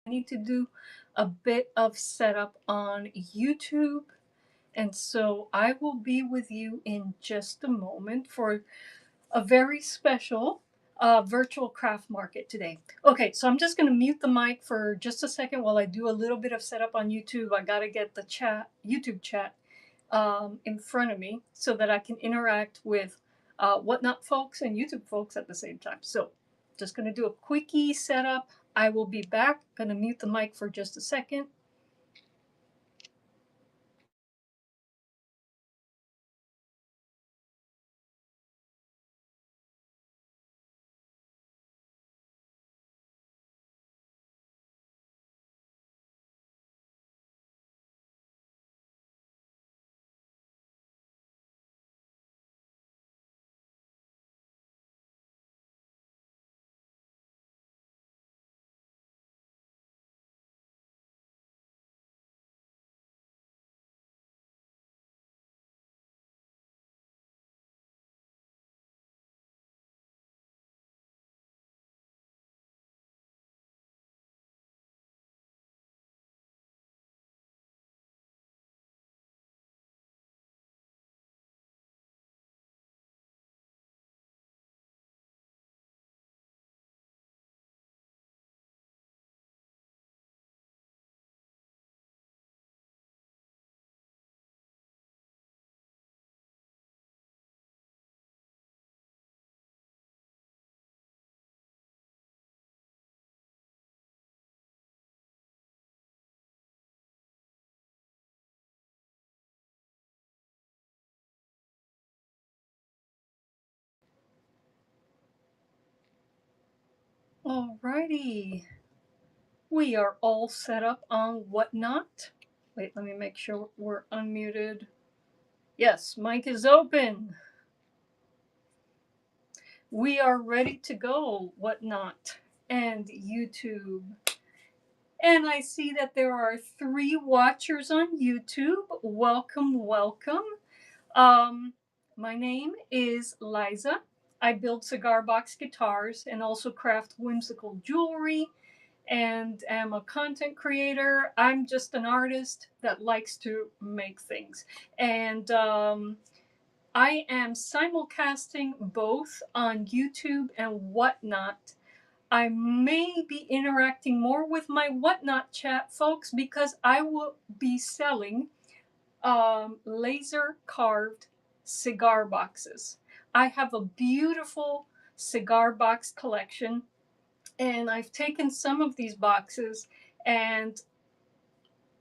need to do a bit of setup on YouTube. And so I will be with you in just a moment for a very special virtual craft market today. Okay, so I'm just going to mute the mic for just a second while I do a little bit of setup on YouTube. I got to get the YouTube chat in front of me so that I can interact with Whatnot folks and YouTube folks at the same time. So just going to do a quickie setup. I will be back. Going to mute the mic for just a second. Alrighty. We are all set up on Whatnot. Wait, let me make sure we're unmuted. Yes, mic is open. We are ready to go, Whatnot and YouTube. And I see that there are 3 watchers on YouTube. Welcome, welcome. Um, my name is Liza. I build cigar box guitars and also craft whimsical jewelry and am a content creator. I'm just an artist that likes to make things. And I am simulcasting both on YouTube and Whatnot. I may be interacting more with my Whatnot chat folks because I will be selling laser carved cigar boxes. I have a beautiful cigar box collection, and I've taken some of these boxes and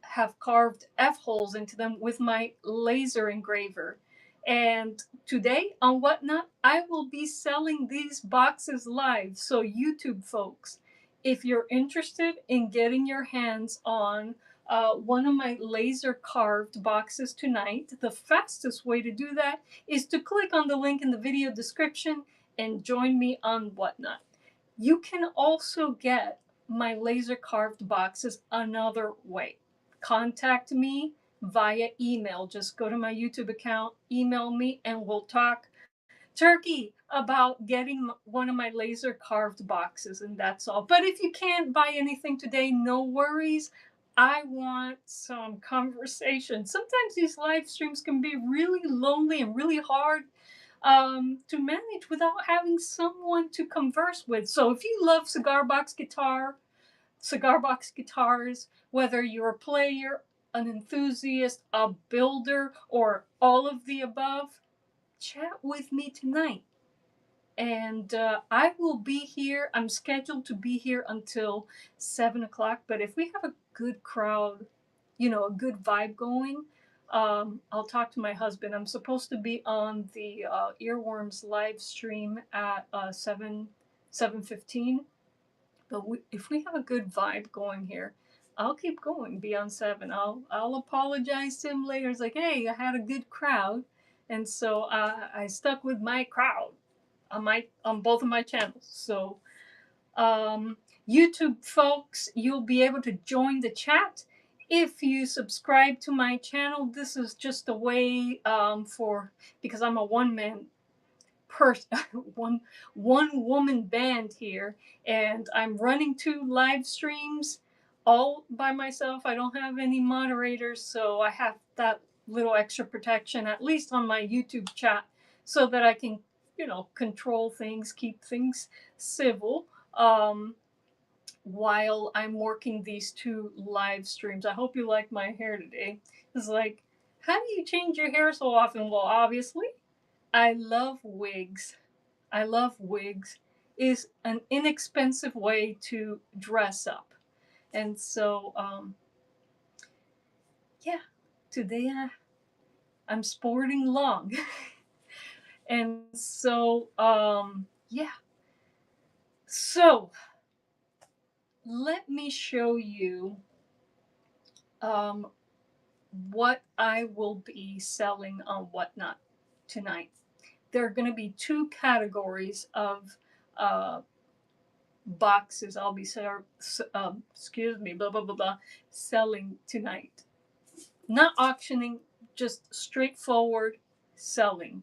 have carved F holes into them with my laser engraver. And today on Whatnot, I will be selling these boxes live. So, YouTube folks, if you're interested in getting your hands on one of my laser carved boxes tonight, the fastest way to do that is to click on the link in the video description and join me on Whatnot. You can also get my laser carved boxes another way. Contact me via email. Just go to my YouTube account, email me, and we'll talk turkey about getting one of my laser carved boxes, and that's all. But if you can't buy anything today, no worries. I want some conversation. Sometimes these live streams can be really lonely and really hard to manage without having someone to converse with. So if you love cigar box guitars, whether you're a player, an enthusiast, a builder, or all of the above, chat with me tonight. And I will be here. I'm scheduled to be here until 7 o'clock. But if we have a good crowd, a good vibe going, I'll talk to my husband. I'm supposed to be on the Earworms live stream at 7:15. But if we have a good vibe going here, I'll keep going beyond 7. I'll apologize to him later. It's like, hey, I had a good crowd, and so I stuck with my crowd on both of my channels. So YouTube folks, you'll be able to join the chat if you subscribe to my channel. This is just a way because I'm a one-man person, one woman band here, and I'm running 2 live streams. all by myself. I don't have any moderators, so I have that little extra protection, at least on my YouTube chat, so that I can, control things, keep things civil. While I'm working these two live streams. I hope you like my hair today. It's like, how do you change your hair so often? Well, obviously, I love wigs. I love wigs. Is an inexpensive way to dress up. And so, yeah, today I'm sporting long. And so, yeah. So, let me show you um, what I will be selling on Whatnot tonight. There are going to be two categories of uh, boxes I'll be blah, blah, blah, blah, selling tonight. Not auctioning, just straightforward selling.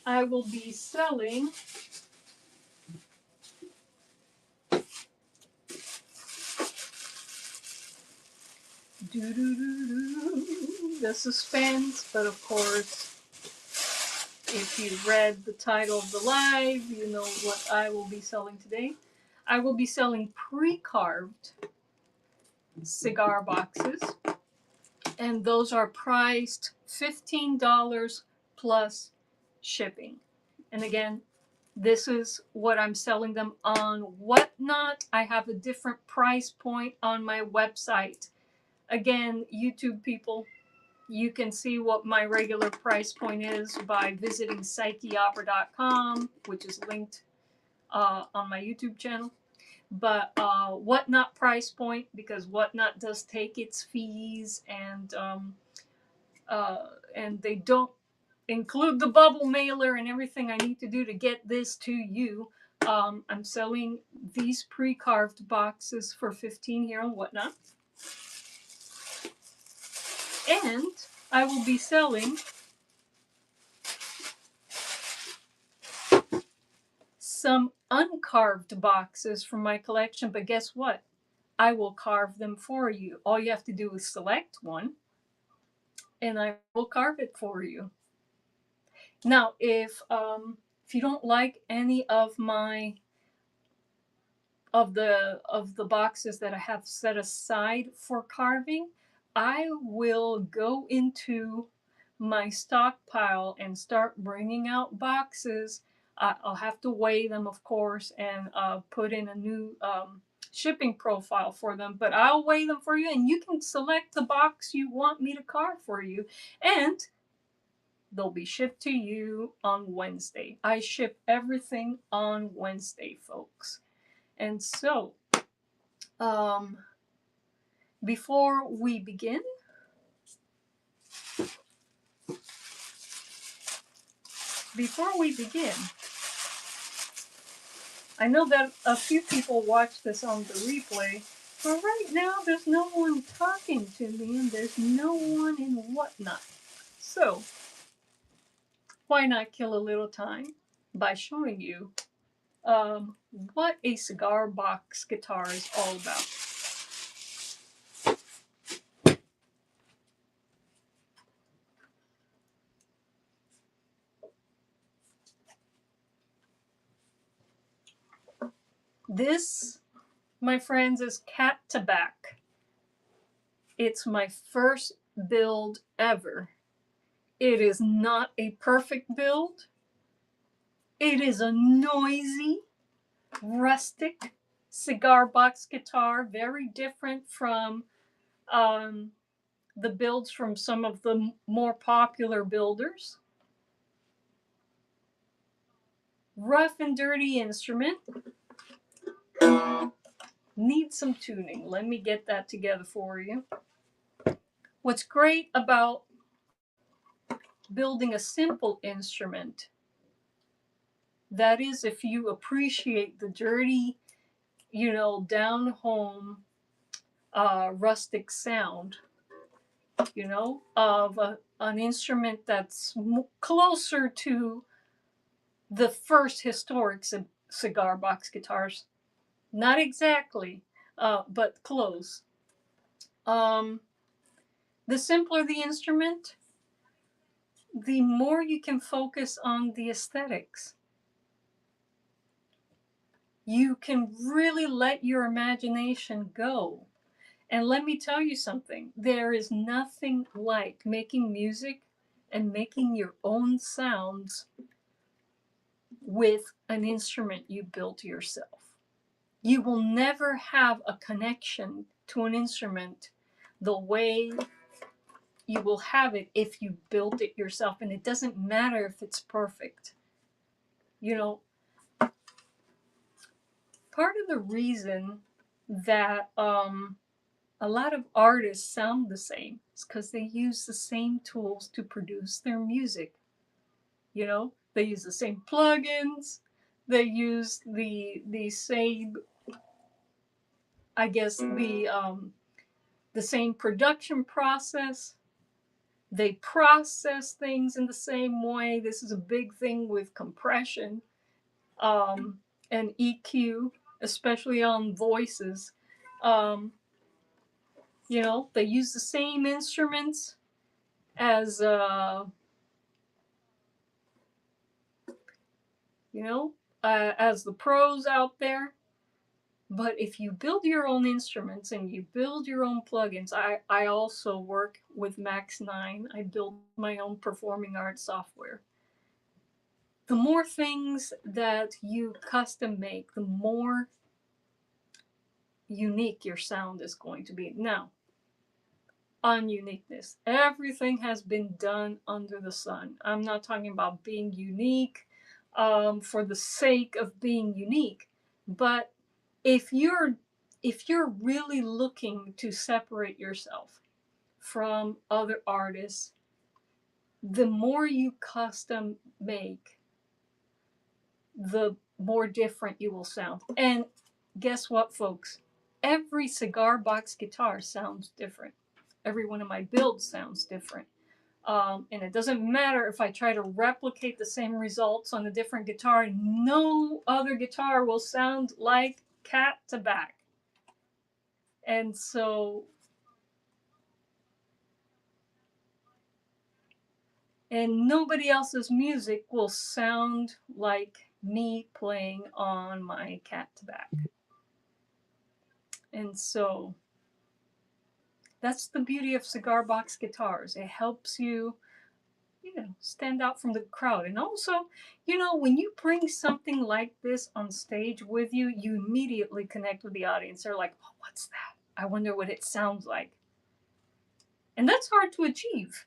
I will be selling the suspense, but of course, if you read the title of the live, you know what I will be selling today. I will be selling pre-carved cigar boxes, and those are priced $15 plus shipping. And again, this is what I'm selling them on Whatnot. I have a different price point on my website. Again, YouTube people, you can see what my regular price point is by visiting psycheopera.com, which is linked on my YouTube channel. But Whatnot price point, because Whatnot does take its fees, and they don't include the bubble mailer and everything I need to do to get this to you. I'm selling these pre-carved boxes for $15 here on Whatnot. And I will be selling some uncarved boxes from my collection, but guess what? I will carve them for you. All you have to do is select one, and I will carve it for you. Now, if you don't like any of my of the boxes that I have set aside for carving, I will go into my stockpile and start bringing out boxes. I'll have to weigh them, of course, and put in a new shipping profile for them. But I'll weigh them for you, and you can select the box you want me to carve for you, and they'll be shipped to you on Wednesday. I ship everything on Wednesday, folks. And so, um, before we begin, I know that a few people watch this on the replay, but right now there's no one talking to me and there's no one in Whatnot. So, why not kill a little time by showing you what a cigar box guitar is all about. This, my friends, is Cat Tabac. It's my first build ever. It is not a perfect build. It is a noisy, rustic cigar box guitar, very different from the builds from some of the more popular builders. Rough and dirty instrument. Needs some tuning. Let me get that together for you. What's great about building a simple instrument, that is, if you appreciate the dirty, down home, rustic sound, of an instrument that's closer to the first historic cigar box guitars. Not exactly, but close. Um, the simpler the instrument, the more you can focus on the aesthetics. You can really let your imagination go. And let me tell you something, there is nothing like making music and making your own sounds with an instrument you built yourself. You will never have a connection to an instrument the way you will have it if you built it yourself. And it doesn't matter if it's perfect. You know, part of the reason that a lot of artists sound the same is because they use the same tools to produce their music. You know, they use the same plugins, they use the same, I guess, the same production process. They process things in the same way. This is a big thing with compression, and EQ, especially on voices. Um, you know, they use the same instruments as you know, as the pros out there. But if you build your own instruments and you build your own plugins, I also work with Max 9. I build my own performing arts software. The more things that you custom make, the more unique your sound is going to be. Now, on uniqueness, everything has been done under the sun. I'm not talking about being unique for the sake of being unique, but if you're really looking to separate yourself from other artists, the more you custom make, the more different you will sound. And guess what, folks? Every cigar box guitar sounds different. Every one of my builds sounds different. And it doesn't matter if I try to replicate the same results on a different guitar, no other guitar will sound like Cat to Back. And so, and nobody else's music will sound like me playing on my Cat to Back. And so, that's the beauty of cigar box guitars. It helps you, you know, stand out from the crowd. And also, you know, when you bring something like this on stage with you, you immediately connect with the audience. They're like, oh, what's that? I wonder what it sounds like. And that's hard to achieve.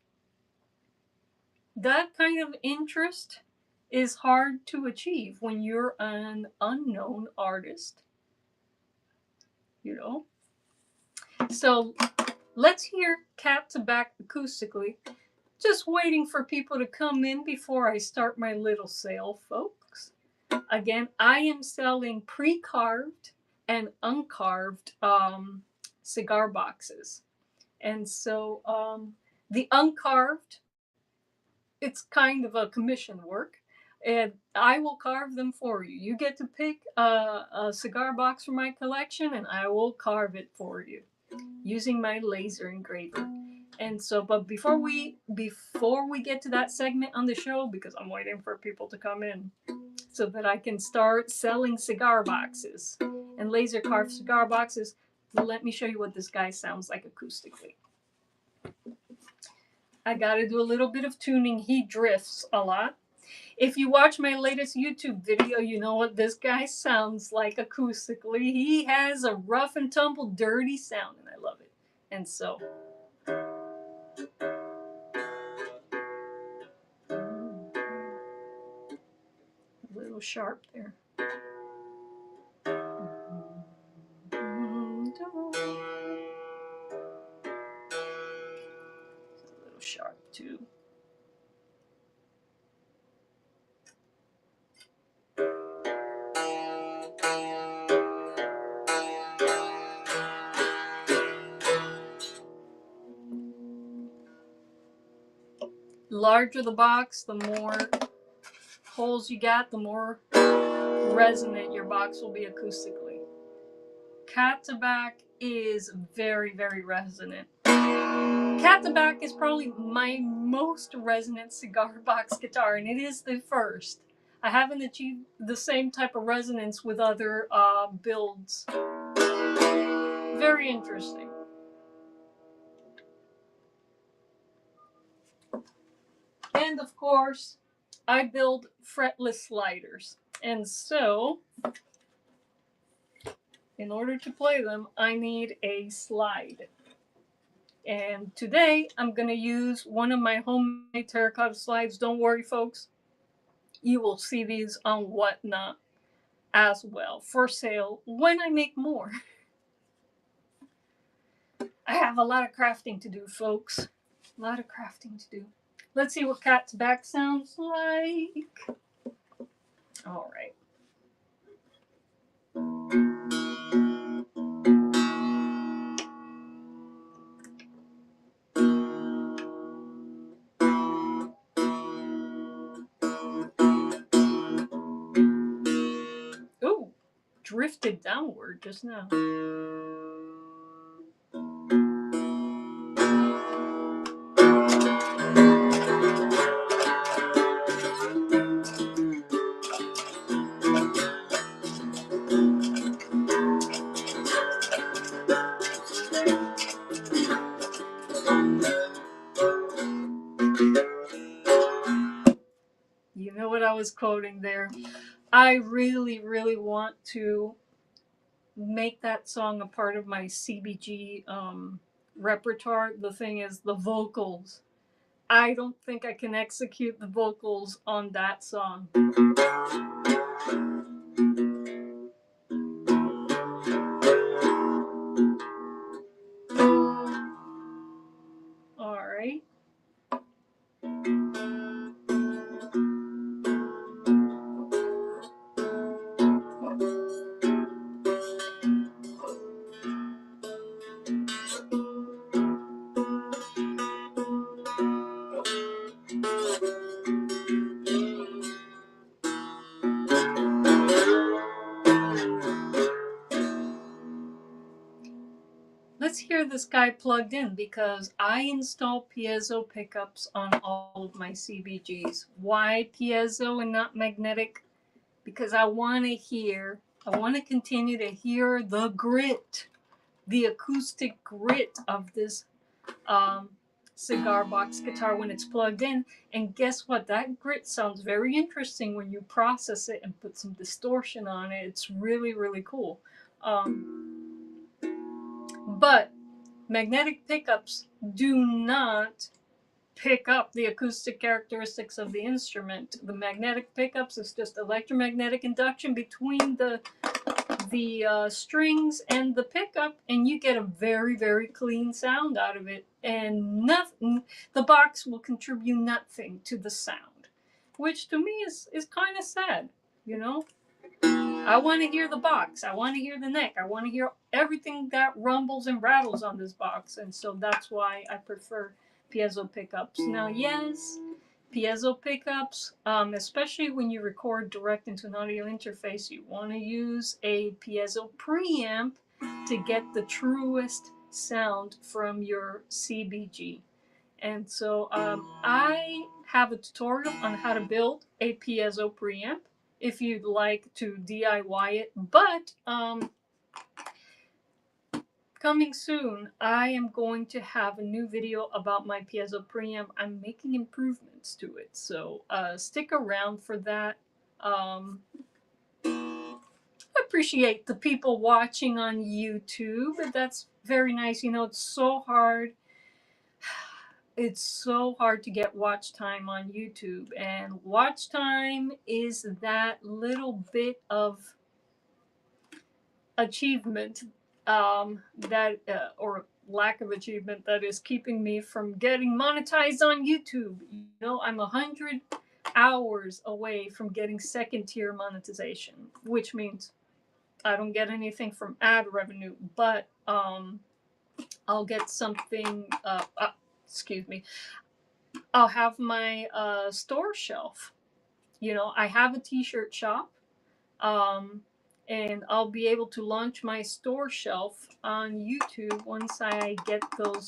That kind of interest is hard to achieve when you're an unknown artist, you know? So let's hear Cat to Back acoustically. Just waiting for people to come in before I start my little sale, folks. Again, I am selling pre-carved and uncarved cigar boxes. And so the uncarved, it's kind of a commission work. And I will carve them for you. You get to pick a cigar box from my collection, and I will carve it for you using my laser engraver. And so, but before we get to that segment on the show, because I'm waiting for people to come in so that I can start selling cigar boxes and laser carved cigar boxes, let me show you what this guy sounds like acoustically. I got to do a little bit of tuning. He drifts a lot. If you watch my latest YouTube video, you know what this guy sounds like acoustically. He has a rough and tumble, dirty sound, and I love it. And so, a little sharp there. A little sharp too. Larger the box, the more holes you got, the more resonant your box will be acoustically. Cat to back is very, very resonant. Cat to back is probably my most resonant cigar box guitar, and it is the first. I haven't achieved the same type of resonance with other builds. Very interesting. And of course, I build fretless sliders. And so, in order to play them, I need a slide. And today, I'm going to use one of my homemade terracotta slides. Don't worry, folks. You will see these on Whatnot as well for sale when I make more. I have a lot of crafting to do, folks. A lot of crafting to do. Let's see what Cat's back sounds like. All right. Ooh, drifted downward just now. You know what I was quoting there. I really, really want to make that song a part of my CBG repertoire. The thing is, the vocals. I don't think I can execute the vocals on that song. All right. Let's hear this guy plugged in because I install piezo pickups on all of my CBGs. Why piezo and not magnetic? Because I want to continue to hear the grit, the acoustic grit of this cigar box guitar when it's plugged in. And guess what? That grit sounds very interesting when you process it and put some distortion on it. It's really, really cool. But magnetic pickups do not pick up the acoustic characteristics of the instrument. The magnetic pickups is just electromagnetic induction between the strings and the pickup, and you get a very, very clean sound out of it. And nothing, the box will contribute nothing to the sound, which to me is kind of sad, you know. I want to hear the box. I want to hear the neck. I want to hear everything that rumbles and rattles on this box. And so that's why I prefer piezo pickups. Now, yes, piezo pickups, especially when you record direct into an audio interface, you want to use a piezo preamp to get the truest sound from your CBG. And so I have a tutorial on how to build a piezo preamp if you'd like to DIY it. But coming soon, I am going to have a new video about my piezo preamp. I'm making improvements to it, so stick around for that. I appreciate the people watching on YouTube. That's very nice. You know, it's so hard. It's so hard to get watch time on YouTube, and watch time is that little bit of achievement or lack of achievement that is keeping me from getting monetized on YouTube. You know, I'm 100 hours away from getting second tier monetization, which means I don't get anything from ad revenue, but I'll get something. Excuse me. I'll have my store shelf. You know, I have a t-shirt shop. And I'll be able to launch my store shelf on YouTube once I get those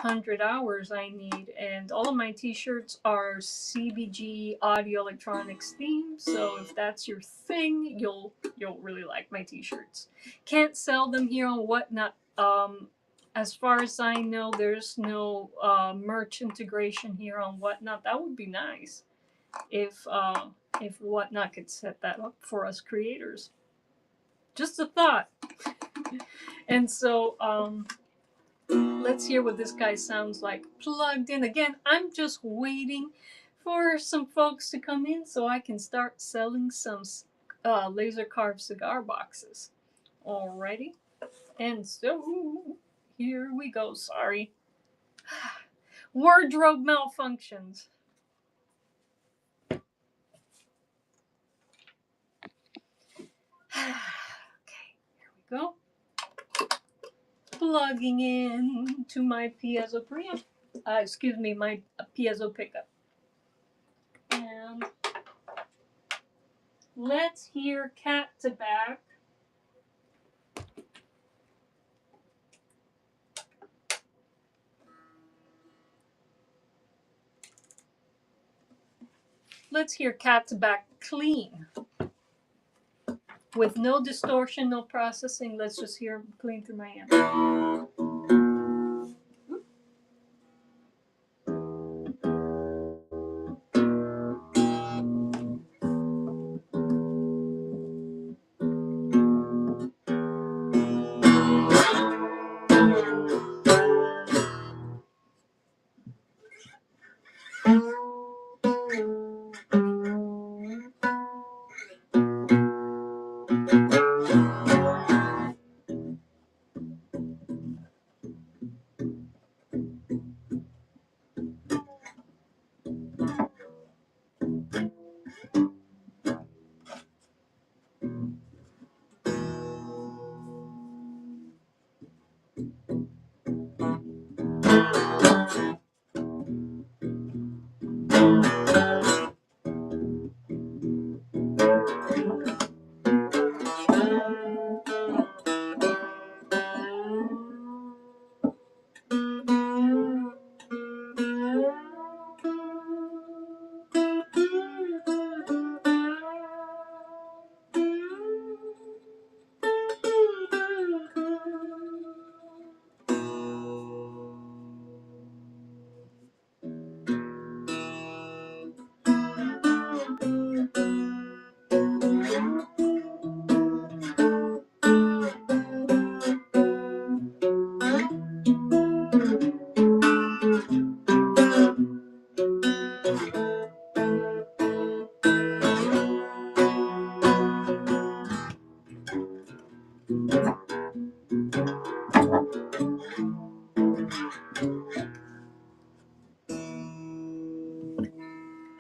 100 hours I need. And all of my t-shirts are CBG audio electronics themed, so if that's your thing, you'll really like my t-shirts. Can't sell them here on Whatnot. As far as I know, there's no merch integration here on Whatnot. That would be nice if Whatnot could set that up for us creators. Just a thought. And so let's hear what this guy sounds like plugged in. Again, I'm just waiting for some folks to come in so I can start selling some laser carved cigar boxes. Alrighty. And so here we go. Sorry. Wardrobe malfunctions. Okay, here we go. Plugging in to my piezo preamp. Excuse me, my piezo pickup. And let's hear Cat to Back. Let's hear Cat to Back clean. With no distortion, no processing. Let's just hear clean through my amp.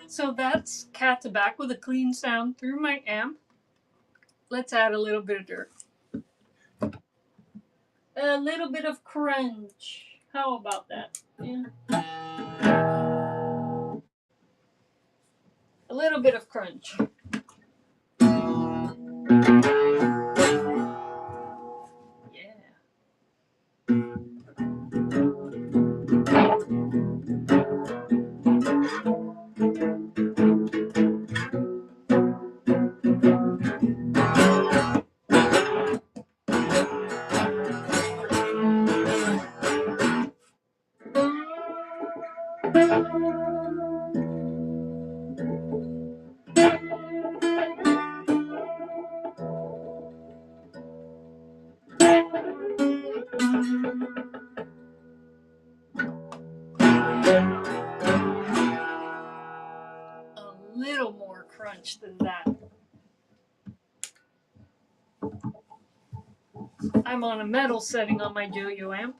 So that's Cat to Back with a clean sound through my amp. Let's add a little bit of dirt. A little bit of crunch. How about that? Yeah. A little bit of crunch. A little more crunch than that. I'm on a metal setting on my Joyo amp.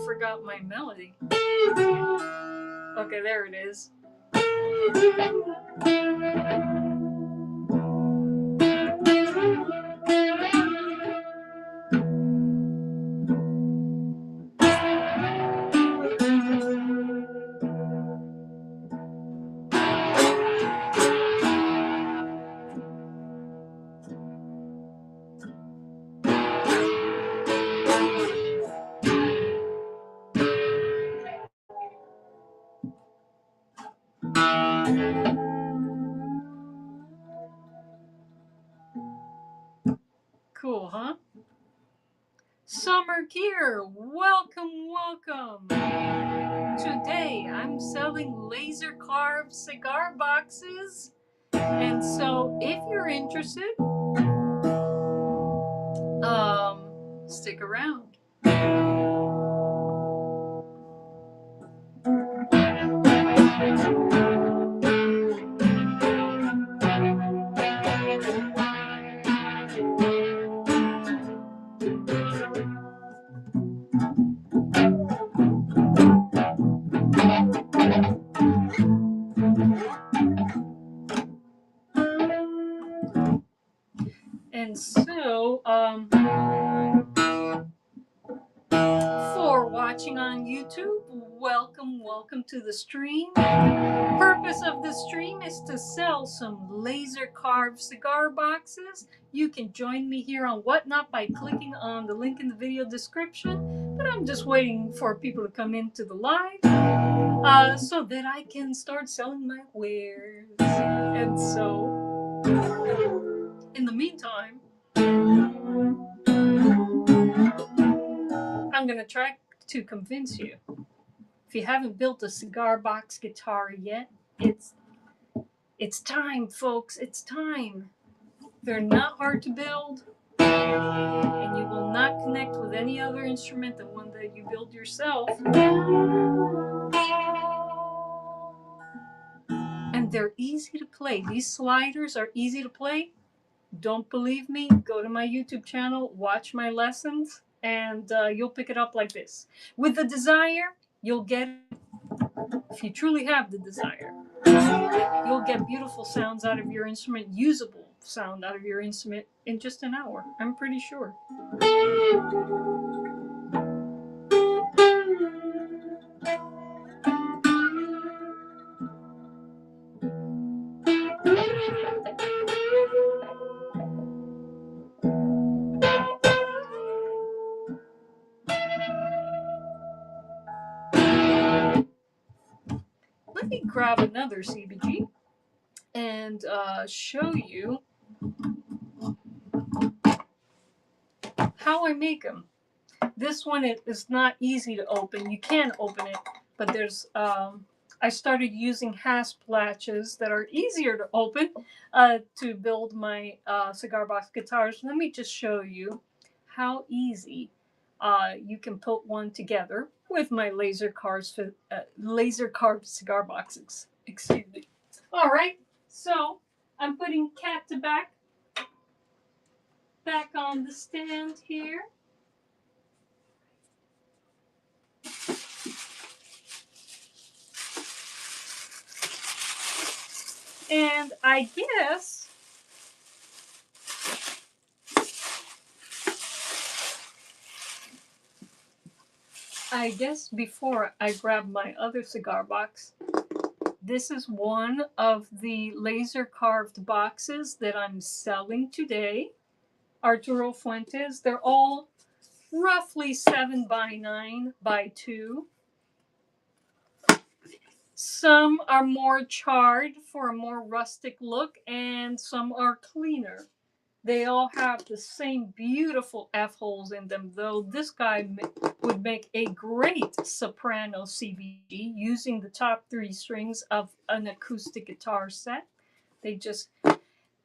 forgot my melody. Okay, there it is. Cool, huh? Summer Gear, welcome, welcome. Today I'm selling laser carved cigar boxes. And so if you're interested, stick around. And so, for watching on YouTube, welcome to the stream. Purpose of the stream is to sell some laser carved cigar boxes. You can join me here on Whatnot by clicking on the link in the video description. But I'm just waiting for people to come into the live so that I can start selling my wares. And so, in the meantime, I'm going to try to convince you. If you haven't built a cigar box guitar yet, it's time, folks. It's time. They're not hard to build, and you will not connect with any other instrument than one that you build yourself. And they're easy to play. These sliders are easy to play. Don't believe me? Go to my YouTube channel, watch my lessons, and you'll pick it up like this. With the desire, you'll get it. If you truly have the desire, you'll get beautiful sounds out of your instrument, usable sound out of your instrument in just an hour. I'm pretty sure. Let me grab another CBG and show you how I make them. This one is not easy to open. You can open it, but there's I started using hasp latches that are easier to open to build my cigar box guitars. Let me just show you how easy you can put one together with my laser carved cigar boxes. Excuse me. All right, so I'm putting cat to back on the stand here. And I guess before I grab my other cigar box, this is one of the laser carved boxes that I'm selling today. Arturo Fuentes. They're all roughly 7 by 9 by 2. Some are more charred for a more rustic look, and some are cleaner. They all have the same beautiful F-holes in them, though this guy would make a great soprano CBG using the top 3 strings of an acoustic guitar set. They just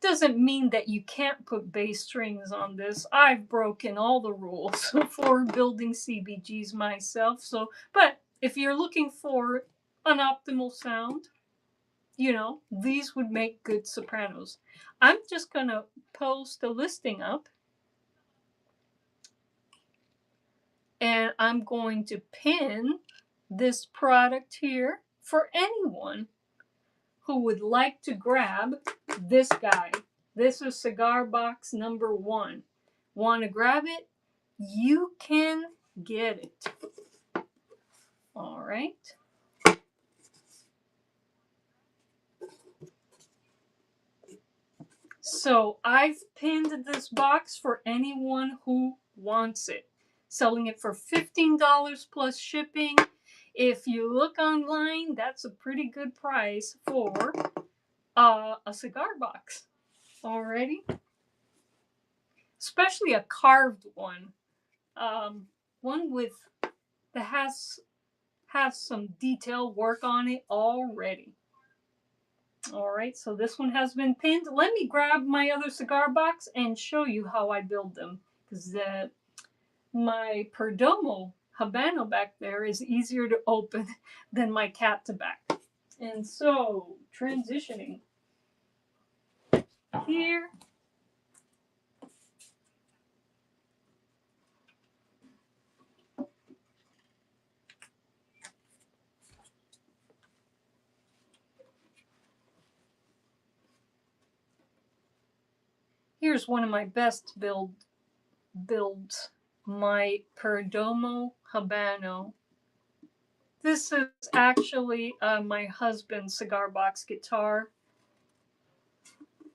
doesn't mean that you can't put bass strings on this. I've broken all the rules for building CBGs myself. But if you're looking for an optimal sound, these would make good sopranos. I'm just going to post a listing up And I'm going to pin this product here for anyone who would like to grab this guy. This is cigar box number 1. Want to grab it? You can get it. All right. So I've pinned this box for anyone who wants it. Selling it for $15 plus shipping. If you look online, that's a pretty good price for a cigar box. Alrighty. Especially a carved one. One with that has some detail work on it already. All right, so this one has been pinned. Let me grab my other cigar box and show you how I build them, because my Perdomo Habano back there is easier to open than my cat tobacco. And so, transitioning here. Here's one of my best builds, my Perdomo Habano. This is actually my husband's cigar box guitar.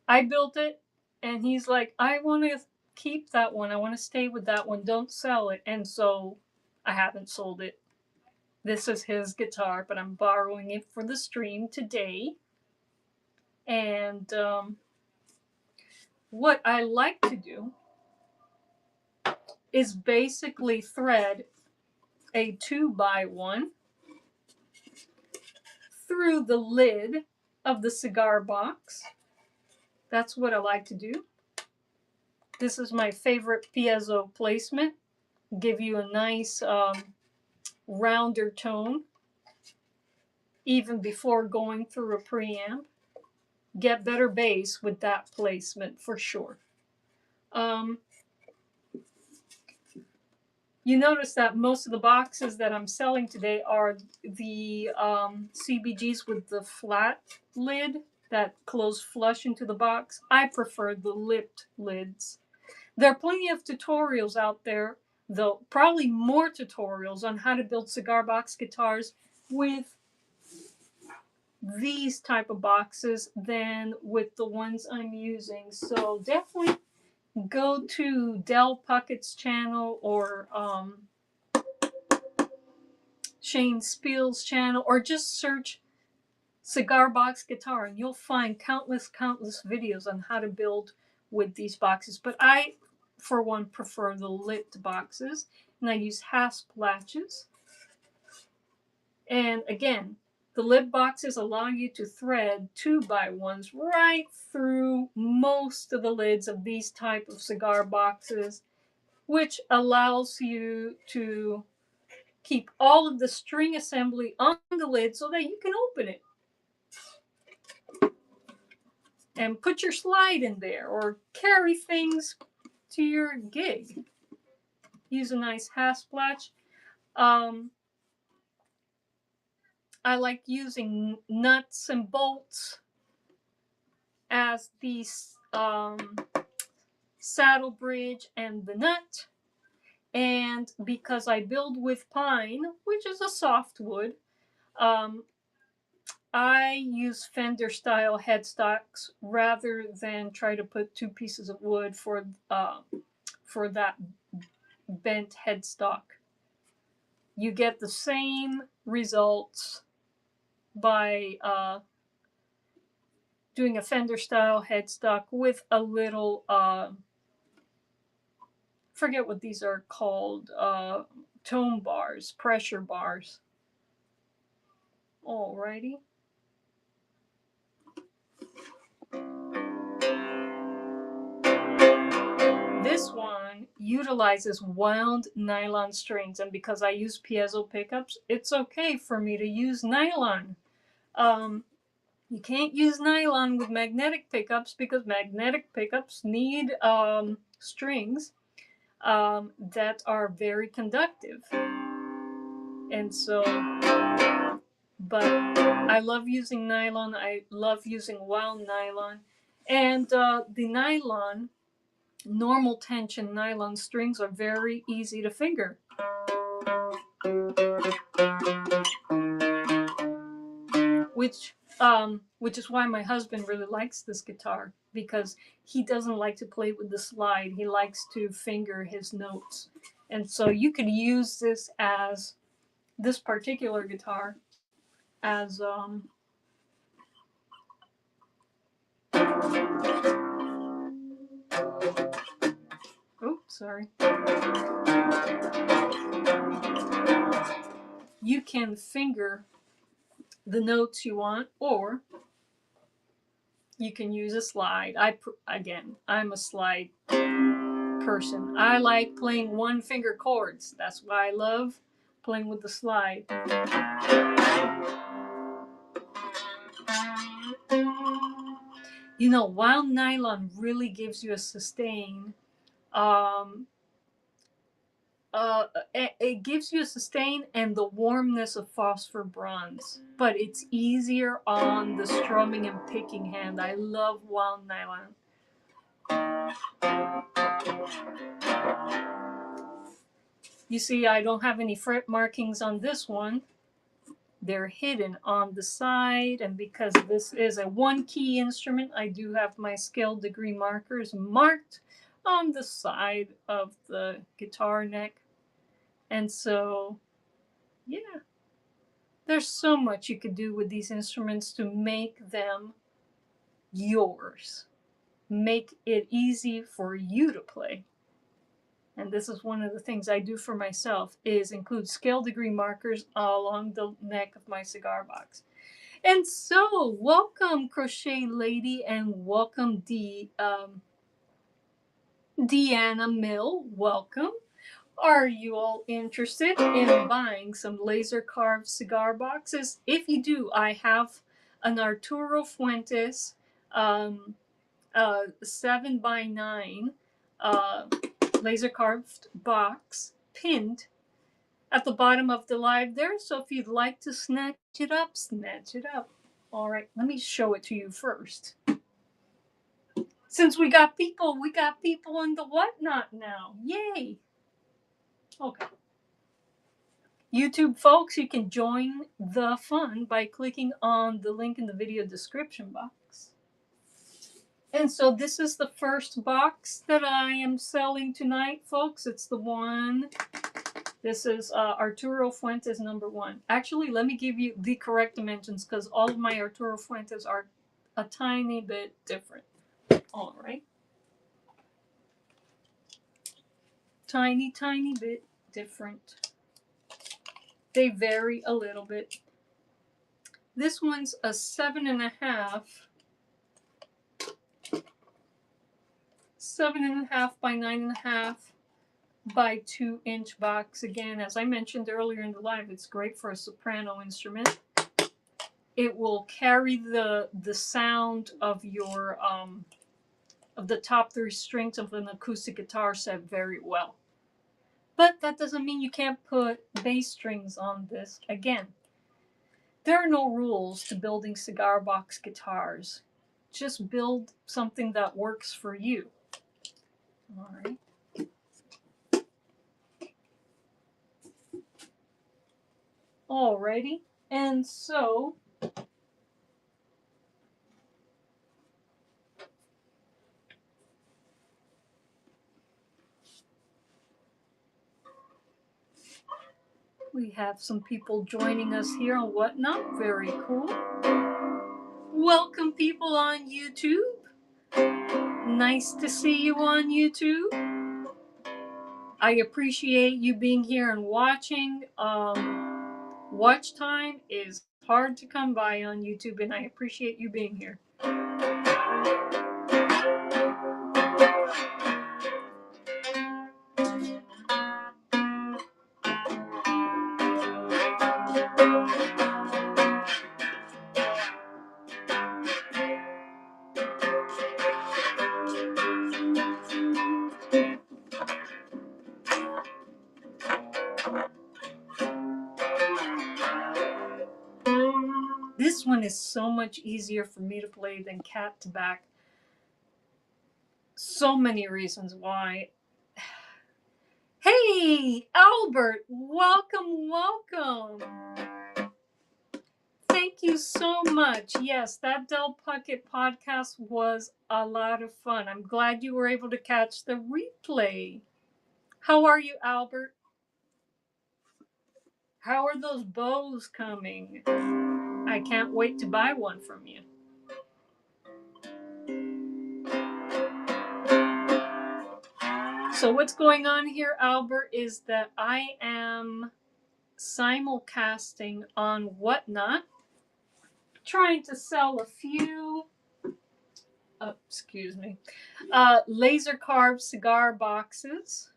I built it, and he's like, I want to keep that one. I want to stay with that one. Don't sell it. And so I haven't sold it. This is his guitar, but I'm borrowing it for the stream today. And what I like to do is basically thread a 2x1 through the lid of the cigar box. That's what I like to do. This is my favorite piezo placement. Give you a nice rounder tone even before going through a preamp. Get better bass with that placement for sure. You notice that most of the boxes that I'm selling today are the CBGs with the flat lid that close flush into the box. I prefer the lipped lids. There are plenty of tutorials out there, though probably more tutorials on how to build cigar box guitars with these type of boxes than with the ones I'm using. So definitely go to Del Puckett's channel or Shane Spiel's channel, or just search cigar box guitar and you'll find countless videos on how to build with these boxes. But I, for one, prefer the lipped boxes, and I use hasp latches. And again, the lip boxes allow you to thread 2x1s right through most of the lids of these type of cigar boxes, which allows you to keep all of the string assembly on the lid so that you can open it and put your slide in there or carry things to your gig. Use a nice hasp latch. I like using nuts and bolts as the saddle bridge and the nut. And because I build with pine, which is a softwood, I use Fender style headstocks rather than try to put 2 pieces of wood for that bent headstock. You get the same results by doing a Fender style headstock with a little forget what these are called, tone bars, pressure bars. Alrighty. This one utilizes wound nylon strings, and because I use piezo pickups, it's okay for me to use nylon. You can't use nylon with magnetic pickups because magnetic pickups need strings. that are very conductive. And so, but I love using nylon. I love using wound nylon. And the nylon, normal tension nylon strings are very easy to finger. Which is why my husband really likes this guitar, because he doesn't like to play with the slide. He likes to finger his notes. And so you could use this particular guitar as sorry. You can finger the notes you want, or you can use a slide. I'm a slide person. I like playing one finger chords. That's why I love playing with the slide. You know, wound nylon really gives you a sustain. It gives you a sustain and the warmness of phosphor bronze, but it's easier on the strumming and picking hand. I love wound nylon. You see, I don't have any fret markings on this one. They're hidden on the side, and because this is a one key instrument, I do have my scale degree markers marked on the side of the guitar neck. And so, yeah, there's so much you could do with these instruments to make them yours. Make it easy for you to play. And this is one of the things I do for myself, is include scale degree markers along the neck of my cigar box. And so, welcome, Crochet Lady, and welcome, Deanna Mill. Welcome. Are you all interested in buying some laser carved cigar boxes? If you do, I have an Arturo Fuentes 7x9 laser carved box pinned at the bottom of the live there. So if you'd like to snatch it up, snatch it up. All right, let me show it to you first. Since we got people in the whatnot now. Yay. Okay. YouTube folks, you can join the fun by clicking on the link in the video description box. And so this is the first box that I am selling tonight, folks. It's the one. This is Arturo Fuentes #1. Actually, let me give you the correct dimensions, because all of my Arturo Fuentes are a tiny bit different. All right. Tiny bit different. They vary a little bit. This one's a 7.5 by 9.5 by 2-inch box. Again, as I mentioned earlier in the live, it's great for a soprano instrument. It will carry the sound of your of the top 3 strings of an acoustic guitar set very well. But that doesn't mean you can't put bass strings on this. Again, there are no rules to building cigar box guitars. Just build something that works for you. All right. Alrighty. And so we have some people joining us here on Whatnot. Very cool. Welcome, people on YouTube. Nice to see you on YouTube. I appreciate you being here and watching. Watch time is hard to come by on YouTube, and I appreciate you being here. one is so much easier for me to play than cat to back. So many reasons why. Hey, Albert, welcome, welcome. Thank you so much. Yes, that Del Puckett podcast was a lot of fun. I'm glad you were able to catch the replay. How are you, Albert? How are those bows coming? I can't wait to buy one from you. So what's going on here, Albert, is that I am simulcasting on Whatnot, trying to sell a few, laser carved cigar boxes.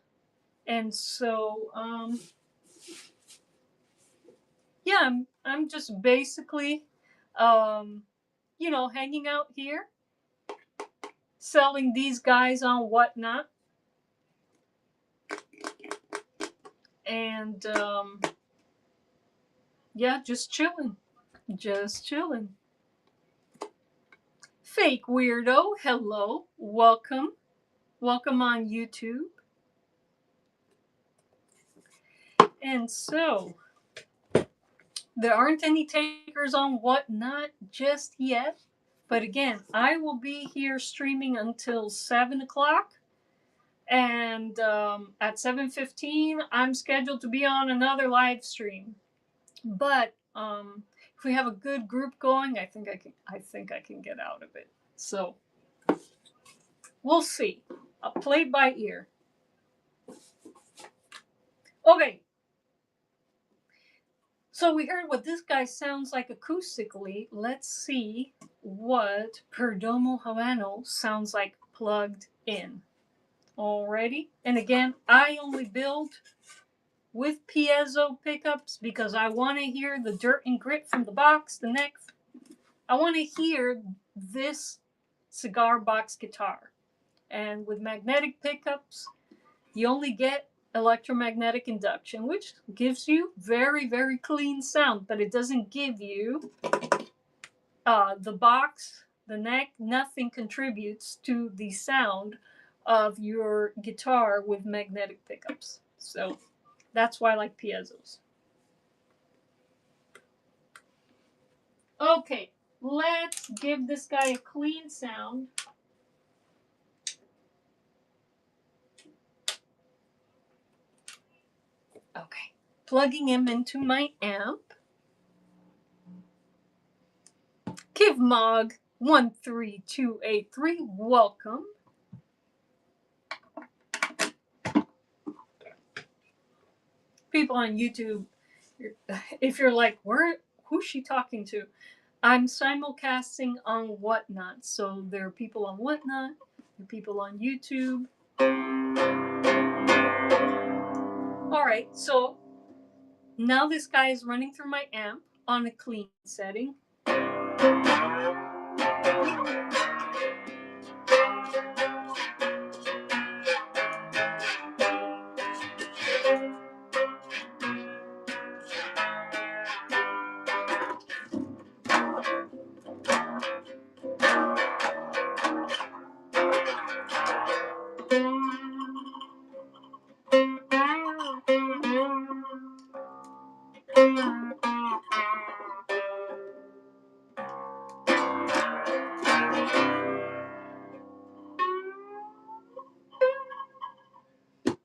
And so, yeah, I'm just basically, hanging out here, selling these guys on Whatnot. And, yeah, just chilling. Just chilling. Fake weirdo, hello, welcome. Welcome on YouTube. And so, there aren't any takers on Whatnot just yet. But again, I will be here streaming until 7 o'clock. And at 7:15, I'm scheduled to be on another live stream. But if we have a good group going, I think I can get out of it. So we'll see. I'll play by ear. Okay. So we heard what this guy sounds like acoustically. Let's see what Perdomo Habano sounds like plugged in. Alrighty. And again, I only build with piezo pickups because I want to hear the dirt and grit from the box, the neck. I want to hear this cigar box guitar. And with magnetic pickups, you only get electromagnetic induction, which gives you very, very clean sound, but it doesn't give you the box, the neck, nothing contributes to the sound of your guitar with magnetic pickups. So that's why I like piezos. Okay, let's give this guy a clean sound. Okay, plugging him into my amp. Kivmog 13283, welcome. People on YouTube, if you're like, who's she talking to? I'm simulcasting on Whatnot. So there are people on Whatnot, there are people on YouTube. Alright, so now this guy is running through my amp on a clean setting.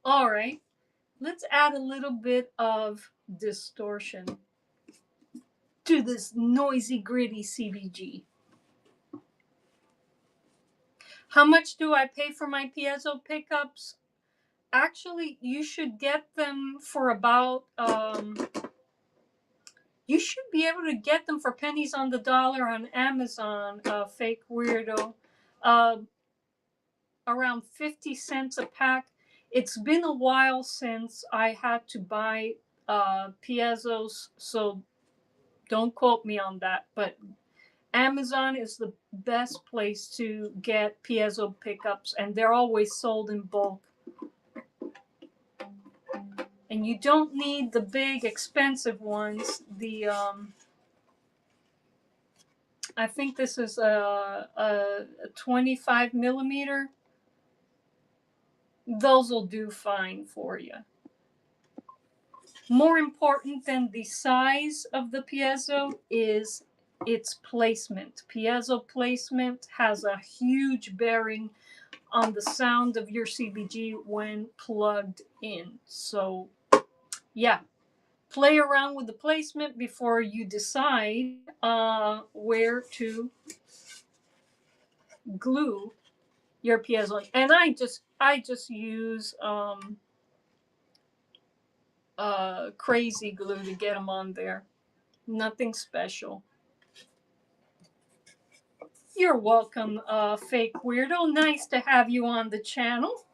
Alright, let's add a little bit of distortion to this noisy, gritty CBG. How much do I pay for my piezo pickups? Actually, you should get them for about, you should be able to get them for pennies on the dollar on Amazon, fake weirdo. Around 50 cents a pack. It's been a while since I had to buy piezos, so don't quote me on that, but Amazon is the best place to get piezo pickups, and they're always sold in bulk. And you don't need the big expensive ones. I think this is a 25 millimeter. Those will do fine for you. More important than the size of the piezo is its placement. Piezo placement has a huge bearing on the sound of your CBG when plugged in. So, yeah, play around with the placement before you decide where to glue your piezo. And I just use crazy glue to get them on there. Nothing special. You're welcome, fake weirdo. Nice to have you on the channel.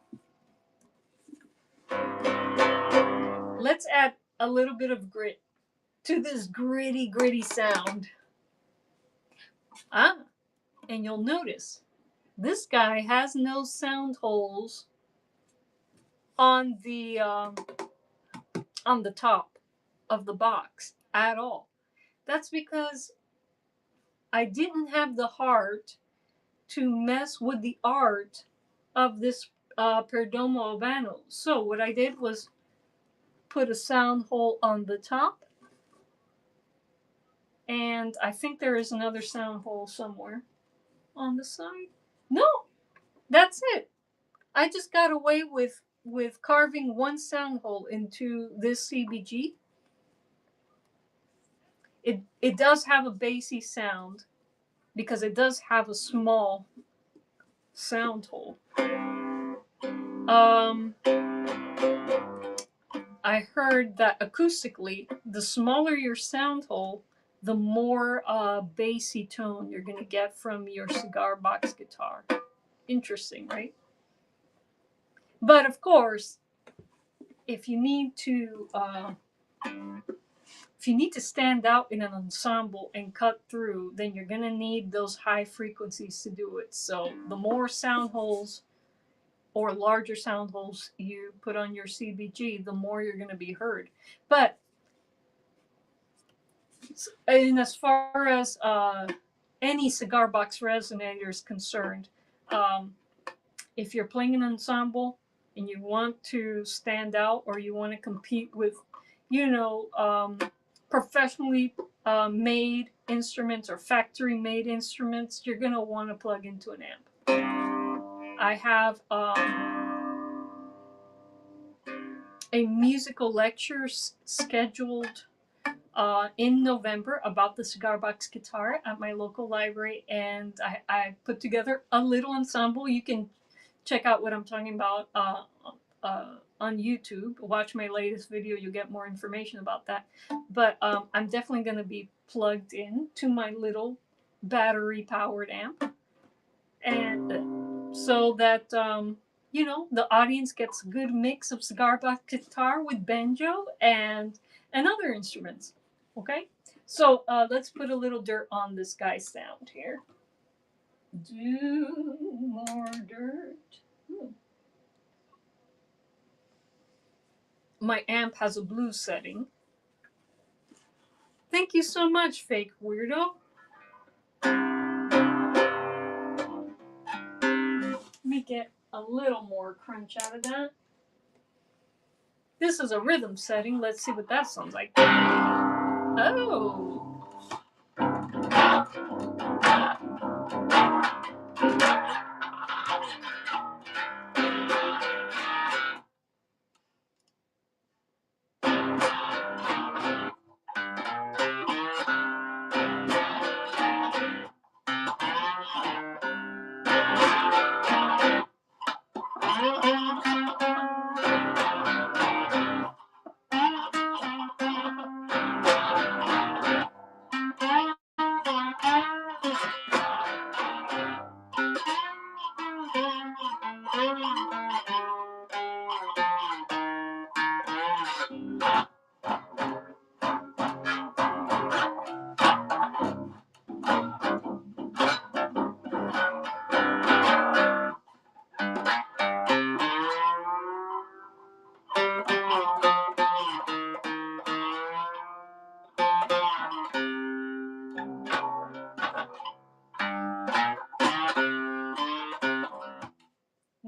Let's add a little bit of grit to this gritty sound. Ah, and you'll notice this guy has no sound holes on the top of the box at all. That's because I didn't have the heart to mess with the art of this Perdomo Habano. So what I did was put a sound hole on the top, and I think there is another sound hole somewhere on the side. No, that's it. I just got away with carving one sound hole into this CBG. It does have a bassy sound because it does have a small sound hole. I heard that acoustically, the smaller your sound hole, the more bassy tone you're going to get from your cigar box guitar. Interesting, right? But of course, if you need to stand out in an ensemble and cut through, then you're going to need those high frequencies to do it. So the more sound holes or larger sound holes you put on your CBG, the more you're going to be heard. But and as far as any cigar box resonator is concerned, if you're playing an ensemble and you want to stand out or you want to compete with, professionally made instruments or factory made instruments, you're going to want to plug into an amp. I have a musical lecture scheduled in November about the cigar box guitar at my local library, and I put together a little ensemble. You can check out what I'm talking about on YouTube. Watch my latest video, you'll get more information about that. But I'm definitely going to be plugged in to my little battery powered amp, and so that the audience gets a good mix of cigar box guitar with banjo and other instruments. Okay, so let's put a little dirt on this guy's sound here. Do more dirt. My amp has a blues setting. Thank you so much, fake weirdo. Let me get a little more crunch out of that. This is a rhythm setting. Let's see what that sounds like. Oh.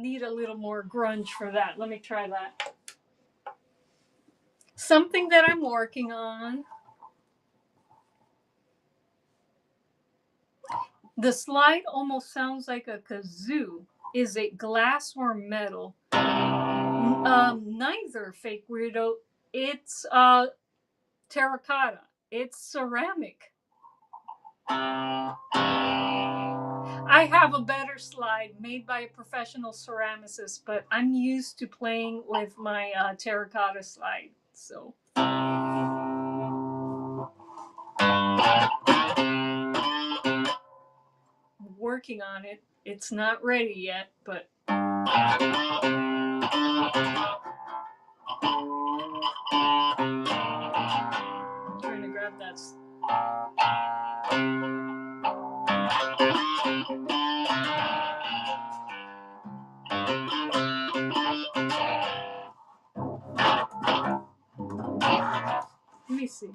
need a little more grunge for that. Let me try that. Something that I'm working on. The slide almost sounds like a kazoo. Is it glass or metal? Neither, fake weirdo. It's terracotta. It's ceramic. I have a better slide made by a professional ceramicist, but I'm used to playing with my terracotta slide. So. Working on it. It's not ready yet, but. I'm trying to grab that. Let me see.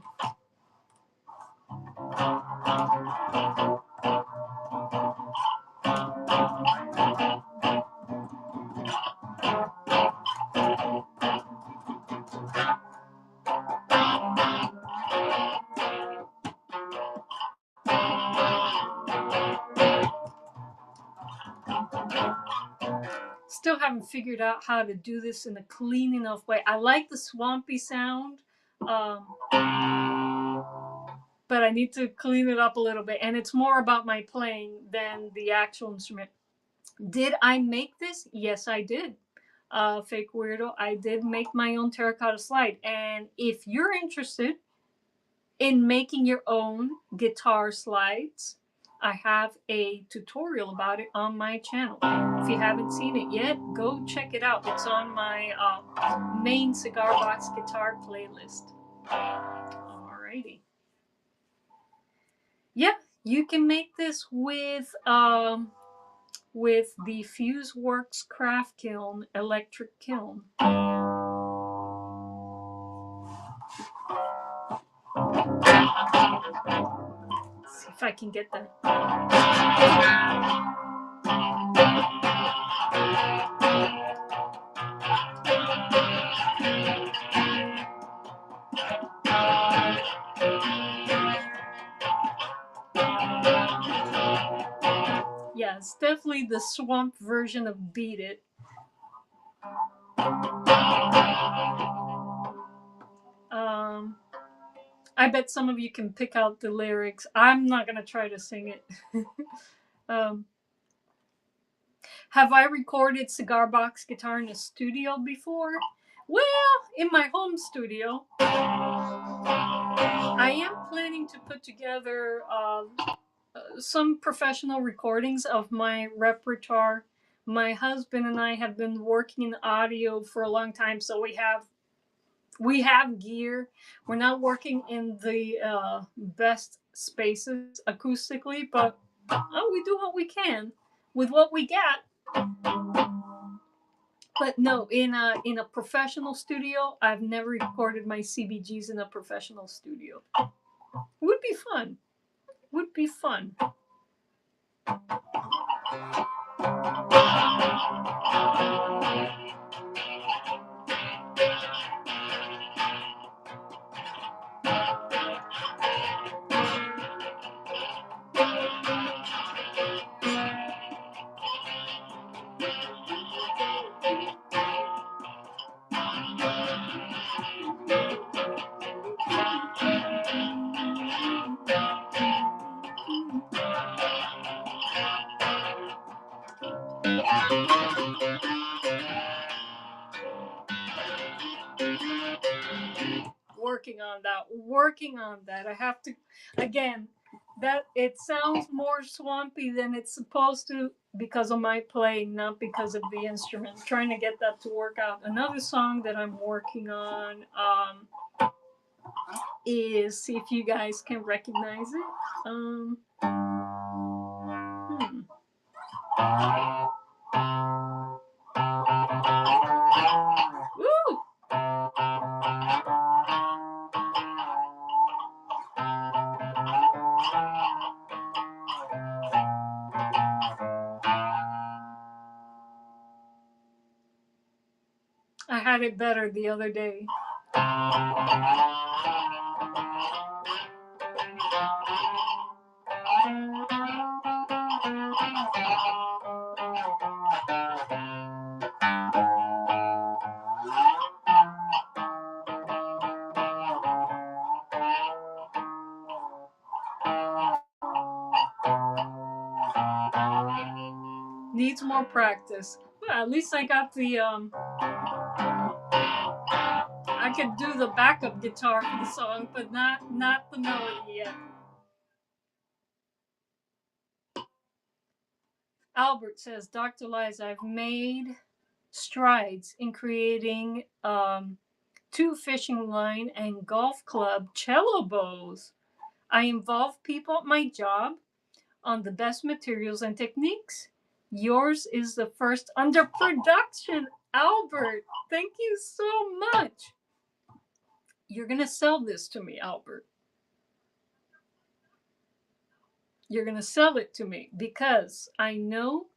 Still haven't figured out how to do this in a clean enough way. I like the swampy sound, but I need to clean it up a little bit. And it's more about my playing than the actual instrument. Did I make this? Yes, I did. Fake weirdo. I did make my own terracotta slide. And if you're interested in making your own guitar slides, I have a tutorial about it on my channel. If you haven't seen it yet, go check it out. It's on my main Cigar Box guitar playlist. Alrighty. Yeah, you can make this with the FuseWorks Craft Kiln electric kiln. Let's see if I can get that. Yeah, it's definitely the swamp version of Beat It. I bet some of you can pick out the lyrics. I'm not going to try to sing it. Have I recorded Cigar Box guitar in a studio before? Well, in my home studio. I am planning to put together some professional recordings of my repertoire. My husband and I have been working in audio for a long time, so we have gear. We're not working in the best spaces acoustically, but we do what we can with what we got. But no, in a professional studio, I've never recorded my CBGs in a professional studio. Would be fun. Would be fun. Working on that. I have to, again, that it sounds more swampy than it's supposed to because of my playing, not because of the instrument. I'm trying to get that to work out. Another song that I'm working on is, see if you guys can recognize it. Woo! I had it better the other day. Needs more practice. Well, at least I got the I could do the backup guitar for the song, but not the melody yet. Albert says, Dr. Liza, I've made strides in creating 2 fishing line and golf club cello bows. I involve people at my job on the best materials and techniques. Yours is the first under production. Albert, thank you so much. You're going to sell this to me, Albert. You're going to sell it to me because I know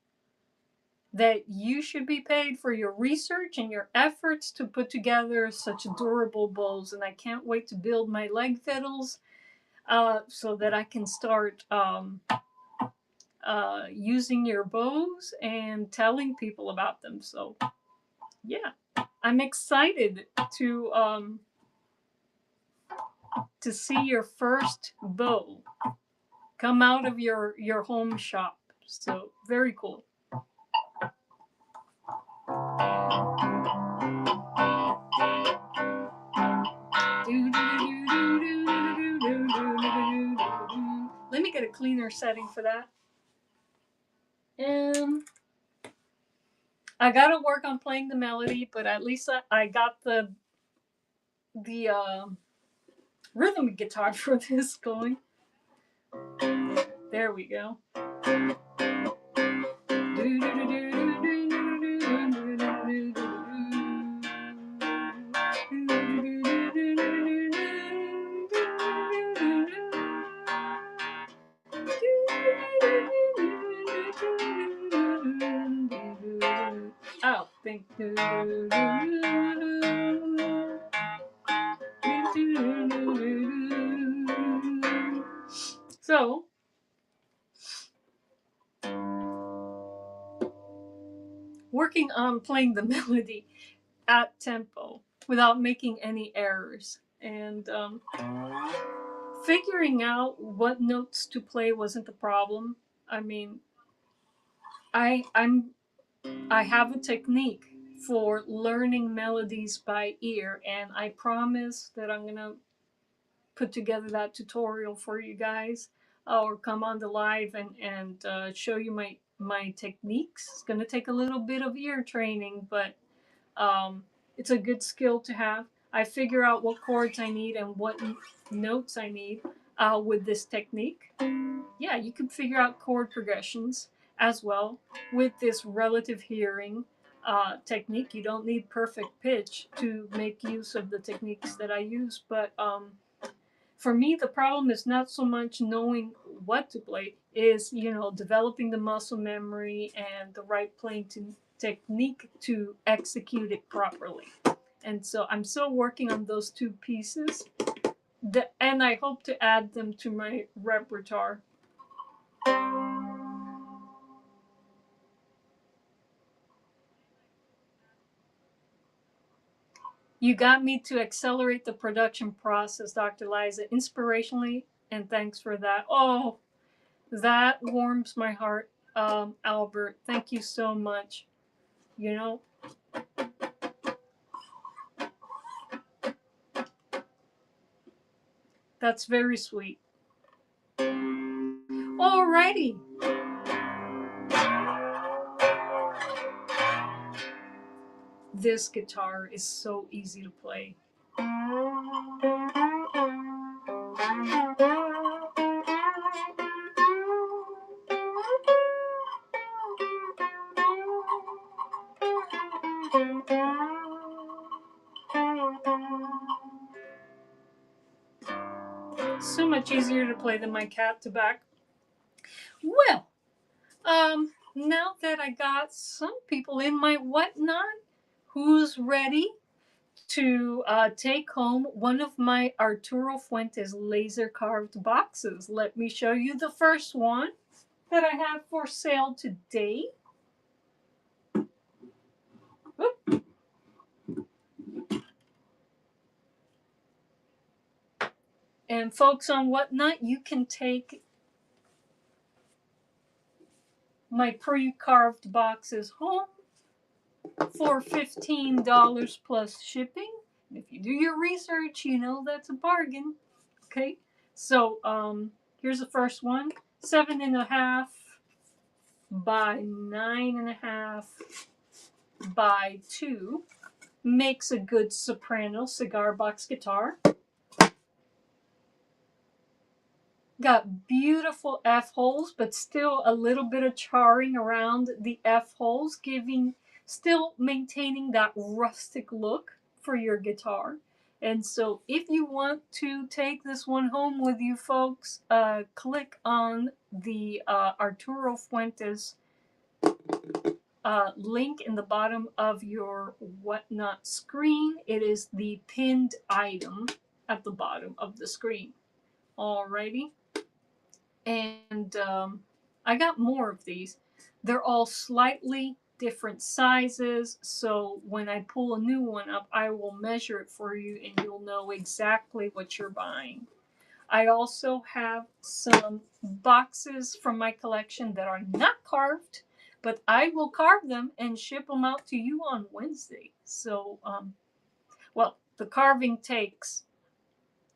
that you should be paid for your research and your efforts to put together such durable bows. And I can't wait to build my leg fiddles so that I can start using your bows and telling people about them. So, yeah, I'm excited to see your first bow come out of your home shop. So, very cool. Let me get a cleaner setting for that. And I gotta work on playing the melody, but at least I got the rhythm guitar for this going. There we go. Oh, thank you. So, working on playing the melody at tempo without making any errors, and figuring out what notes to play wasn't the problem. I mean, I have a technique for learning melodies by ear, and I promise that I'm gonna put together that tutorial for you guys, or come on the live and show you my techniques. It's gonna take a little bit of ear training, but it's a good skill to have. I figure out what chords I need and what notes I need with this technique. Yeah, you can figure out chord progressions as well with this relative hearing technique. You don't need perfect pitch to make use of the techniques that I use, but for me, the problem is not so much knowing what to play, is, developing the muscle memory and the right playing technique to execute it properly. And so I'm still working on those 2 pieces, and I hope to add them to my repertoire. You got me to accelerate the production process, Dr. Liza, inspirationally, and thanks for that. Oh, that warms my heart, Albert. Thank you so much. That's very sweet. Alrighty. This guitar is so easy to play. So much easier to play than my cat to back. Well, now that I got some people in my whatnot who's ready to take home one of my Arturo Fuentes laser carved boxes? Let me show you the first one that I have for sale today. Oop. And folks on Whatnot, you can take my pre-carved boxes home for $15 plus shipping. If you do your research, you know that's a bargain. Okay, so here's the first one: 7.5 by 9.5 by 2. Makes a good soprano cigar box guitar. Got beautiful F holes, but still a little bit of charring around the F holes, still maintaining that rustic look for your guitar. And so if you want to take this one home with you folks, click on the Arturo Fuentes link in the bottom of your Whatnot screen. It is the pinned item at the bottom of the screen. Alrighty. And I got more of these. They're all slightly different sizes, so when I pull a new one up, I will measure it for you and you'll know exactly what you're buying. I also have some boxes from my collection that are not carved, but I will carve them and ship them out to you on Wednesday. So, well, the carving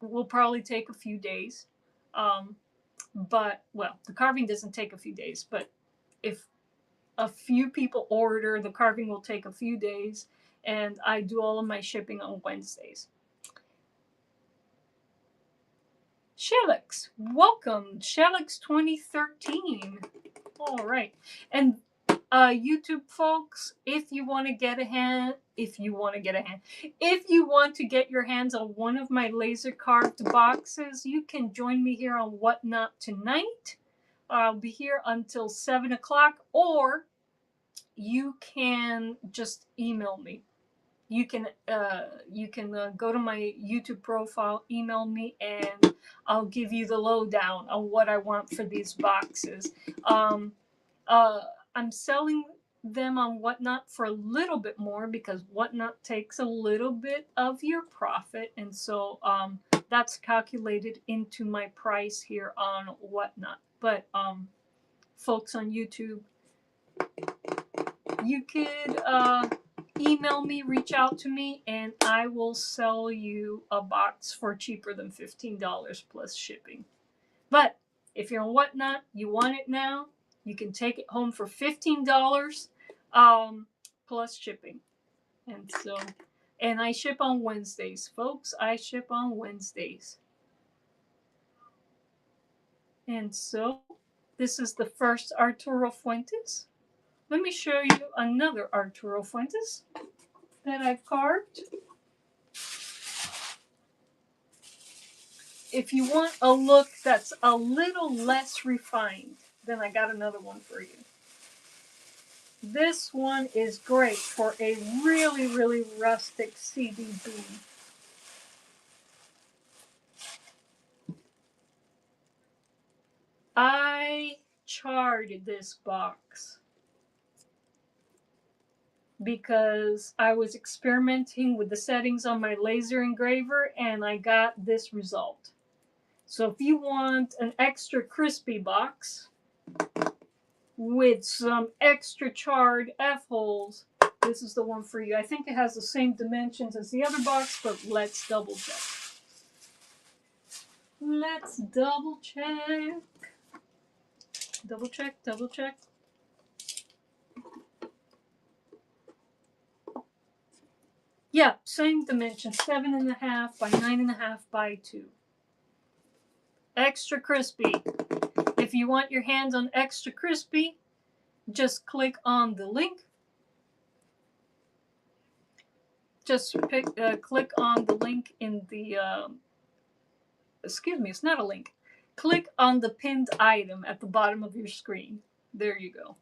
will probably take a few days. But, well, the carving doesn't take a few days, but if a few people order, the carving will take a few days, and I do all of my shipping on Wednesdays. Shelix, welcome, Shelix 2013. All right, and YouTube folks, if you want to get your hands on one of my laser carved boxes, you can join me here on Whatnot tonight. I'll be here until 7 o'clock, or you can just email me. You can go to my YouTube profile, email me, and I'll give you the lowdown on what I want for these boxes. I'm selling them on Whatnot for a little bit more because Whatnot takes a little bit of your profit, and so that's calculated into my price here on Whatnot. But folks on YouTube, you could email me, reach out to me, and I will sell you a box for cheaper than $15 plus shipping. But if you're on Whatnot, you want it now, you can take it home for $15 plus shipping. And I ship on Wednesdays, folks. I ship on Wednesdays. And so this is the first Arturo Fuentes. Let me show you another Arturo Fuentes that I've carved. If you want a look that's a little less refined, then I got another one for you. This one is great for a really, really rustic CDB. I charred this box because I was experimenting with the settings on my laser engraver and I got this result. So if you want an extra crispy box with some extra charred F-holes, this is the one for you. I think it has the same dimensions as the other box, but let's double check. Let's double check. Double check, double check. Yeah, same dimension, 7.5 by 9.5 by 2. Extra crispy. If you want your hands on extra crispy, just click on the link. Just click on the link in the, excuse me, it's not a link. Click on the pinned item at the bottom of your screen. There you go.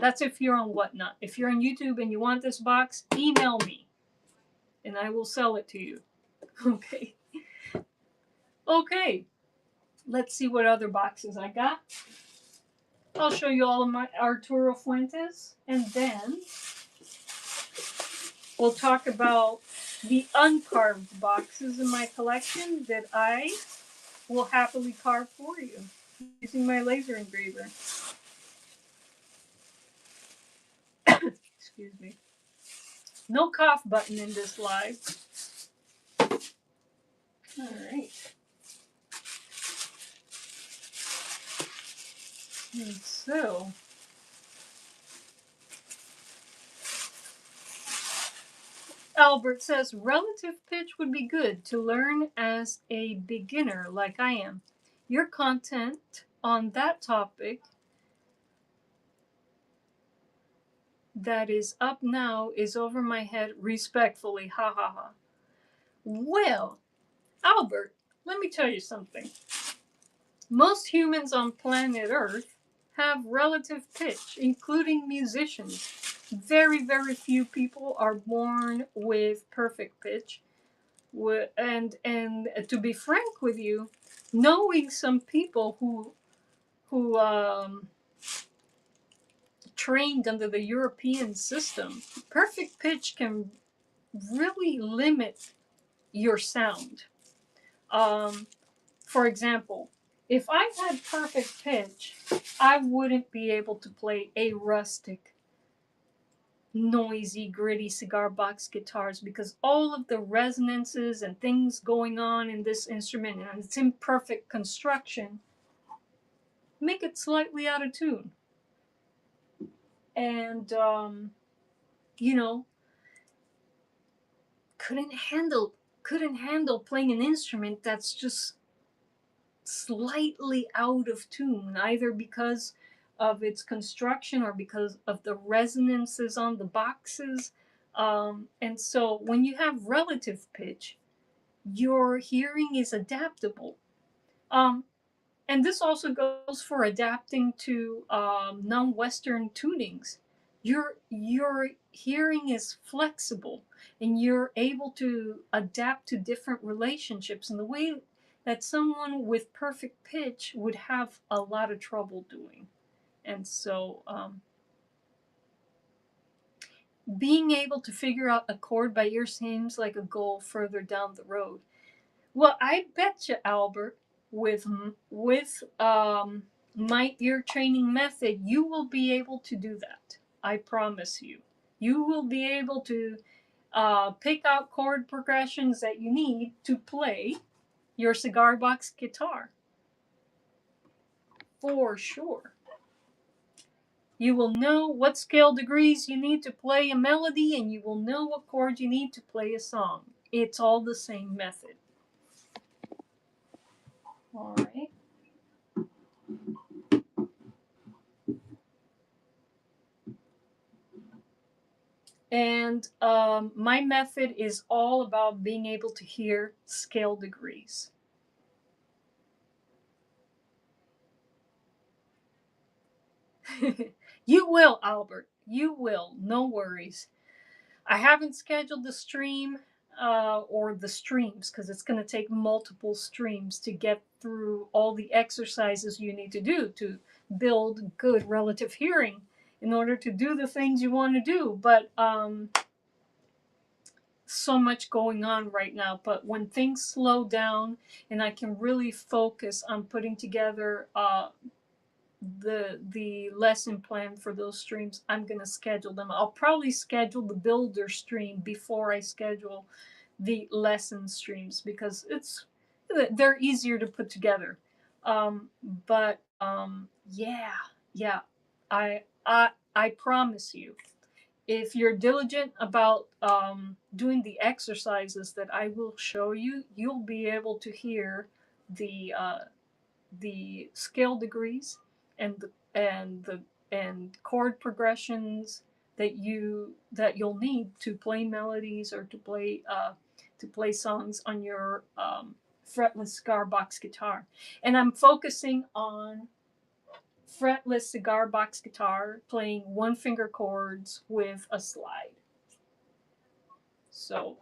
That's if you're on Whatnot. If you're on YouTube and you want this box, email me and I will sell it to you. Okay. Okay. Let's see what other boxes I got. I'll show you all of my Arturo Fuentes, and then we'll talk about the uncarved boxes in my collection that I will happily carve for you using my laser engraver. Excuse me. No cough button in this live. All right. And so, Albert says relative pitch would be good to learn as a beginner like I am. Your content on that topic that is up now is over my head respectfully. Ha ha ha. Well, Albert, let me tell you something. Most humans on planet Earth have relative pitch, including musicians. Very, very few people are born with perfect pitch. And to be frank with you, knowing some people who trained under the European system, perfect pitch can really limit your sound. For example, if I had perfect pitch, I wouldn't be able to play a rustic, noisy, gritty cigar box guitars because all of the resonances and things going on in this instrument and its imperfect construction make it slightly out of tune. And, you know, couldn't handle playing an instrument that's just slightly out of tune, either because of its construction or because of the resonances on the boxes. And so when you have relative pitch, your hearing is adaptable. Um, and this also goes for adapting to non-Western tunings. Your hearing is flexible, and you're able to adapt to different relationships in the way that someone with perfect pitch would have a lot of trouble doing. And so, being able to figure out a chord by ear seems like a goal further down the road. Well, I bet you, Albert, with my ear training method, you will be able to do that. I promise you. You will be able to pick out chord progressions that you need to play your cigar box guitar. For sure. You will know what scale degrees you need to play a melody, and you will know what chords you need to play a song. It's all the same method. All right. And my method is all about being able to hear scale degrees. You will, Albert. You will. No worries. I haven't scheduled the stream or the streams because it's going to take multiple streams to get through all the exercises you need to do to build good relative hearing in order to do the things you want to do. But so much going on right now. But when things slow down and I can really focus on putting together the lesson plan for those streams, I'm gonna schedule them. I'll probably schedule the builder stream before I schedule the lesson streams because they're easier to put together. But yeah, yeah, I promise you, if you're diligent about doing the exercises that I will show you, you'll be able to hear the scale degrees and the chord progressions that you'll need to play melodies or to play songs on your fretless cigar box guitar. And I'm focusing on fretless cigar box guitar playing one finger chords with a slide. So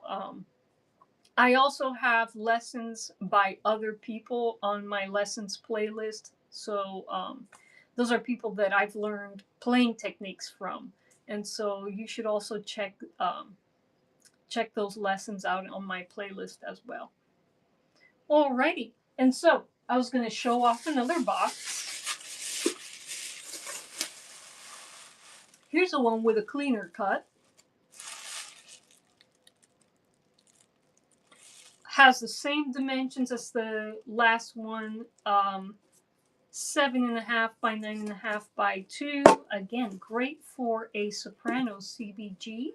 I also have lessons by other people on my lessons playlist. So those are people that I've learned playing techniques from, and so you should also check those lessons out on my playlist as well. Alrighty, and so I was going to show off another box. Here's a one with a cleaner cut. Has the same dimensions as the last one, 7.5 by 9.5 by 2. Again, great for a soprano CBG.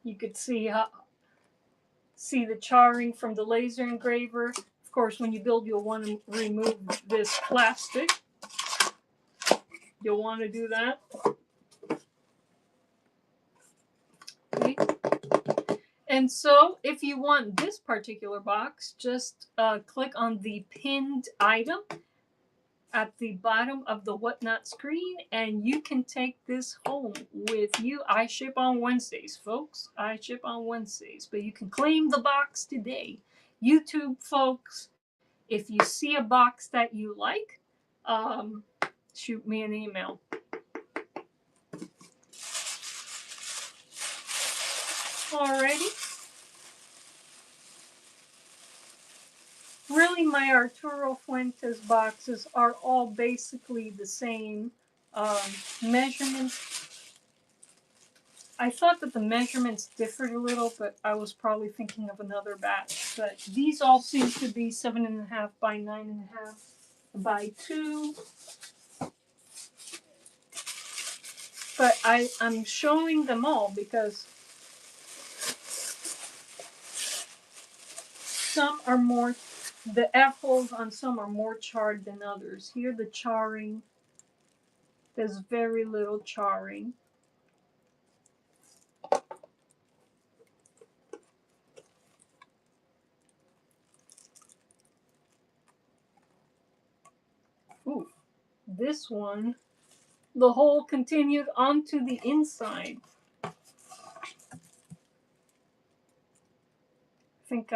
You could see the charring from the laser engraver. Of course, when you build, you'll want to remove this plastic. You'll want to do that. Okay. And so if you want this particular box, just click on the pinned item at the bottom of the Whatnot screen, and you can take this home with you. I ship on Wednesdays, folks. I ship on Wednesdays, but you can claim the box today. YouTube folks, if you see a box that you like, shoot me an email. Alrighty. Really, my Arturo Fuentes boxes are all basically the same measurements. I thought that the measurements differed a little, but I was probably thinking of another batch. But these all seem to be 7.5 by 9.5 by 2. But I'm showing them all because some are more, the F-holes on some are more charred than others. Here the charring, there's very little charring. Ooh, this one, the hole continued onto the inside. I think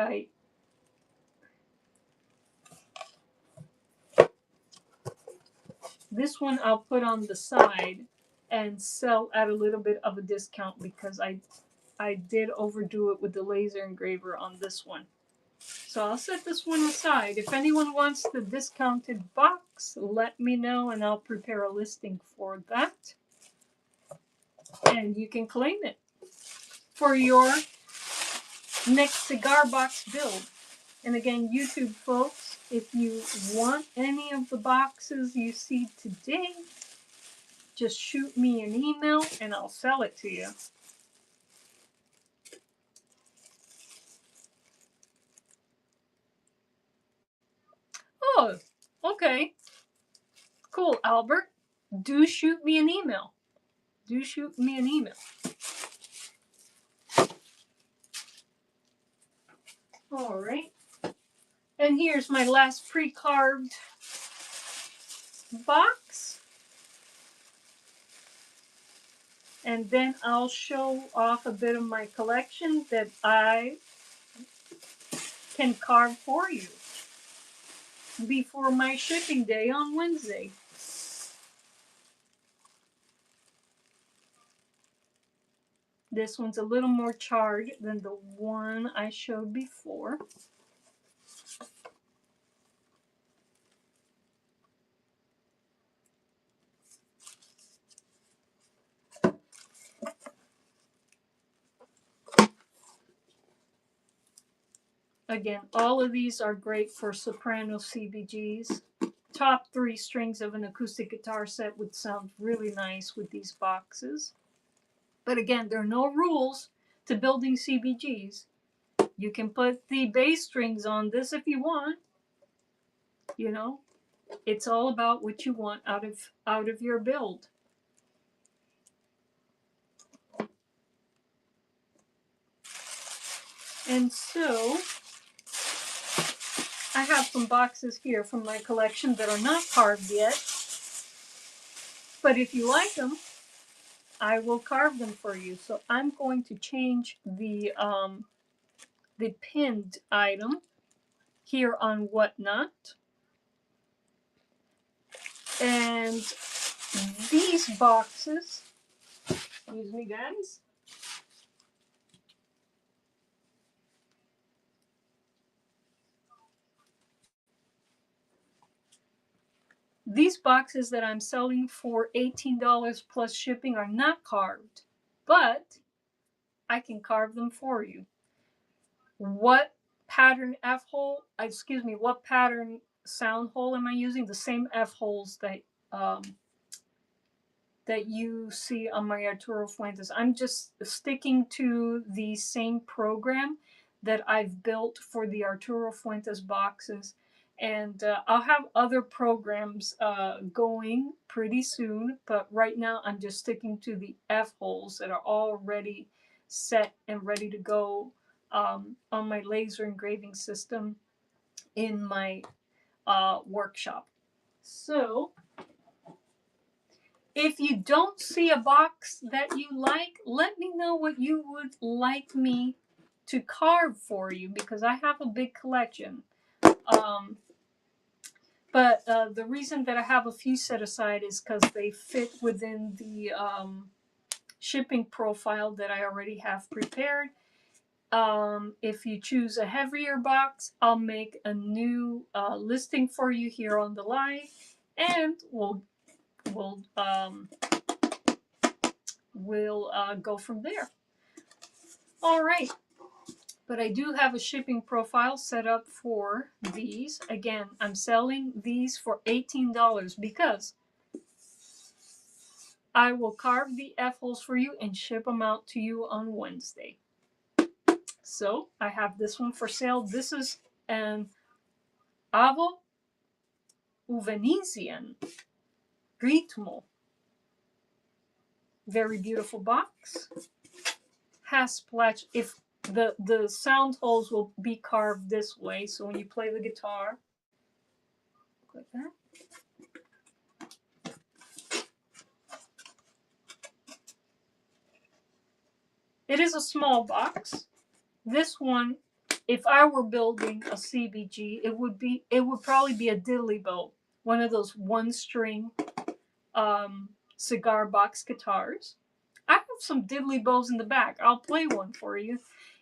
this one I'll put on the side and sell at a little bit of a discount because I did overdo it with the laser engraver on this one. So I'll set this one aside. If anyone wants the discounted box, let me know and I'll prepare a listing for that. And you can claim it for your next cigar box build. And again, YouTube folks, if you want any of the boxes you see today, just shoot me an email and I'll sell it to you. Oh, okay. Cool, Albert. Do shoot me an email. Do shoot me an email. All right. And here's my last pre-carved box. And then I'll show off a bit of my collection that I can carve for you before my shipping day on Wednesday. This one's a little more charred than the one I showed before. Again, all of these are great for soprano CBGs. Top 3 strings of an acoustic guitar set would sound really nice with these boxes. But again, there are no rules to building CBGs. You can put the bass strings on this if you want. You know, it's all about what you want out of your build. And so I have some boxes here from my collection that are not carved yet. But if you like them, I will carve them for you. So I'm going to change the pinned item here on Whatnot. And these boxes, excuse me guys, these boxes that I'm selling for $18 plus shipping are not carved, but I can carve them for you. What pattern F hole, excuse me, what pattern sound hole am I using? The same F holes that you see on my Arturo Fuentes. I'm just sticking to the same program that I've built for the Arturo Fuentes boxes. And I'll have other programs going pretty soon, but right now I'm just sticking to the F holes that are already set and ready to go on my laser engraving system in my workshop. So if you don't see a box that you like, let me know what you would like me to carve for you, because I have a big collection. But the reason that I have a few set aside is because they fit within the shipping profile that I already have prepared. If you choose a heavier box, I'll make a new listing for you here on the live, and we'll go from there. All right. But I do have a shipping profile set up for these. Again, I'm selling these for $18 because I will carve the F holes for you and ship them out to you on Wednesday. So I have this one for sale. This is an Avo Uvenesian Ritmo. Very beautiful box. Has splash. If the sound holes will be carved this way, so when you play the guitar, like that. It is a small box. This one, if I were building a CBG, it would probably be a diddly bow, one of those one string cigar box guitars. I have some diddly bows in the back. I'll play one for you.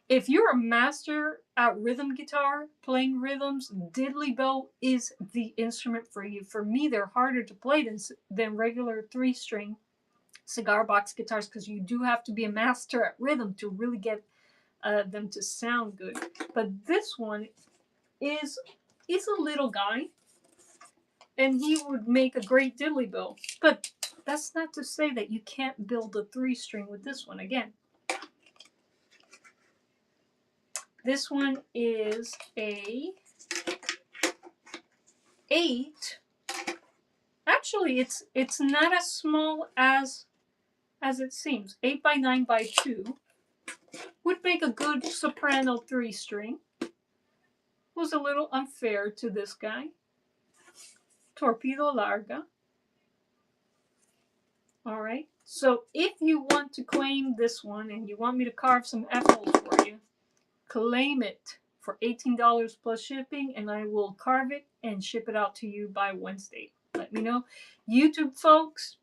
If you're a master at rhythm guitar, playing rhythms, diddly bow is the instrument for you. For me, they're harder to play than regular 3-string cigar box guitars, because you do have to be a master at rhythm to really get them to sound good. But this one is a little guy, and he would make a great diddly bow. But that's not to say that you can't build a 3-string with this one. Again, this one is a 8. Actually, it's not as small as it seems. 8 by 9 by 2 would make a good soprano 3-string. Was a little unfair to this guy. Torpedo larga. All right. So if you want to claim this one and you want me to carve some F holes for you, claim it for $18 plus shipping, and I will carve it and ship it out to you by Wednesday. Let me know. YouTube folks,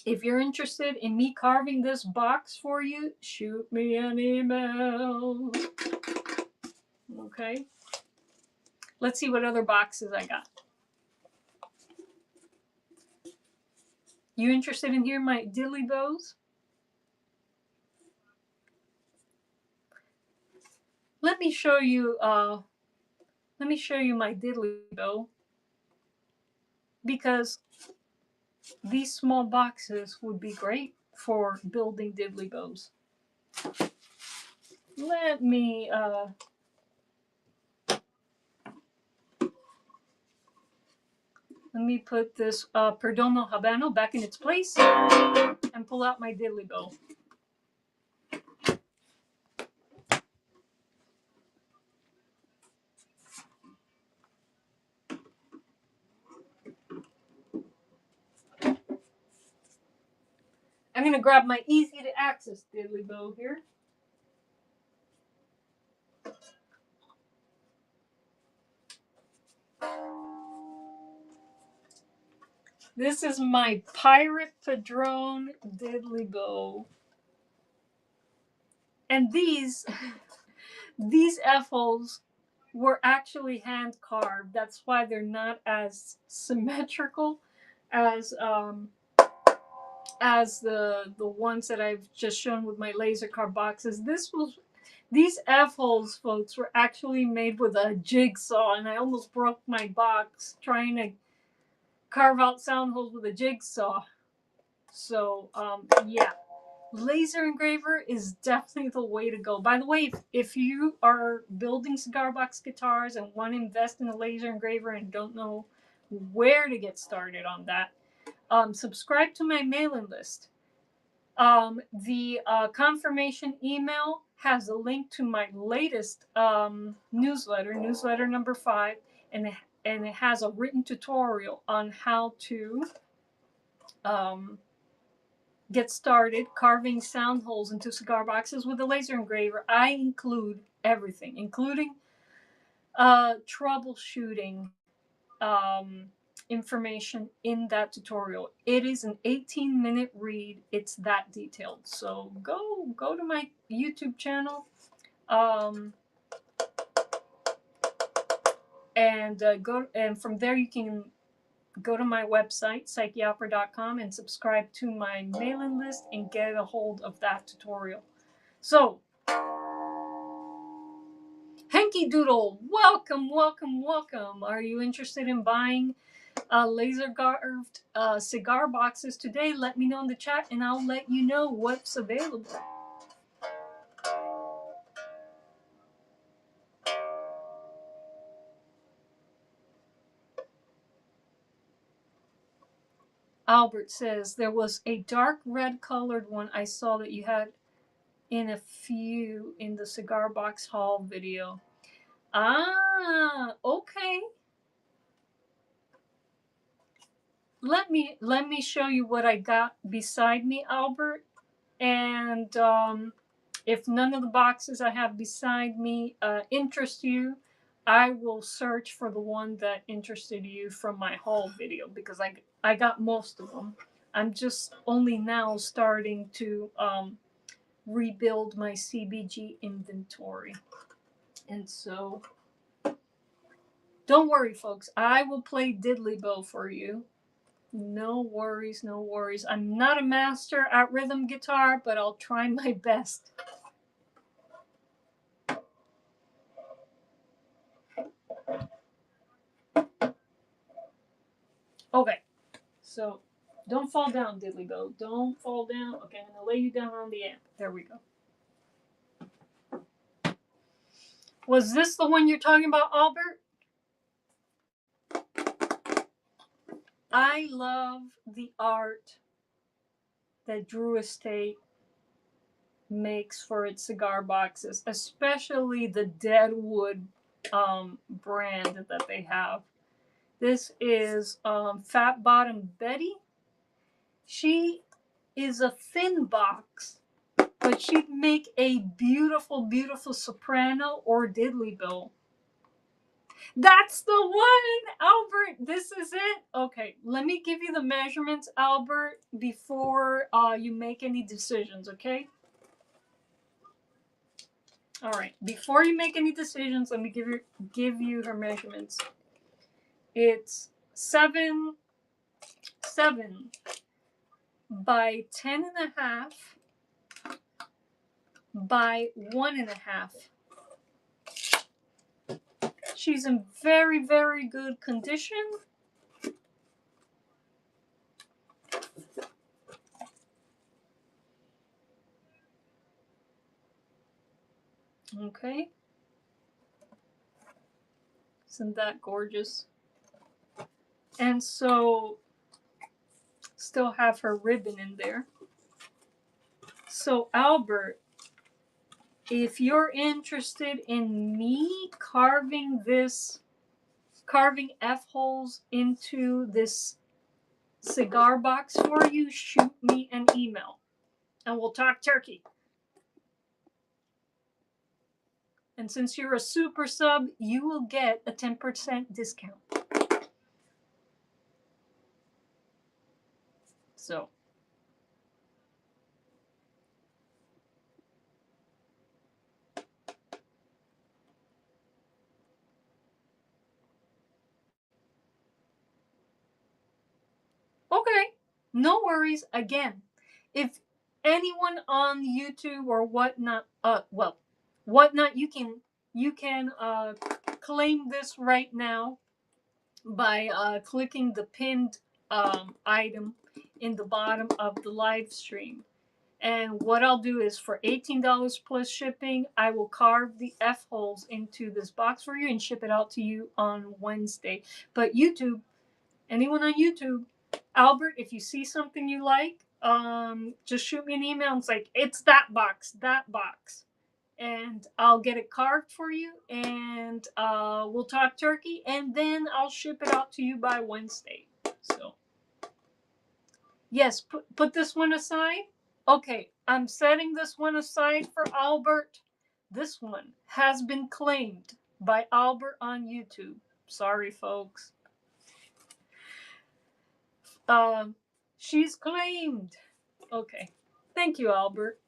if you're interested in me carving this box for you, shoot me an email. Okay. Let's see what other boxes I got. You interested in hearing my diddly bows? Let me show you my diddly bow, because these small boxes would be great for building diddly bows. Let me put this Perdomo Habano back in its place and pull out my diddly bow. I'm going to grab my easy to access diddly bow here. This is my Pirate Padrone diddly bow. And these F-holes were actually hand carved. That's why they're not as symmetrical as the ones that I've just shown with my laser carved boxes. These F-holes, folks, were actually made with a jigsaw, and I almost broke my box trying to carve out sound holes with a jigsaw. So, yeah. Laser engraver is definitely the way to go. By the way, if you are building cigar box guitars and want to invest in a laser engraver and don't know where to get started on that, subscribe to my mailing list. The confirmation email has a link to my latest newsletter number 5, and it has a written tutorial on how to get started carving sound holes into cigar boxes with a laser engraver. I include everything, including troubleshooting information in that tutorial. It is an 18-minute read. It's that detailed. So go to my YouTube channel, and from there you can go to my website, psycheopera.com, and subscribe to my mailing list and get a hold of that tutorial. So, Hanky Doodle, welcome, welcome, welcome. Are you interested in buying laser carved cigar boxes today? Let me know in the chat and I'll let you know what's available. Albert says, there was a dark red colored one I saw that you had in a few in the cigar box haul video. Ah, okay. Let me show you what I got beside me, Albert. And if none of the boxes I have beside me interest you, I will search for the one that interested you from my haul video, because I got most of them. I'm just only now starting to rebuild my CBG inventory. And so, don't worry, folks. I will play diddly bow for you. No worries, no worries. I'm not a master at rhythm guitar, but I'll try my best. Okay, so don't fall down, diddly bow. Don't fall down. Okay, I'm going to lay you down on the amp. There we go. Was this the one you're talking about, Albert? I love the art that Drew Estate makes for its cigar boxes, especially the Deadwood brand that they have. This is Fat Bottom Betty. She is a thin box, but she'd make a beautiful, beautiful soprano or diddly bow. That's the one, Albert. This is it. Okay, let me give you the measurements, Albert, before you make any decisions, okay? All right, before you make any decisions, let me give you her measurements. It's 7 by 10.5 by 1.5. She's in very, very good condition. Okay. Isn't that gorgeous? And so, still have her ribbon in there. So, Albert, if you're interested in me carving F-holes into this cigar box for you, shoot me an email. and we'll talk turkey. And since you're a super sub, you will get a 10% discount. So, okay, no worries. Again, if anyone on YouTube or whatnot, whatnot, you can claim this right now by clicking the pinned item in the bottom of the live stream. And what I'll do is for $18 plus shipping, I will carve the F holes into this box for you and ship it out to you on Wednesday. But YouTube, anyone on YouTube, Albert, if you see something you like, just shoot me an email and it's like, it's that box, and I'll get it carved for you, and we'll talk turkey, and then I'll ship it out to you by Wednesday. So, yes, put this one aside. Okay, I'm setting this one aside for Albert. This one has been claimed by Albert on YouTube. Sorry, folks. She's claimed. Okay. Thank you, Albert.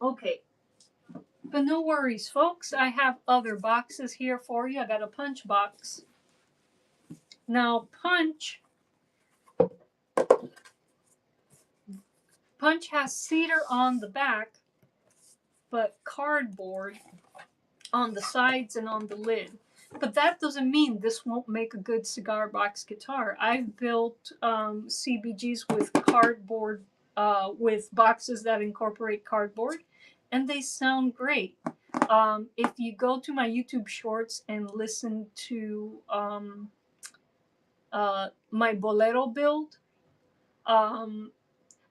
Okay. But no worries, folks. I have other boxes here for you. I got a punch box. Now, punch has cedar on the back, but cardboard on the sides and on the lid. But that doesn't mean this won't make a good cigar box guitar. I've built CBGs with cardboard, with boxes that incorporate cardboard, and they sound great. If you go to my YouTube shorts and listen to my Bolero build,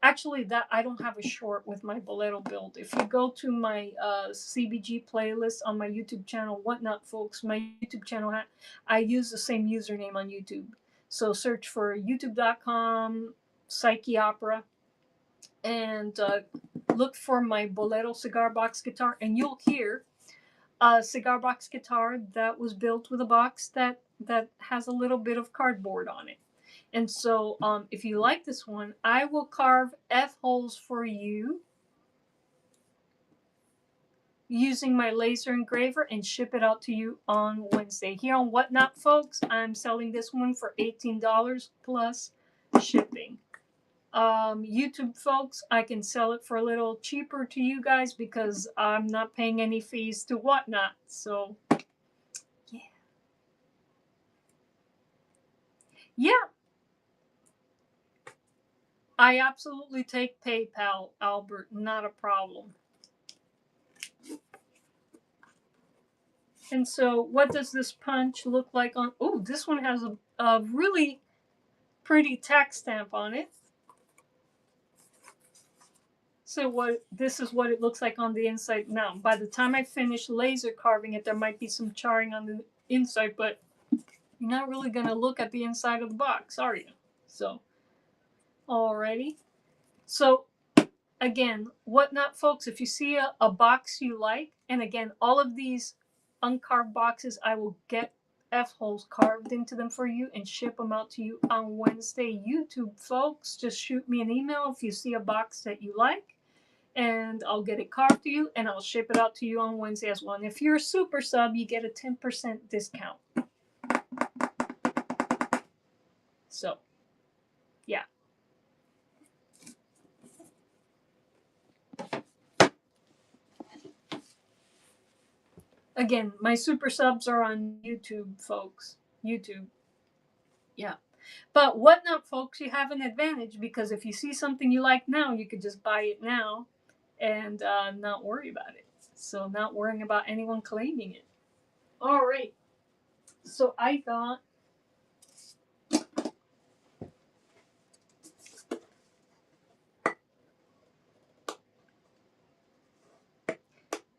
actually, that I don't have a short with my Bolero build. If you go to my CBG playlist on my YouTube channel, whatnot, folks, my YouTube channel, I use the same username on YouTube. So search for youtube.com, Psyche Opera, and look for my Bolero cigar box guitar, and you'll hear a cigar box guitar that was built with a box that has a little bit of cardboard on it. And so, if you like this one, I will carve F holes for you using my laser engraver and ship it out to you on Wednesday. Here on Whatnot, folks, I'm selling this one for $18 plus shipping. YouTube folks, I can sell it for a little cheaper to you guys because I'm not paying any fees to Whatnot. So, yeah. Yeah. I absolutely take PayPal, Albert. Not a problem. And so, what does this punch look like on? Oh, this one has a really pretty tack stamp on it. So this is what it looks like on the inside. Now, by the time I finish laser carving it, there might be some charring on the inside, but you're not really gonna look at the inside of the box, are you? So, alrighty. So, again, whatnot, folks, if you see a box you like, and again, all of these uncarved boxes, I will get F holes carved into them for you and ship them out to you on Wednesday. YouTube folks, just shoot me an email if you see a box that you like, and I'll get it carved to you and I'll ship it out to you on Wednesday as well. And if you're a super sub, you get a 10% discount. So, yeah. Again, my super subs are on YouTube, folks. YouTube. Yeah. But whatnot, folks, you have an advantage because if you see something you like now, you could just buy it now and not worry about it. So, not worrying about anyone claiming it. All right. So, I got.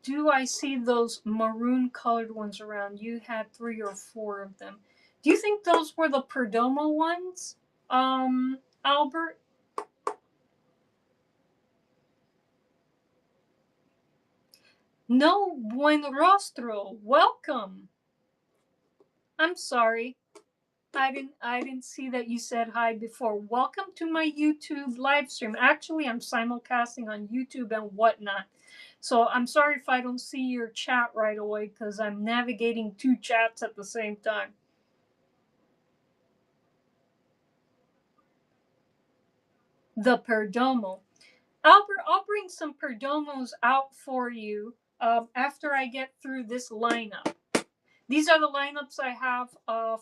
Do I see those maroon colored ones around? You had 3 or 4 of them. Do you think those were the Perdomo ones, Albert? No buen rostro. Welcome. I'm sorry. I didn't see that you said hi before. Welcome to my YouTube live stream. Actually, I'm simulcasting on YouTube and whatnot. So I'm sorry if I don't see your chat right away because I'm navigating two chats at the same time. The Perdomo. Albert, I'll bring some Perdomos out for you after I get through this lineup. These are the lineups I have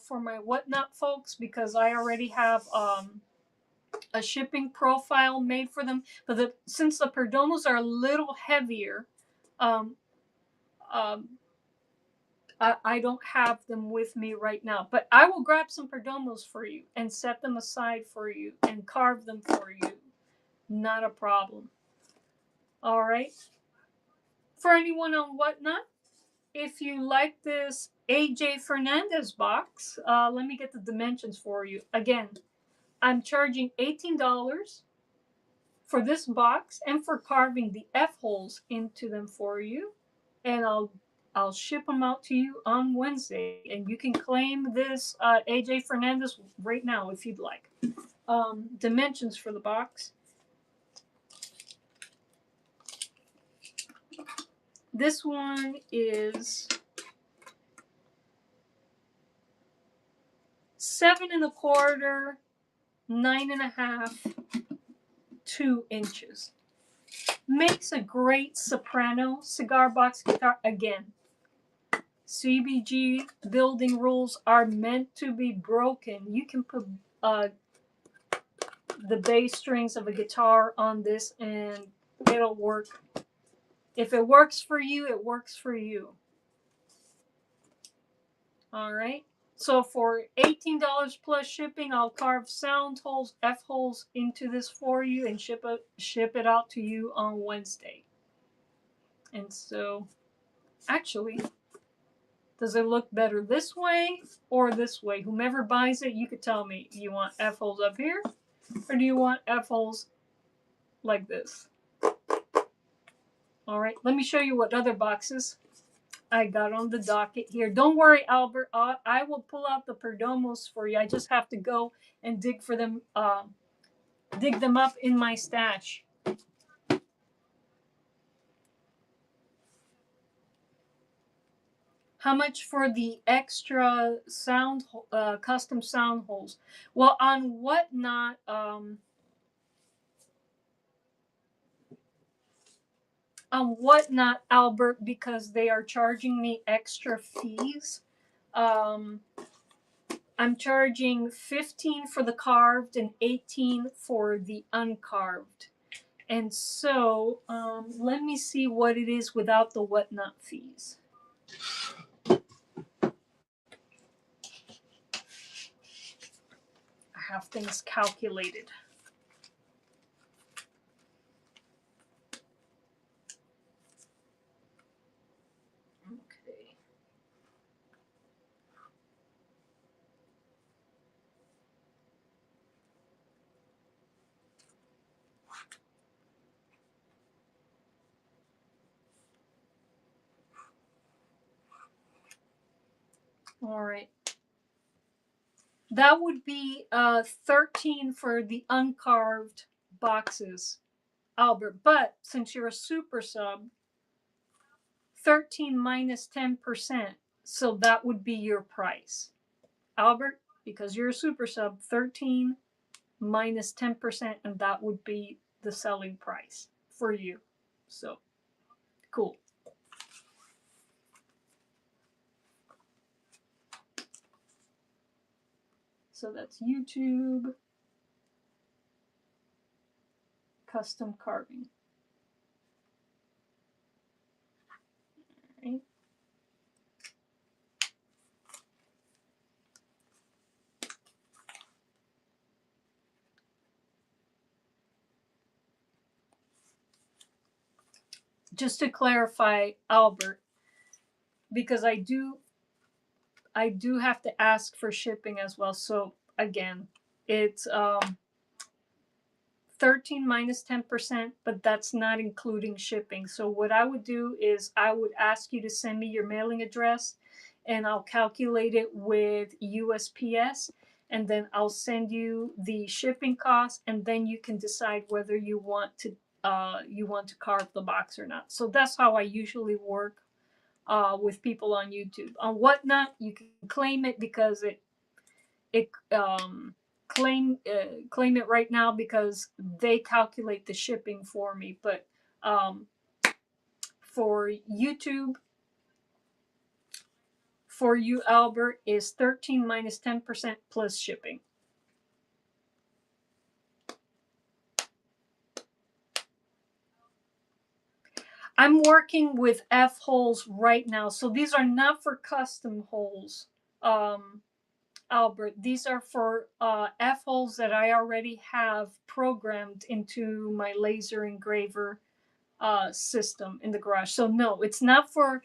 for my whatnot folks because I already have a shipping profile made for them. But since the Perdomos are a little heavier, um, um, I don't have them with me right now. But I will grab some Perdomos for you and set them aside for you and carve them for you. Not a problem. All right. For anyone on whatnot, if you like this AJ Fernandez box, let me get the dimensions for you. Again, I'm charging $18 for this box and for carving the F holes into them for you. And I'll ship them out to you on Wednesday. And you can claim this AJ Fernandez right now if you'd like. Dimensions for the box. This one is 7 1/4, 9 1/2, 2 inches. Makes a great soprano cigar box guitar. Again, CBG building rules are meant to be broken. You can put the bass strings of a guitar on this and it'll work. If it works for you, it works for you. All right. So for $18 plus shipping, I'll carve sound holes, F holes into this for you and ship it out to you on Wednesday. And so, actually, does it look better this way or this way? Whomever buys it, you could tell me. Do you want F holes up here or do you want F holes like this? All right, let me show you what other boxes I got on the docket here. Don't worry, Albert. I will pull out the Perdomos for you. I just have to go and dig for them, dig them up in my stash. How much for the extra sound, custom sound holes? Well, on Whatnot, Albert, because they are charging me extra fees. I'm charging 15 for the carved and 18 for the uncarved. And so, let me see what it is without the Whatnot fees. I have things calculated. Okay. All right. That would be 13 for the uncarved boxes, Albert. But since you're a super sub, 13 minus 10%. So that would be your price. Albert, because you're a super sub, 13 minus 10%, and that would be the selling price for you. So, cool. So that's YouTube custom carving. All right. Just to clarify, Albert, because I do have to ask for shipping as well. So again, it's 13 minus 10%, but that's not including shipping. So what I would do is I would ask you to send me your mailing address, and I'll calculate it with USPS, and then I'll send you the shipping cost, and then you can decide whether you want to carve the box or not. So that's how I usually work with people on YouTube. On Whatnot, you can claim it because it claim it right now because they calculate the shipping for me. But um, for YouTube, for you, Albert, is 13 minus 10% plus shipping. I'm working with F holes right now. So these are not for custom holes, Albert. These are for F holes that I already have programmed into my laser engraver system in the garage. So no, it's not for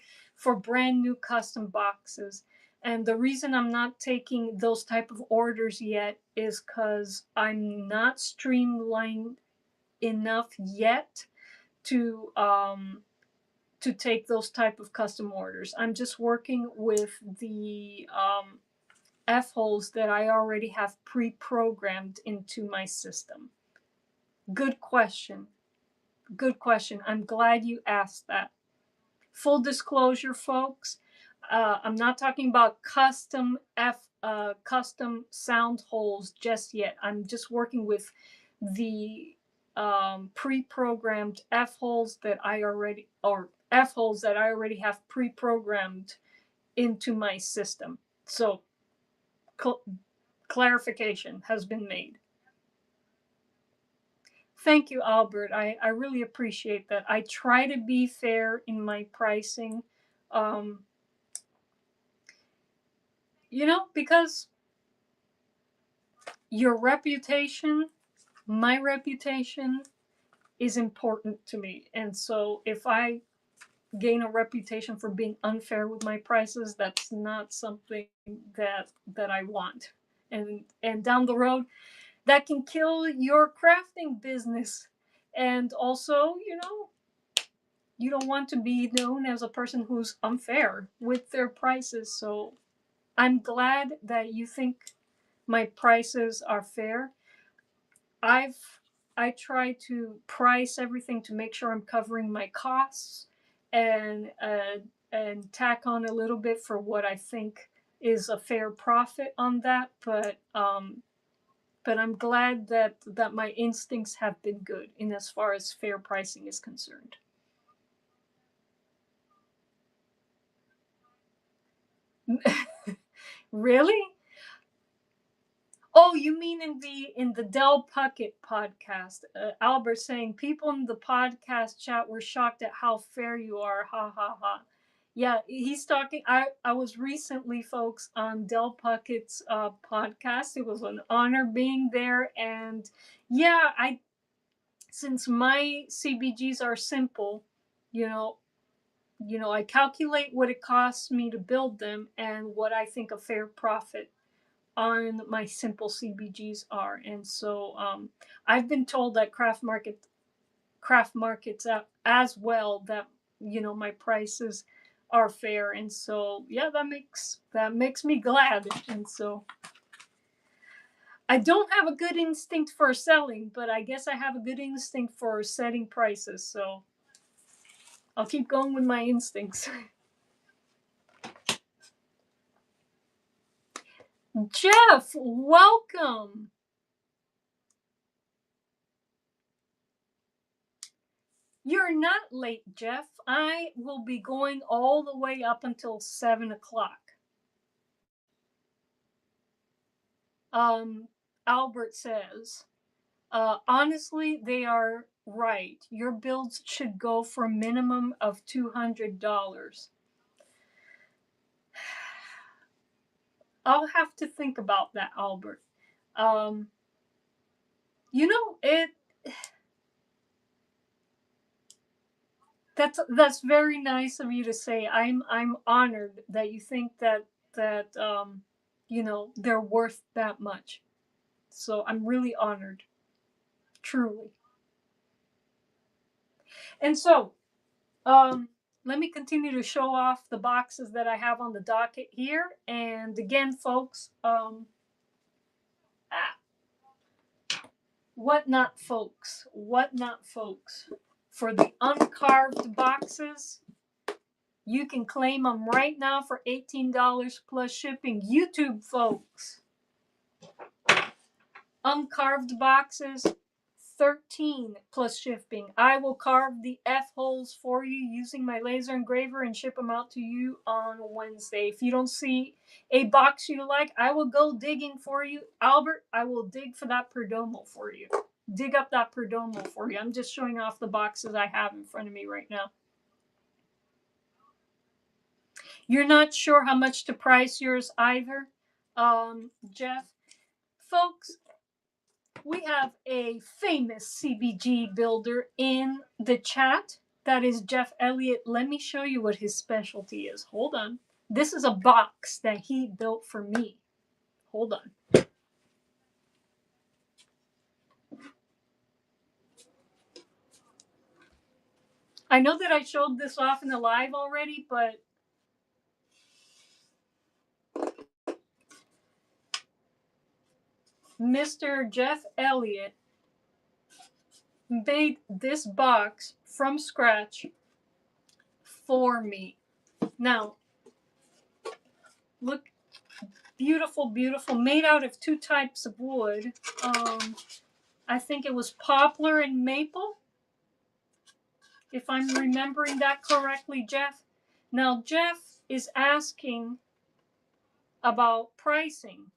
brand new custom boxes. And the reason I'm not taking those type of orders yet is because I'm not streamlined enough yet to take those type of custom orders. I'm just working with the F holes that I already have pre-programmed into my system. Good question. Good question. I'm glad you asked that. Full disclosure, folks, I'm not talking about custom sound holes just yet. I'm just working with the pre-programmed F holes that I already or F holes that I already have pre-programmed into my system. So clarification has been made. Thank you, Albert. I really appreciate that. I try to be fair in my pricing. Um, because your reputation, my reputation is important to me. And so if I gain a reputation for being unfair with my prices, that's not something that I want. And down the road, that can kill your crafting business. And also, you don't want to be known as a person who's unfair with their prices. So I'm glad that you think my prices are fair. I've I try to price everything to make sure I'm covering my costs and tack on a little bit for what I think is a fair profit on that. But I'm glad that my instincts have been good in as far as fair pricing is concerned. Really? Oh, you mean in the Del Puckett podcast? Albert saying people in the podcast chat were shocked at how fair you are. Ha ha ha. Yeah, he's talking. I was recently, folks, on Del Puckett's podcast. It was an honor being there, and yeah, I since my CBGs are simple, you know, I calculate what it costs me to build them and what I think a fair profit on my simple CBGs are. And so I've been told that craft markets as well that my prices are fair. And so yeah, that makes me glad. And so I don't have a good instinct for selling, but I guess I have a good instinct for setting prices. So I'll keep going with my instincts. Jeff, welcome. You're not late, Jeff. I will be going all the way up until 7 o'clock. Um, Albert says, honestly, they are right. Your builds should go for a minimum of $200. I'll have to think about that, Albert. Um, it. That's very nice of you to say. I'm honored that you think that they're worth that much. So I'm really honored. truly. And so, um, let me continue to show off the boxes that I have on the docket here. And again, folks, what not, folks? What not, folks? For the uncarved boxes, you can claim them right now for $18 plus shipping. YouTube, folks. Uncarved boxes, 13 plus shipping. I will carve the F holes for you using my laser engraver and ship them out to you on Wednesday. If you don't see a box you like, I will go digging for you. Albert, I will dig for that Perdomo for you. Dig up that Perdomo for you. I'm just showing off the boxes I have in front of me right now. You're not sure how much to price yours either, Jeff? Folks, we have a famous CBG builder in the chat. That is Jeff Elliott. Let me show you what his specialty is. Hold on. This is a box that he built for me. Hold on. I know that I showed this off in the live already, but Mr. Jeff Elliott made this box from scratch for me. Now, look, beautiful, beautiful, made out of two types of wood. I think it was poplar and maple, if I'm remembering that correctly, Jeff. Now, Jeff is asking about pricing.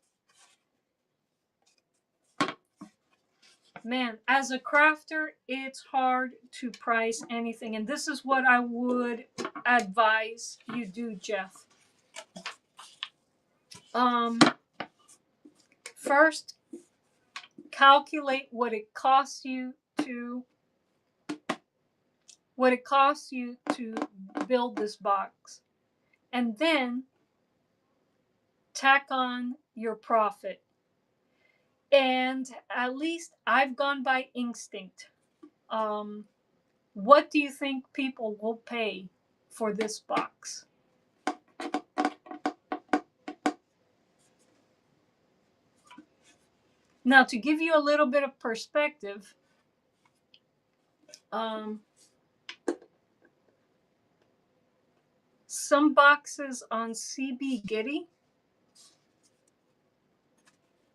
Man, as a crafter, it's hard to price anything. And this is what I would advise you do, Jeff. First, calculate what it costs you to build this box. And then tack on your profit. And at least I've gone by instinct. What do you think people will pay for this box? Now, to give you a little bit of perspective, some boxes on CB Giddy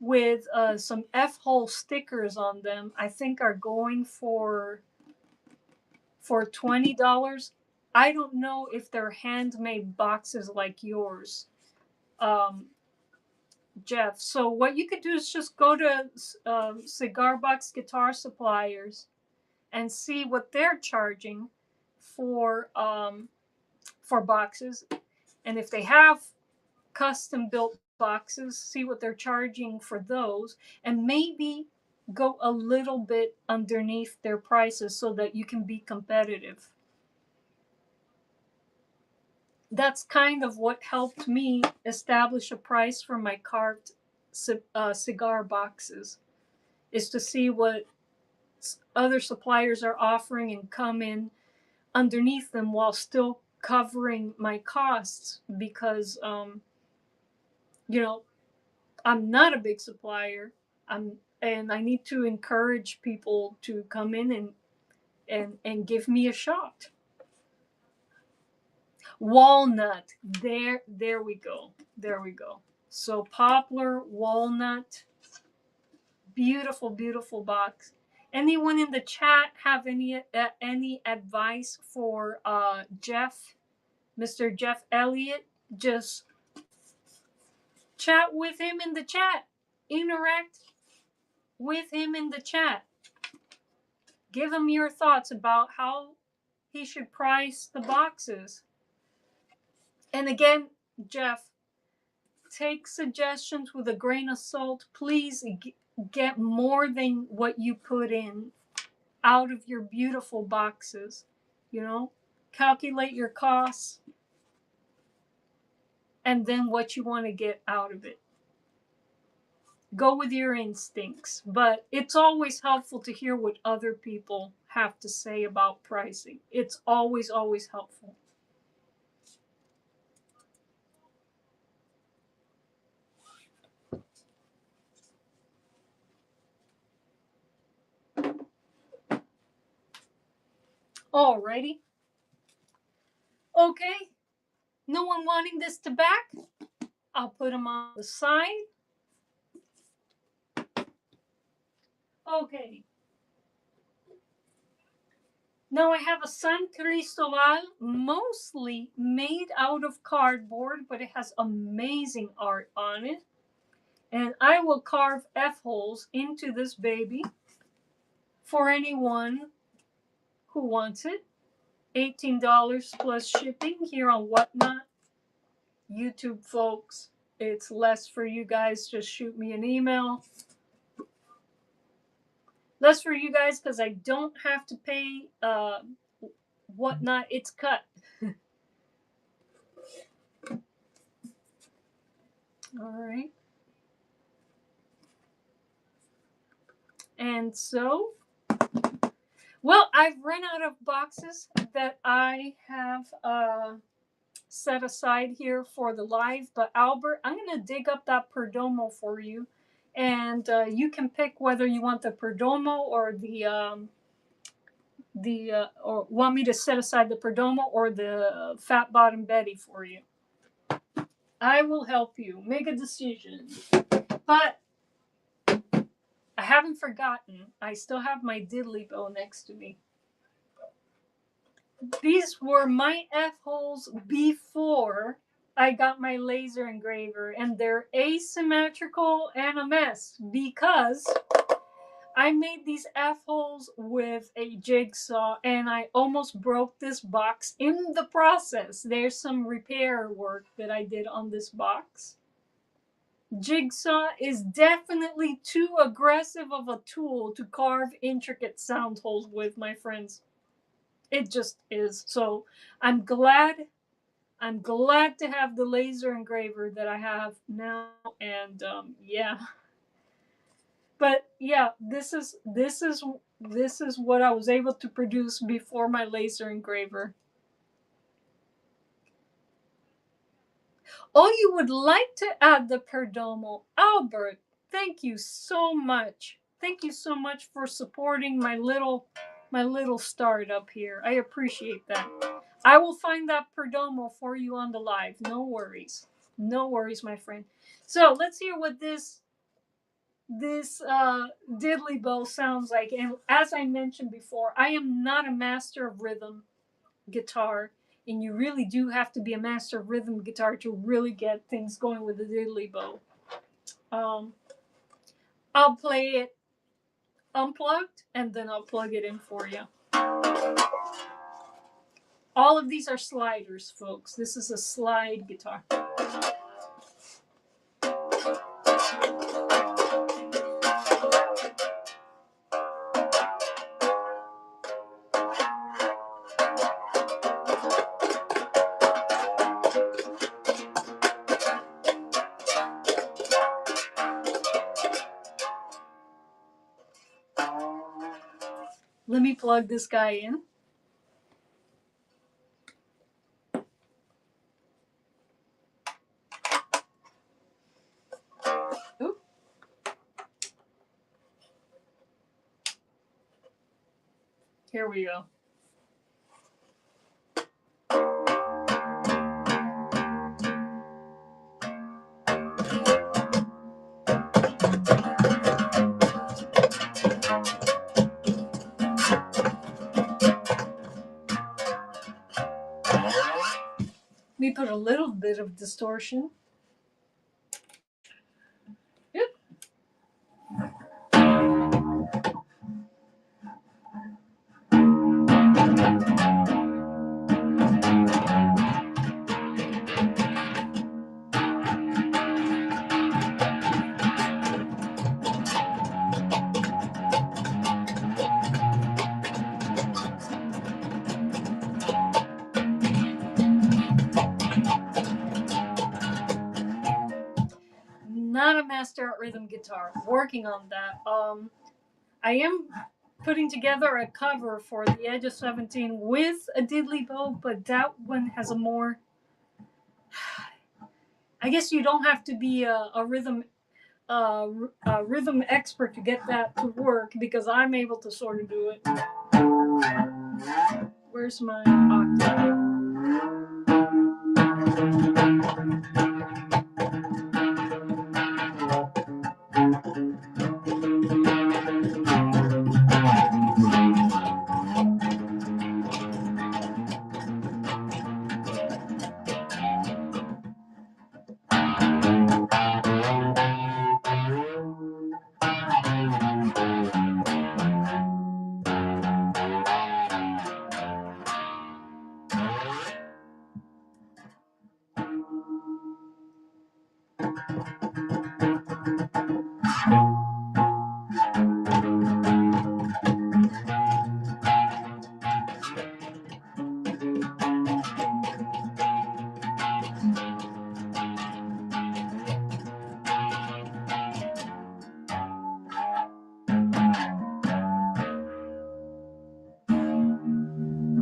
with some F-hole stickers on them, I think are going for $20. I don't know if they're handmade boxes like yours, Jeff. So what you could do is just go to Cigar Box Guitar Suppliers and see what they're charging for boxes, and if they have custom built boxes, see what they're charging for those, and maybe go a little bit underneath their prices so that you can be competitive. That's kind of what helped me establish a price for my carved cigar boxes, is to see what other suppliers are offering and come in underneath them while still covering my costs, because I'm not a big supplier. And I need to encourage people to come in and give me a shot. Walnut. There we go. There we go. So poplar, walnut, beautiful, beautiful box. Anyone in the chat have any advice for Jeff, Mr. Jeff Elliott? Just chat with him in the chat. Interact with him in the chat. Give him your thoughts about how he should price the boxes. And again, Jeff, take suggestions with a grain of salt. Please get more than what you put in out of your beautiful boxes. Calculate your costs and then what you want to get out of it. go with your instincts. But it's always helpful to hear what other people have to say about pricing. It's always, always helpful. Alrighty. Okay. No one wanting this to back? I'll put them on the side. Okay. Now I have a San Cristobal, mostly made out of cardboard, but it has amazing art on it. And I will carve F-holes into this baby for anyone who wants it. $18 plus shipping here on Whatnot. YouTube folks, it's less for you guys. Just shoot me an email. Less for you guys because I don't have to pay Whatnot. It's cut. All right. And so, well, I've run out of boxes that I have set aside here for the live. But Albert, I'm going to dig up that Perdomo for you. And you can pick whether you want the Perdomo or or want me to set aside the Perdomo or the Fat Bottom Betty for you. I will help you make a decision. But I haven't forgotten. I still have my diddly bow next to me. These were my F-holes before I got my laser engraver, and they're asymmetrical and a mess because I made these F-holes with a jigsaw and I almost broke this box in the process. There's some repair work that I did on this box. Jigsaw is definitely too aggressive of a tool to carve intricate sound holes with, my friends. It just is. So I'm glad to have the laser engraver that I have now, and yeah. But yeah, this is what I was able to produce before my laser engraver. Oh, you would like to add the Perdomo. Albert, thank you so much. Thank you so much for supporting my little startup here. I appreciate that. I will find that Perdomo for you on the live. No worries. No worries, my friend. So let's hear what this diddly bow sounds like. And as I mentioned before, I am not a master of rhythm guitar, and you really do have to be a master of rhythm guitar to really get things going with the diddly bow. I'll play it unplugged and then I'll plug it in for you. All of these are sliders, folks. This is a slide guitar. Let me plug this guy in. Oop. Here we go. Let me put a little bit of distortion. Yep. start rhythm guitar. Working on that. I am putting together a cover for The Edge of 17 with a diddly bow, but that one has a more. I guess you don't have to be a rhythm expert to get that to work because I'm able to sort of do it. Where's my octave?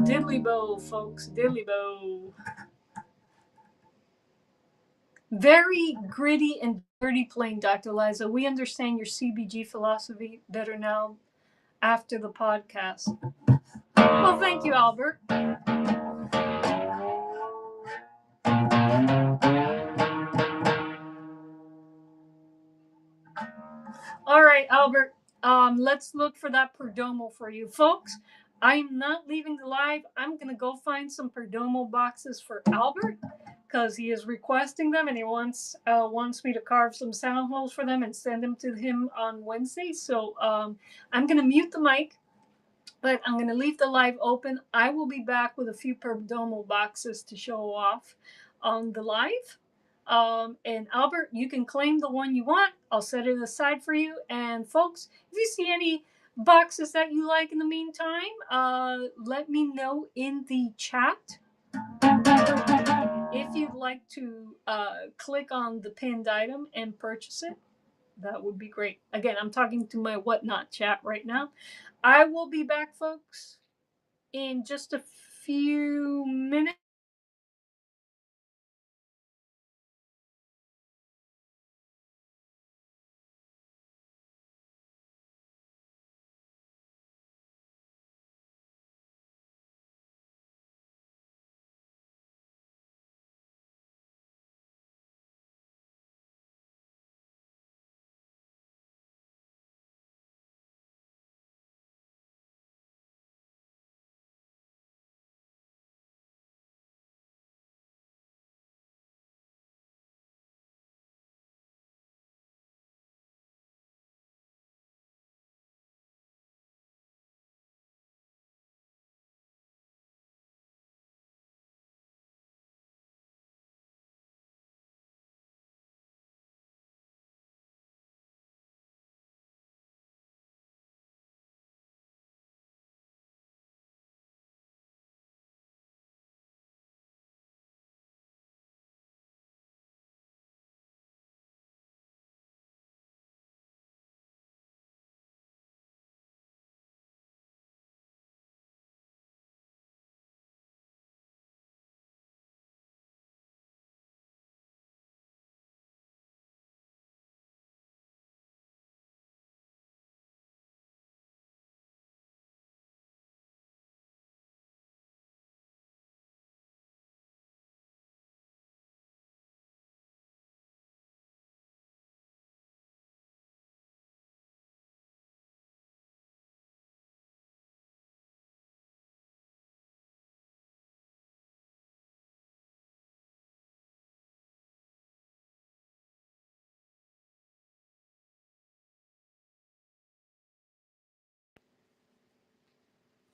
Diddly bow, folks, diddly bow. Very gritty and dirty playing, Dr. Liza. We understand your CBG philosophy better now after the podcast. Well, thank you, Albert. All right, Albert. Let's look for that Perdomo for you, folks. I'm not leaving the live. I'm gonna go find some Perdomo boxes for Albert because he is requesting them and he wants me to carve some sound holes for them and send them to him on Wednesday. So I'm gonna mute the mic, but I'm gonna leave the live open. I will be back with a few Perdomo boxes to show off on the live. And Albert, you can claim the one you want. I'll set it aside for you. And folks, if you see any boxes that you like in the meantime, let me know in the chat. If you'd like to click on the pinned item and purchase it, that would be great. Again, I'm talking to my whatnot chat right now. I will be back, folks, in just a few minutes.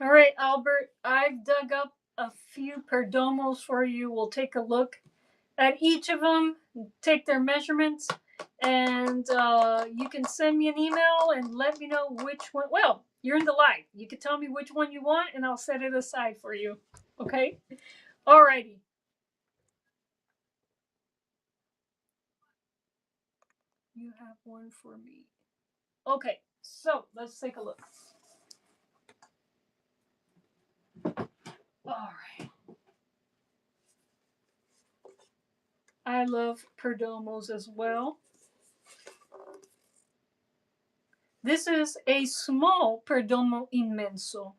All right, Albert, I've dug up a few Perdomos for you. We'll take a look at each of them, take their measurements, and you can send me an email and let me know which one. Well, you're in the live. You can tell me which one you want, and I'll set it aside for you. Okay? All righty. You have one for me. Okay, so let's take a look. All right. I love Perdomos as well. This is a small Perdomo Immenso.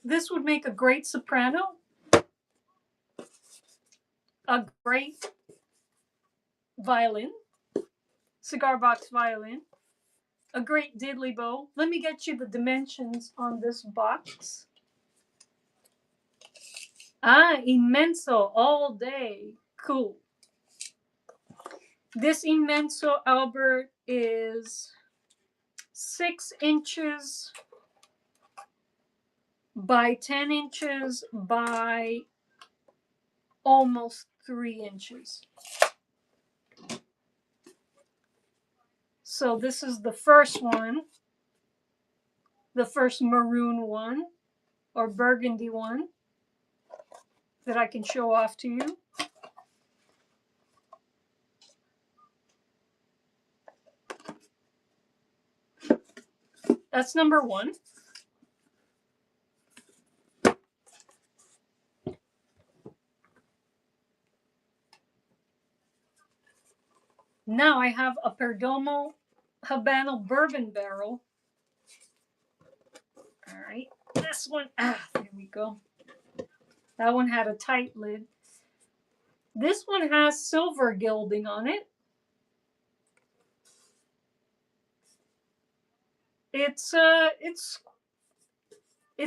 This would make a great soprano, a great violin, cigar box violin, a great diddly bow. Let me get you the dimensions on this box. Ah, Immenso all day. Cool. This Immenso, Albert, is 6 inches by 10 inches by almost 3 inches. So this is the first one, the first maroon one or burgundy one that I can show off to you. That's number 1. Now I have a Perdomo Habano bourbon barrel. All right, this one, there we go. That one had a tight lid. This one has silver gilding on it. It's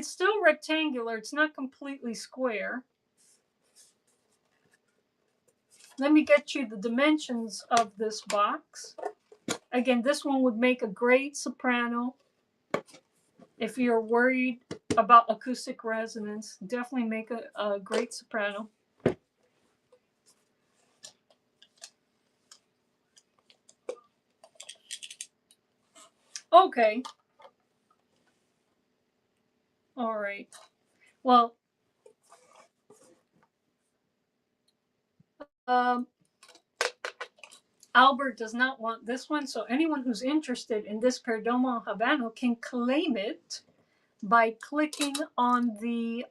still rectangular. It's not completely square. Let me get you the dimensions of this box. Again, this one would make a great soprano. If you're worried about acoustic resonance, definitely make a great soprano. Okay. All right. Well, Albert does not want this one, so anyone who's interested in this Perdomo Habano can claim it by clicking on the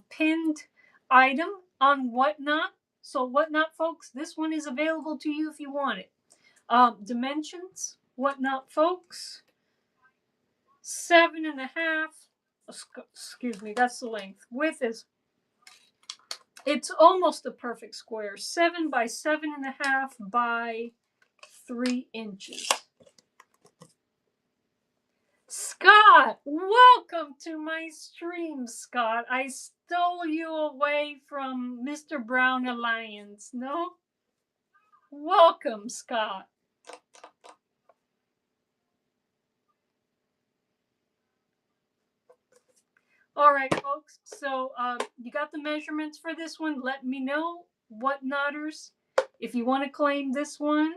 pinned item on Whatnot. So Whatnot, folks, this one is available to you if you want it. Dimensions, Whatnot, folks, 7.5. Excuse me, that's the length. Width is, it's almost a perfect square. 7 by 7.5 by 3 inches. Scott, welcome to my stream, Scott. I stole you away from Mr. Brown Alliance, no? Welcome, Scott. All right, folks. So you got the measurements for this one. Let me know, Whatnotters. If you want to claim this one,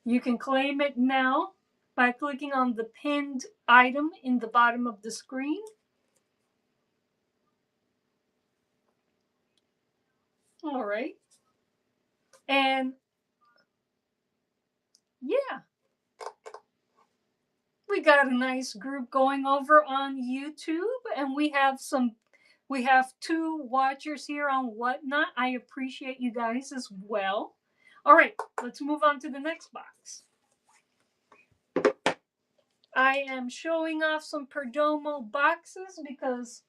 you can claim it now by clicking on the pinned item in the bottom of the screen. All right. And yeah, we got a nice group going over on YouTube, and we have 2 watchers here on Whatnot. I appreciate you guys as well. All right, let's move on to the next box. I am showing off some Perdomo boxes because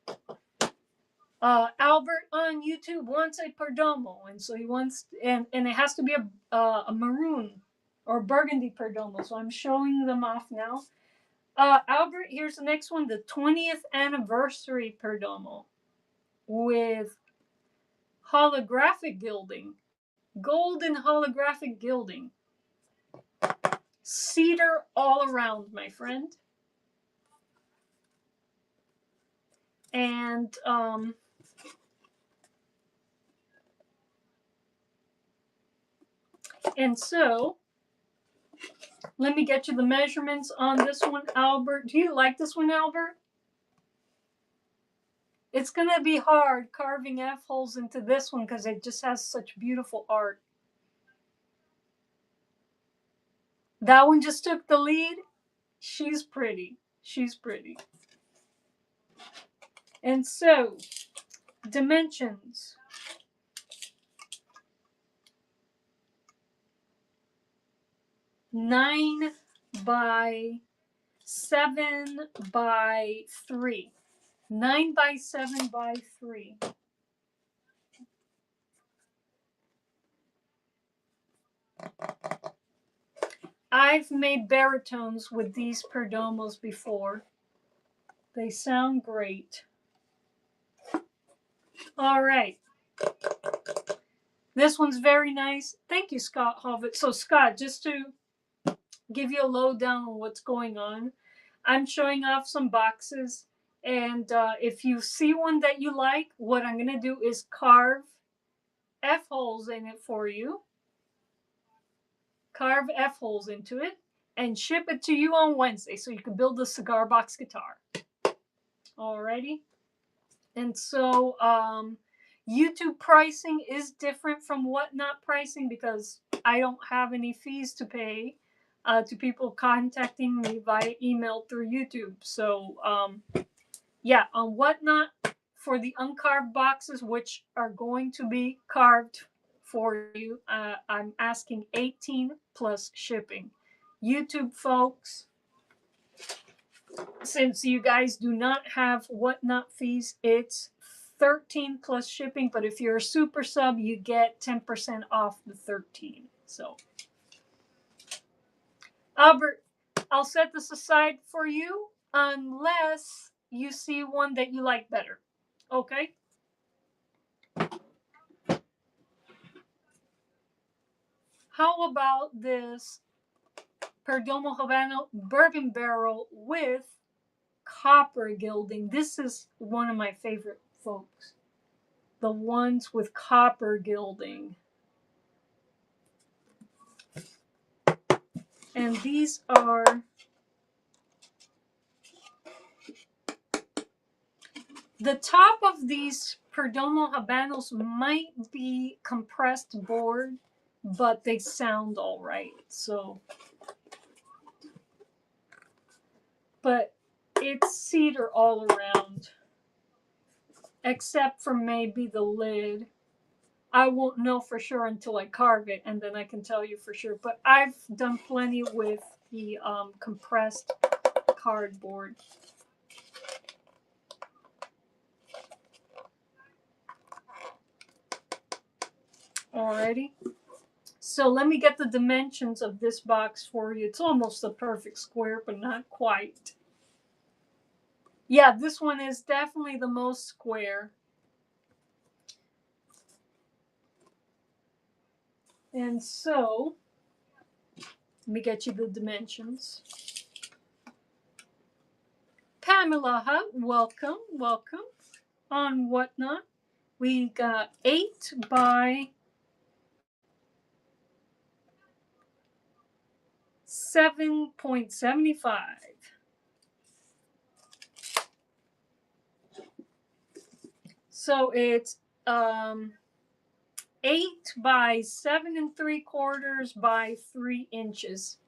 Albert on YouTube wants a Perdomo, and so he wants, and it has to be a maroon or burgundy Perdomo. So I'm showing them off now. Albert, here's the next one, the 20th anniversary Perdomo with holographic gilding, golden holographic gilding, cedar all around, my friend. And so let me get you the measurements on this one, Albert. Do you like this one, Albert? It's going to be hard carving F-holes into this one because it just has such beautiful art. That one just took the lead. She's pretty. She's pretty. And so, dimensions. 9 by 7 by 3. 9 by 7 by 3. I've made baritones with these perdomos before. They sound great. All right. This one's very nice. Thank you, Scott Hovitt. So, Scott, just to give you a lowdown on what's going on, I'm showing off some boxes. And if you see one that you like, what I'm going to do is carve F-holes in it for you. Carve F-holes into it and ship it to you on Wednesday so you can build a cigar box guitar. Alrighty. And so YouTube pricing is different from Whatnot pricing because I don't have any fees to pay to people contacting me via email through YouTube. So yeah, on Whatnot, for the uncarved boxes, which are going to be carved for you, I'm asking 18 plus shipping. YouTube folks, since you guys do not have Whatnot fees, it's 13 plus shipping. But if you're a super sub, you get 10% off the 13. So, Albert, I'll set this aside for you unless you see one that you like better. Okay? How about this Perdomo Habano bourbon barrel with copper gilding? This is one of my favorite, folks. The ones with copper gilding. And these are the top of these Perdomo Habanos might be compressed board, but they sound all right. So, but it's cedar all around, except for maybe the lid. I won't know for sure until I carve it, and then I can tell you for sure. But I've done plenty with the compressed cardboard. Alrighty. So let me get the dimensions of this box for you. It's almost a perfect square, but not quite. Yeah, this one is definitely the most square. And so, let me get you the dimensions. Pamela Hutt, welcome, welcome. On Whatnot, we got 8 by 7.75. So it's 8 by 7 3/4 by 3 inches.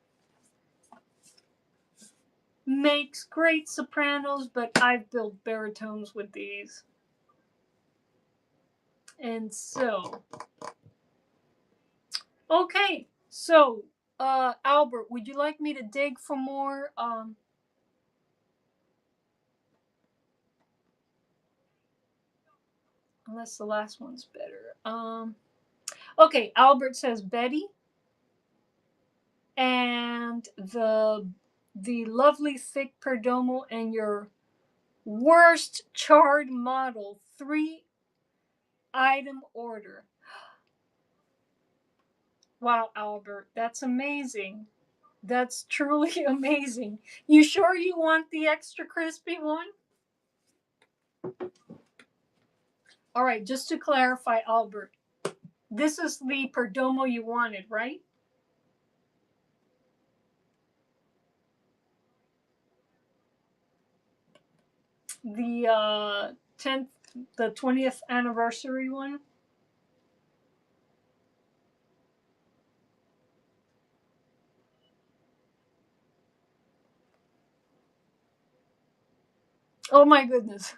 Makes great sopranos, but I've built baritones with these. And so, okay, so Albert, would you like me to dig for more? Unless the last one's better. Okay, Albert says Betty, and the lovely thick Perdomo and your worst charred model 3-item order. Wow, Albert, that's amazing. That's truly amazing. You sure you want the extra crispy one? All right, just to clarify, Albert, this is the Perdomo you wanted, right? The 10th the 20th anniversary one. Oh my goodness.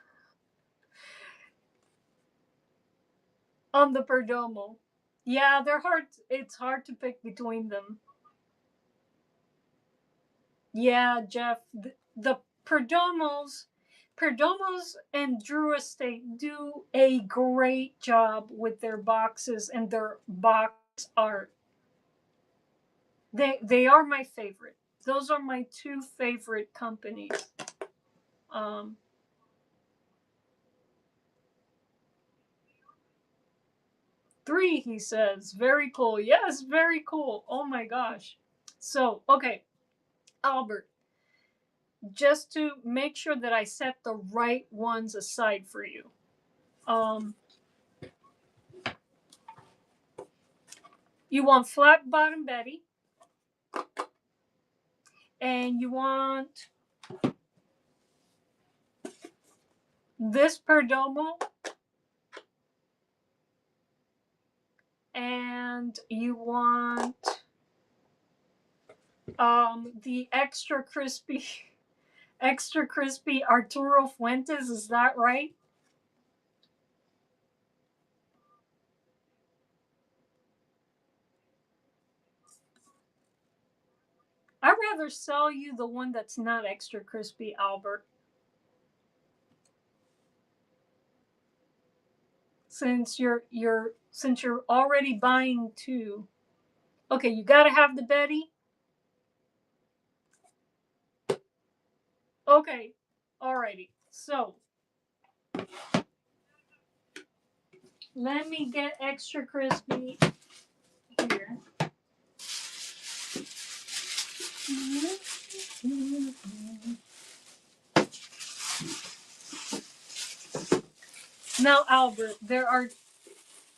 On the Perdomo. Yeah, they're hard. It's hard to pick between them. Yeah, Jeff, the Perdomos, Perdomos and Drew Estate do a great job with their boxes and their box art. They are my favorite. Those are my two favorite companies. Um, 3, he says, very cool. Yes, very cool. Oh my gosh. So, okay, Albert, just to make sure that I set the right ones aside for you. Um, you want flat bottom Betty, and you want this Perdomo, and you want the extra crispy Arturo Fuentes. Is that right? I'd rather sell you the one that's not extra crispy, Albert. Since you're already buying two. Okay, you gotta have the Betty. Okay, alrighty. So let me get extra crispy here. Now, Albert, there are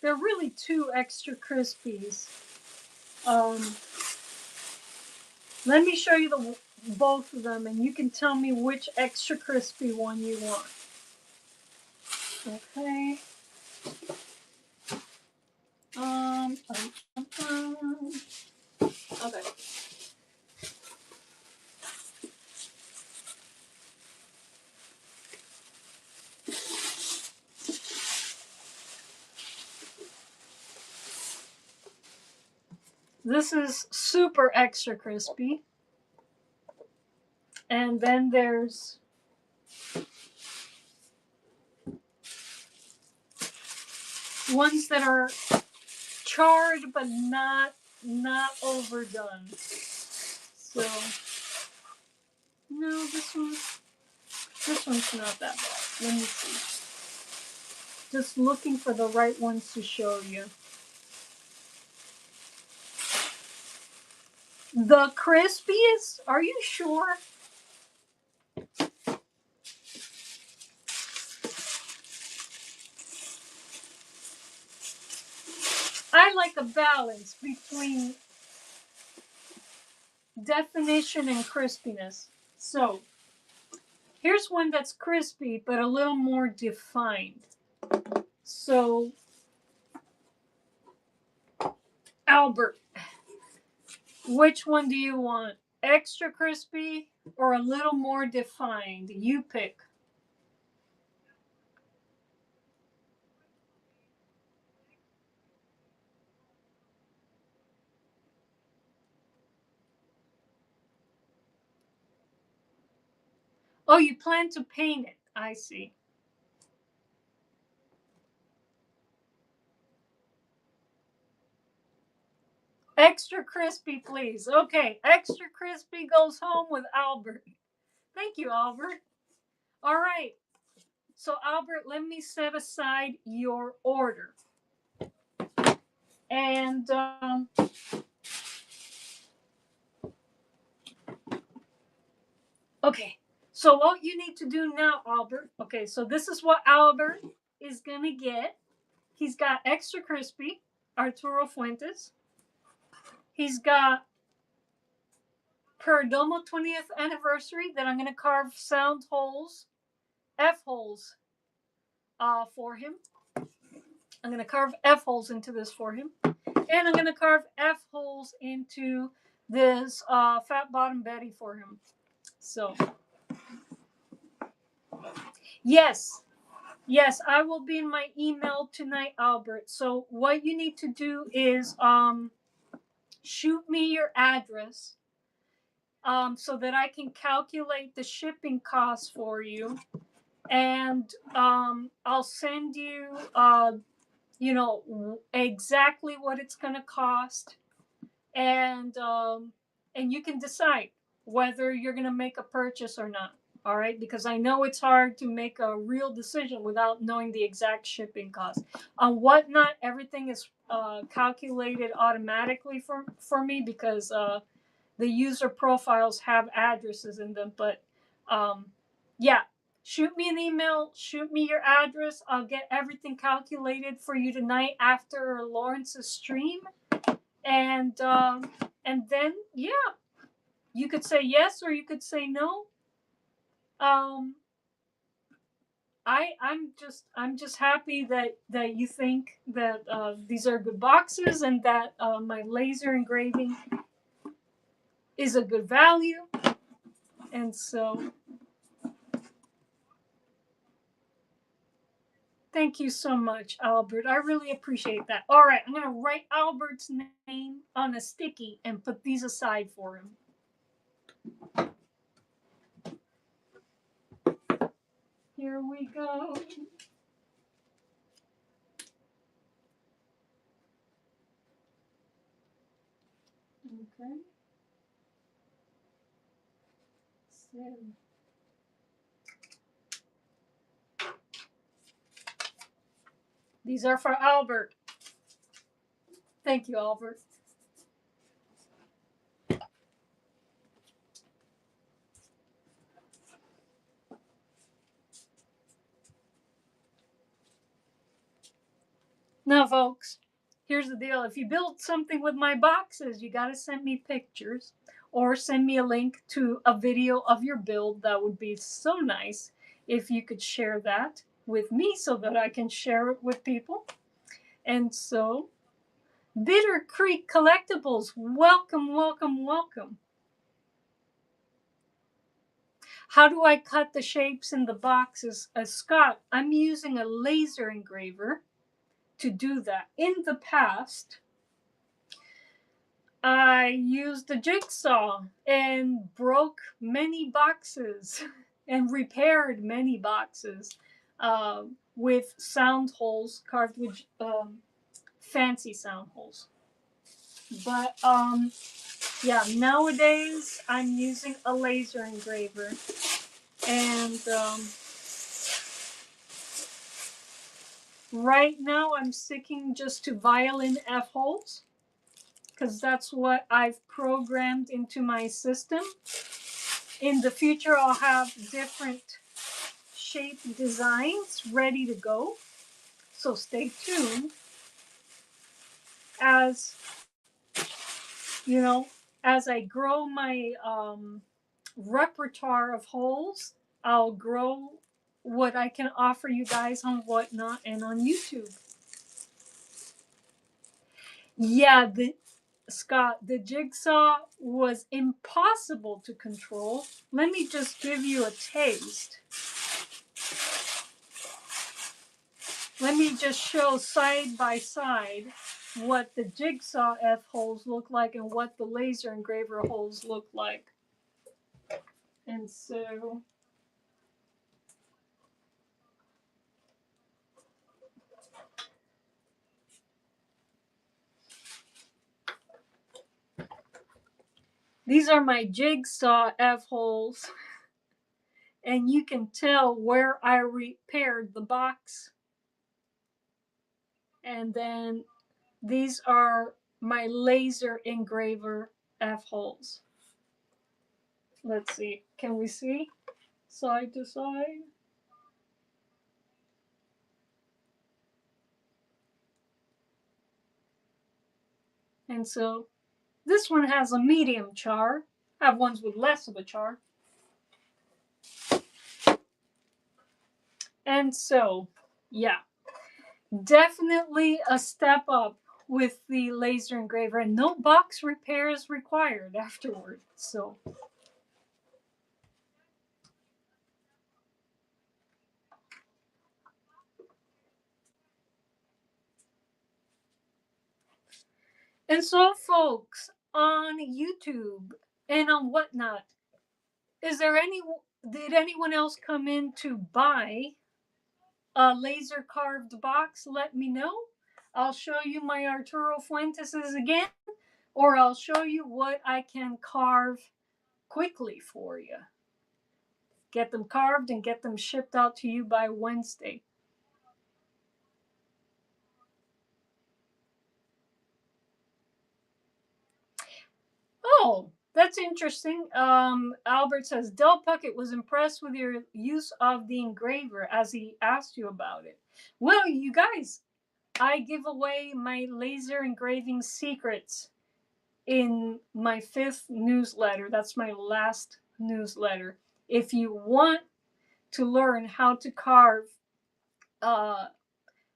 really two extra crispies. Um, Let me show you both of them, and you can tell me which extra crispy one you want. Okay. Okay. This is super extra crispy. And then there's ones that are charred but not overdone. So no, this one's not that bad. Let me see. Just looking for the right ones to show you. The crispiest? Are you sure? I like a balance between definition and crispiness. So, here's one that's crispy but a little more defined. So, Albert, which one do you want? Extra crispy or a little more defined? You pick. Oh, you plan to paint it. I see. Extra crispy, please. Okay, extra crispy goes home with Albert. Thank you, Albert. All right. So, Albert, let me set aside your order. And okay, so what you need to do now, Albert. Okay, so this is what Albert is gonna get. He's got extra crispy Arturo Fuentes. He's got Perdomo 20th anniversary that I'm gonna carve sound holes, F holes for him. I'm going to carve F holes into this for him. And I'm going to carve F holes into this fat bottom Betty for him. So, yes, yes, I will be in my email tonight, Albert. So what you need to do is shoot me your address so that I can calculate the shipping costs for you. And I'll send you, exactly what it's going to cost. And you can decide whether you're going to make a purchase or not. All right, because I know it's hard to make a real decision without knowing the exact shipping cost. On Whatnot, everything is calculated automatically for me because the user profiles have addresses in them. But yeah, shoot me an email, shoot me your address. I'll get everything calculated for you tonight after Lawrence's stream, and then yeah, you could say yes or you could say no. I'm just happy that you think that these are good boxes and that my laser engraving is a good value, and so thank you so much, Albert. I really appreciate that. All right, I'm gonna write Albert's name on a sticky and put these aside for him. Here we go. Okay. So, these are for Albert. Thank you, Albert. Now, folks, here's the deal. If you build something with my boxes, you got to send me pictures or send me a link to a video of your build. That would be so nice if you could share that with me so that I can share it with people. And so, Bitter Creek Collectibles, welcome, welcome, welcome. How do I cut the shapes in the boxes? Scott, I'm using a laser engraver to do that. In the past, I used a jigsaw and broke many boxes and repaired many boxes with sound holes carved with fancy sound holes. But yeah, nowadays I'm using a laser engraver, and right now I'm sticking just to violin F holes because that's what I've programmed into my system. In the future, I'll have different shape designs ready to go. So stay tuned. As as I grow my repertoire of holes, I'll grow what I can offer you guys on Whatnot and on YouTube. Yeah, Scott, the jigsaw was impossible to control. Let me just give you a taste. Let me just show side by side what the jigsaw F holes look like and what the laser engraver holes look like. And so these are my jigsaw F holes, and you can tell where I repaired the box. And then these are my laser engraver F holes. Let's see, can we see side to side? And so this one has a medium char. I have ones with less of a char. And so Yeah, definitely a step up with the laser engraver, and no box repairs required afterward. So, and so, folks, on YouTube and on whatnot, is there any? Did anyone else come in to buy a laser carved box? Let me know. I'll show you my Arturo Fuenteses again, or I'll show you what I can carve quickly for you. Get them carved and get them shipped out to you by Wednesday. Oh, that's interesting. Albert says Del Puckett was impressed with your use of the engraver as he asked you about it. Well, you guys, I give away my laser engraving secrets in my 5th newsletter. That's my last newsletter. If you want to learn how to carve uh,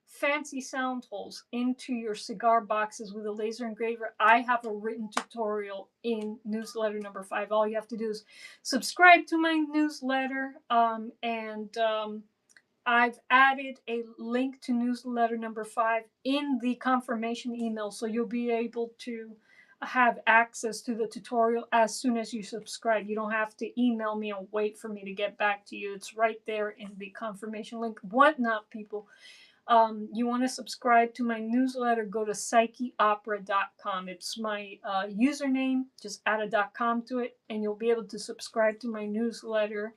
fancy sound holes into your cigar boxes with a laser engraver, I have a written tutorial in newsletter number 5. All you have to do is subscribe to my newsletter, and I've added a link to newsletter number 5 in the confirmation email, so you'll be able to have access to the tutorial as soon as you subscribe. You don't have to email me and wait for me to get back to you. It's right there in the confirmation link. Whatnot, people. You want to subscribe to my newsletter, go to psycheopera.com. It's my username. Just add a .com to it, and you'll be able to subscribe to my newsletter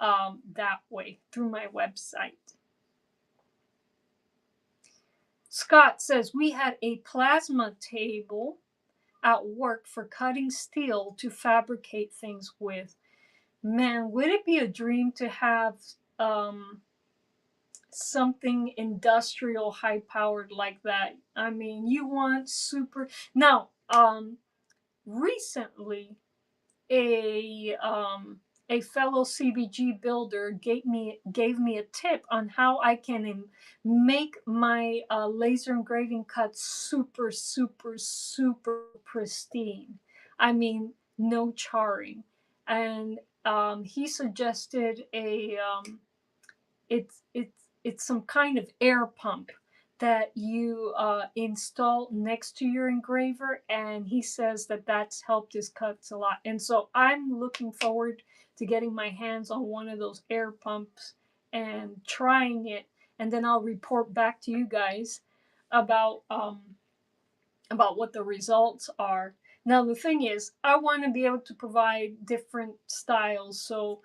that way through my website. Scott says we had a plasma table at work for cutting steel to fabricate things with. Man, would it be a dream to have something industrial, high powered like that? I mean, you want super. Now, recently, a um, a fellow CBG builder gave me a tip on how I can make my laser engraving cuts super super super pristine. I mean, no charring, and he suggested a it's some kind of air pump that you install next to your engraver, and he says that that's helped his cuts a lot. And so I'm looking forward to getting my hands on one of those air pumps and trying it, and then I'll report back to you guys about um, about what the results are. Now the thing is, I want to be able to provide different styles, so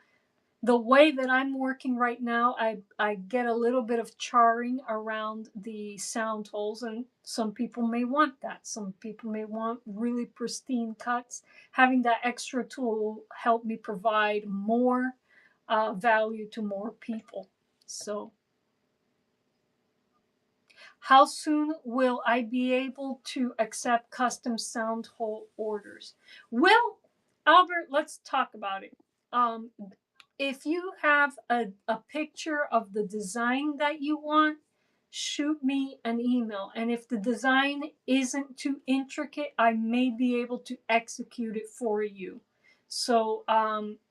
the way that I'm working right now, I get a little bit of charring around the sound holes, and some people may want that. Some people may want really pristine cuts. Having that extra tool will help me provide more value to more people. So, how soon will I be able to accept custom sound hole orders? Well, Albert, let's talk about it. Um, if you have a picture of the design that you want, shoot me an email. And if the design isn't too intricate, I may be able to execute it for you. So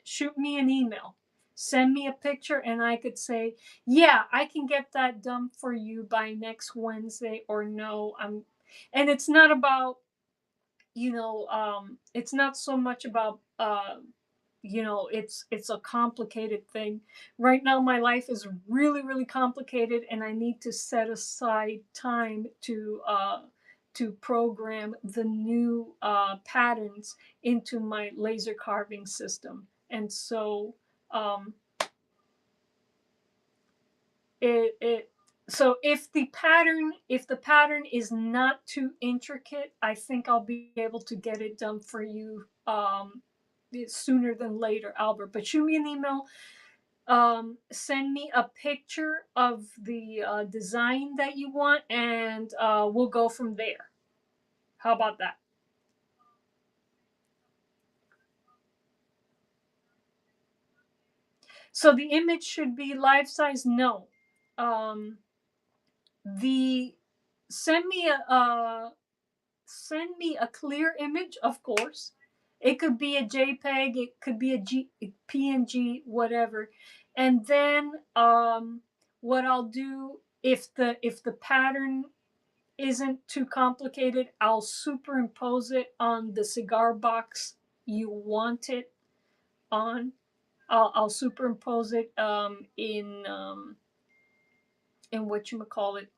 shoot me an email. Send me a picture, and I could say, yeah, I can get that done for you by next Wednesday, or no, and it's not about, it's not so much about it's a complicated thing. Right now my life is really really complicated, and I need to set aside time to program the new patterns into my laser carving system. And so um it so if the pattern is not too intricate, I think I'll be able to get it done for you sooner than later, Albert. But shoot me an email, send me a picture of the design that you want, and we'll go from there. How about that? So the image should be life size? No. Um, the send me a clear image, of course. It could be a JPEG, it could be a PNG, whatever. And then what I'll do, if the pattern isn't too complicated, I'll superimpose it on the cigar box you want it on. I'll superimpose it in what you call it,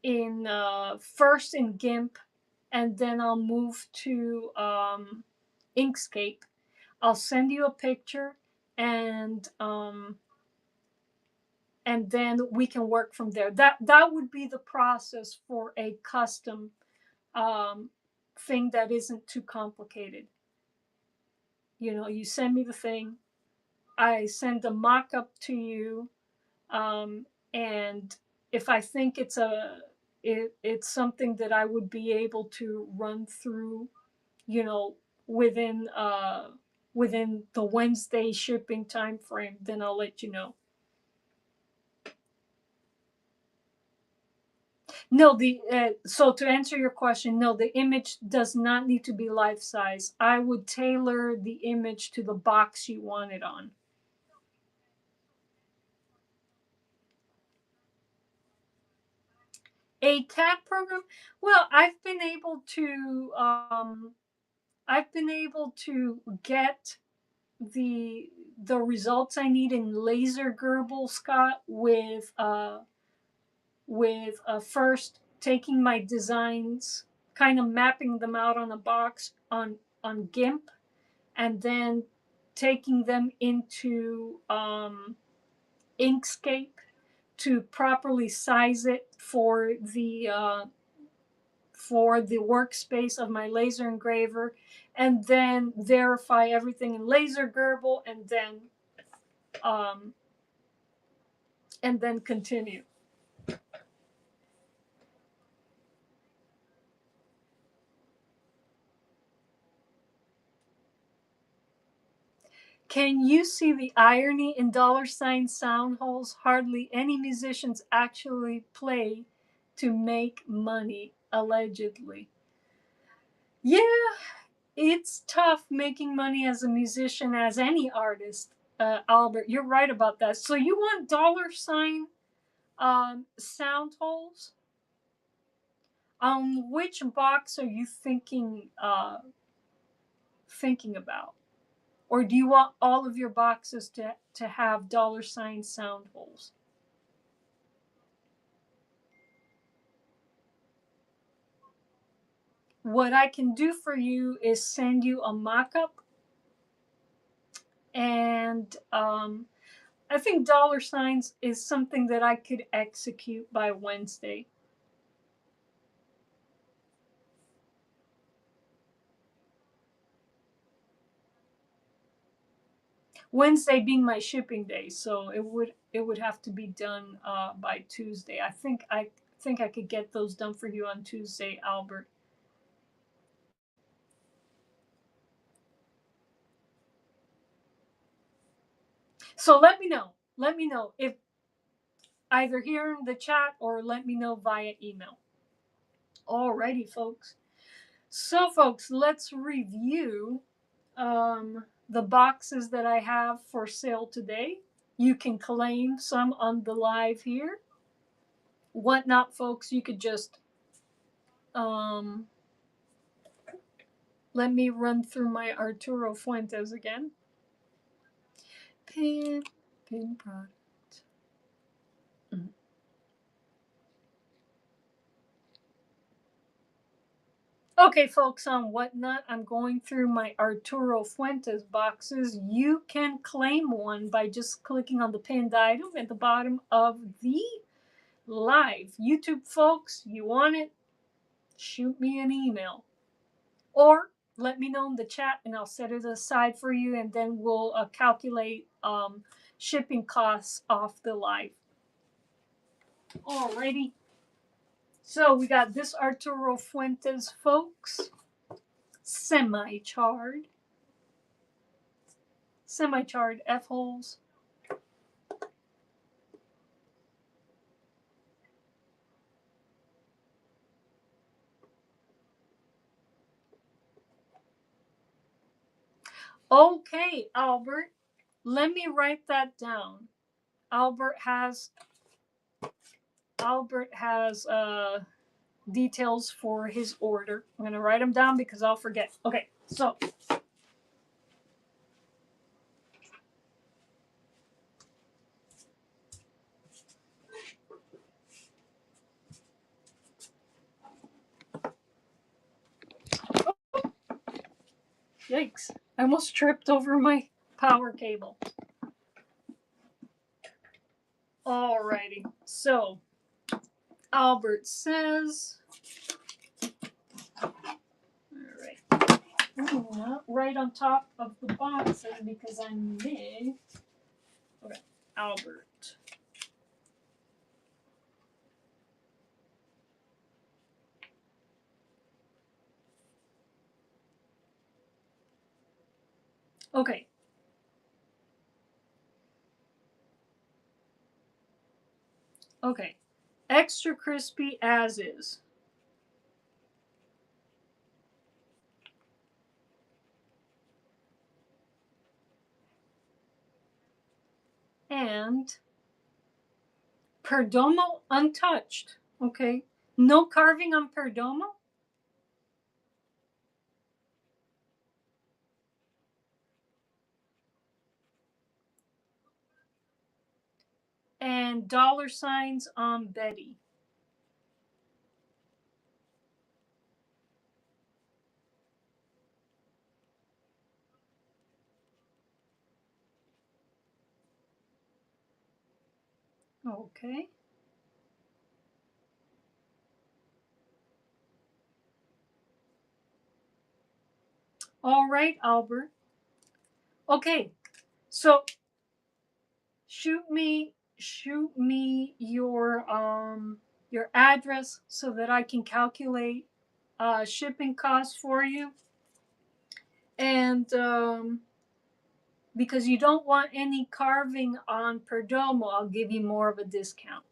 in first in GIMP, and then I'll move to Inkscape. I'll send you a picture, and then we can work from there. That would be the process for a custom um, thing that isn't too complicated. You know, you send me the thing, I send a mock-up to you, and if I think it's something that I would be able to run through, you know, within the Wednesday shipping time frame, then I'll let you know. No, the so to answer your question, no, the image does not need to be life size. I would tailor the image to the box you want it on. A CAD program? Well, I've been able to get the results I need in laser Gerbil, Scott, with first taking my designs, kind of mapping them out on a box on GIMP, and then taking them into Inkscape to properly size it for the workspace of my laser engraver, and then verify everything in laser Gerbil, um, and then continue. Can you see the irony in $ sound holes? Hardly any musicians actually play to make money, allegedly. Yeah, it's tough making money as a musician, as any artist. Albert, you're right about that. So you want sound holes? Which box are you thinking about? Or do you want all of your boxes to have $sound holes? What I can do for you is send you a mock-up, and I think $signs is something that I could execute by Wednesday. Wednesday being my shipping day, so it would have to be done by Tuesday. I think I could get those done for you on Tuesday, Albert. So let me know. Let me know if either here in the chat or let me know via email. Alrighty, folks. So, folks, let's review the boxes that I have for sale today. You can claim some on the live here. Whatnot, folks, you could just um, let me run through my Arturo Fuentes again. Pin product. Okay, folks, on Whatnot, I'm going through my Arturo Fuentes boxes. You can claim one by just clicking on the pinned item at the bottom of the live. YouTube folks, you want it? Shoot me an email. Or let me know in the chat and I'll set it aside for you, and then we'll calculate shipping costs off the live. Alrighty. So we got this Arturo Fuentes, folks. Semi-charred F-holes. Okay, Albert, let me write that down. Albert has Albert has details for his order. I'm going to write them down because I'll forget. Okay, so yikes! I almost tripped over my power cable. Alrighty, so Albert says, all right, not right on top of the boxes because I'm big. Okay, Albert. Okay. Okay. Extra crispy as is. And Perdomo untouched. Okay. No carving on Perdomo. And dollar signs on Betty. Okay. All right, Albert. Okay. So shoot me your address so that I can calculate shipping costs for you. And because you don't want any carving on Perdomo, I'll give you more of a discount.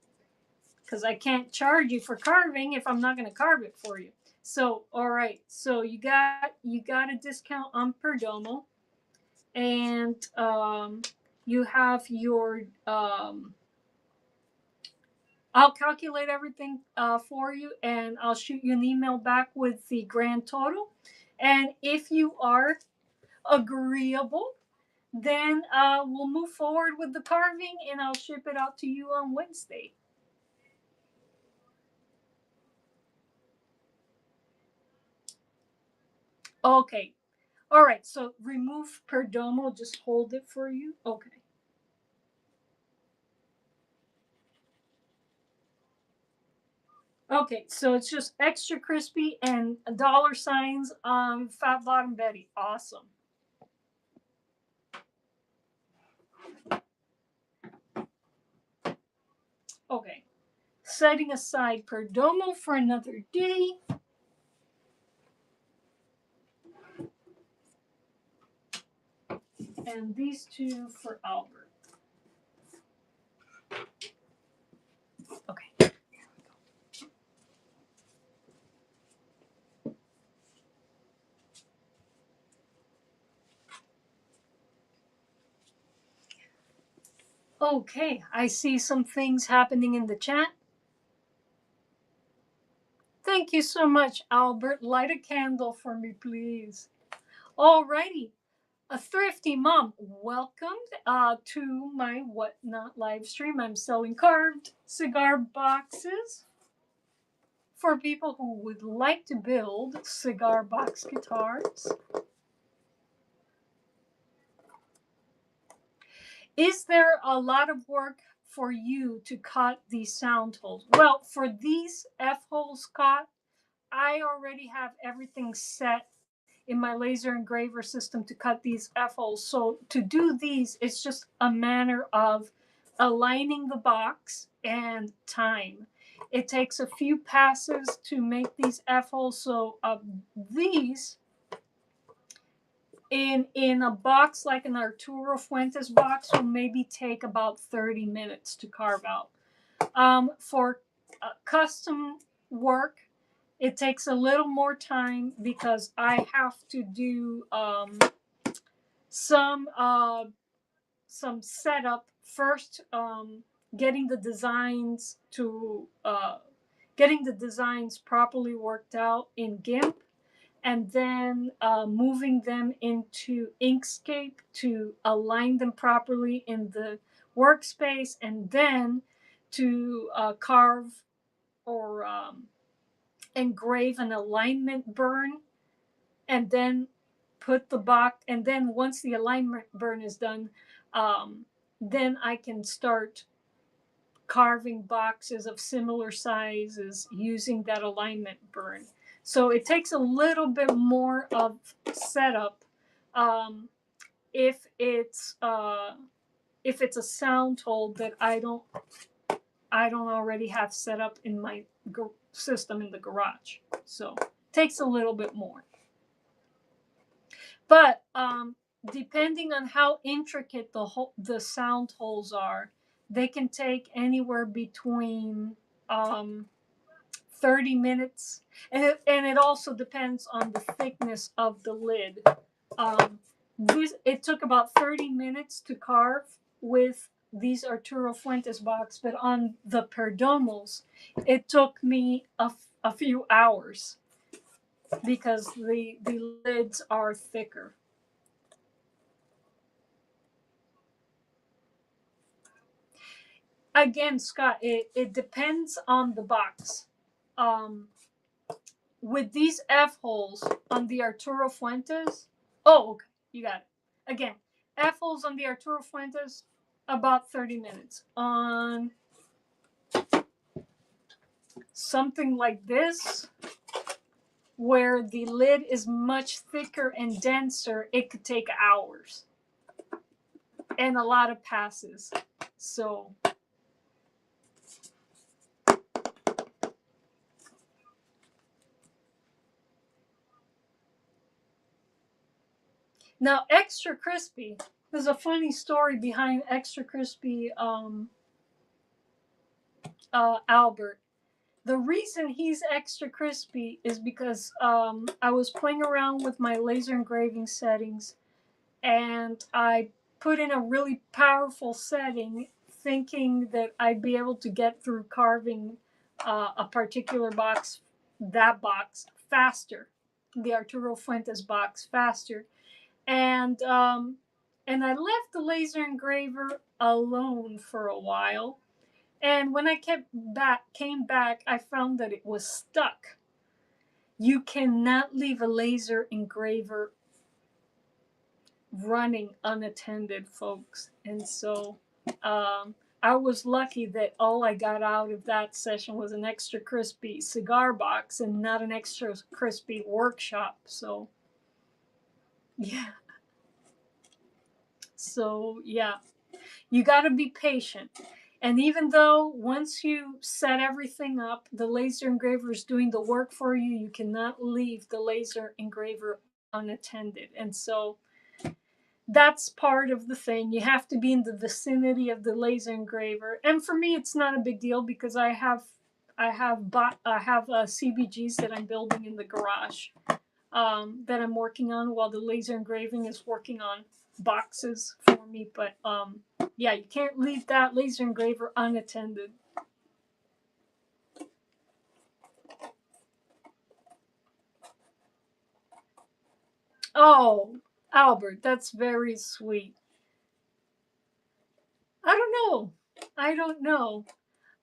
Because I can't charge you for carving if I'm not going to carve it for you. So, all right. So you got a discount on Perdomo, and you have your. I'll calculate everything for you, and I'll shoot you an email back with the grand total. And if you are agreeable, then we'll move forward with the carving, and I'll ship it out to you on Wednesday. Okay. All right. So remove Perdomo. Just hold it for you. Okay. Okay. So it's just extra crispy and dollar signs on Fat Bottom Betty. Awesome. Okay. Setting aside Perdomo for another day. And these two for Albert. Okay. Okay, I see some things happening in the chat. Thank you so much, Albert. Light a candle for me, please. Alrighty. A thrifty mom, welcome to my Whatnot live stream. I'm selling carved cigar boxes for people who would like to build cigar box guitars. Is there a lot of work for you to cut these sound holes? Well, for these F holes, Scott, I already have everything set in my laser engraver system to cut these F holes. So to do these, it's just a matter of aligning the box and time. It takes a few passes to make these F holes. So these in a box like an Arturo Fuentes box will maybe take about 30 minutes to carve out. For custom work, it takes a little more time because I have to do some some setup first, getting the designs to getting the designs properly worked out in GIMP, and then moving them into Inkscape to align them properly in the workspace, and then to carve or engrave an alignment burn, and then put the box. And then once the alignment burn is done, then I can start carving boxes of similar sizes using that alignment burn. So it takes a little bit more of setup, um, if it's a sound hole that I don't already have set up in my system in the garage. So it takes a little bit more. But depending on how intricate the sound holes are, they can take anywhere between 30 minutes, and it also depends on the thickness of the lid. Um, it took about 30 minutes to carve with these Arturo Fuentes box, but on the Perdomos, it took me a few hours because the lids are thicker. Again, Scott, it depends on the box. Um, with these F holes on the Arturo Fuentes, oh, okay, you got it. Again, F holes on the Arturo Fuentes, about 30 minutes. On something like this, where the lid is much thicker and denser, it could take hours and a lot of passes. So now, extra crispy. There's a funny story behind extra crispy Albert. The reason he's extra crispy is because I was playing around with my laser engraving settings, and I put in a really powerful setting thinking that I'd be able to get through carving a particular box, that box, faster, the Arturo Fuentes box faster. And I left the laser engraver alone for a while. And when I came back, I found that it was stuck. You cannot leave a laser engraver running unattended, folks. And so I was lucky that all I got out of that session was an extra crispy cigar box and not an extra crispy workshop. So, yeah. So, yeah. You got to be patient. And even though once you set everything up, the laser engraver is doing the work for you, you cannot leave the laser engraver unattended. And so that's part of the thing. You have to be in the vicinity of the laser engraver. And for me, it's not a big deal because I have CBGs that I'm building in the garage, that I'm working on while the laser engraving is working on boxes for me. But yeah, you can't leave that laser engraver unattended. Oh, Albert, that's very sweet. I don't know. I don't know.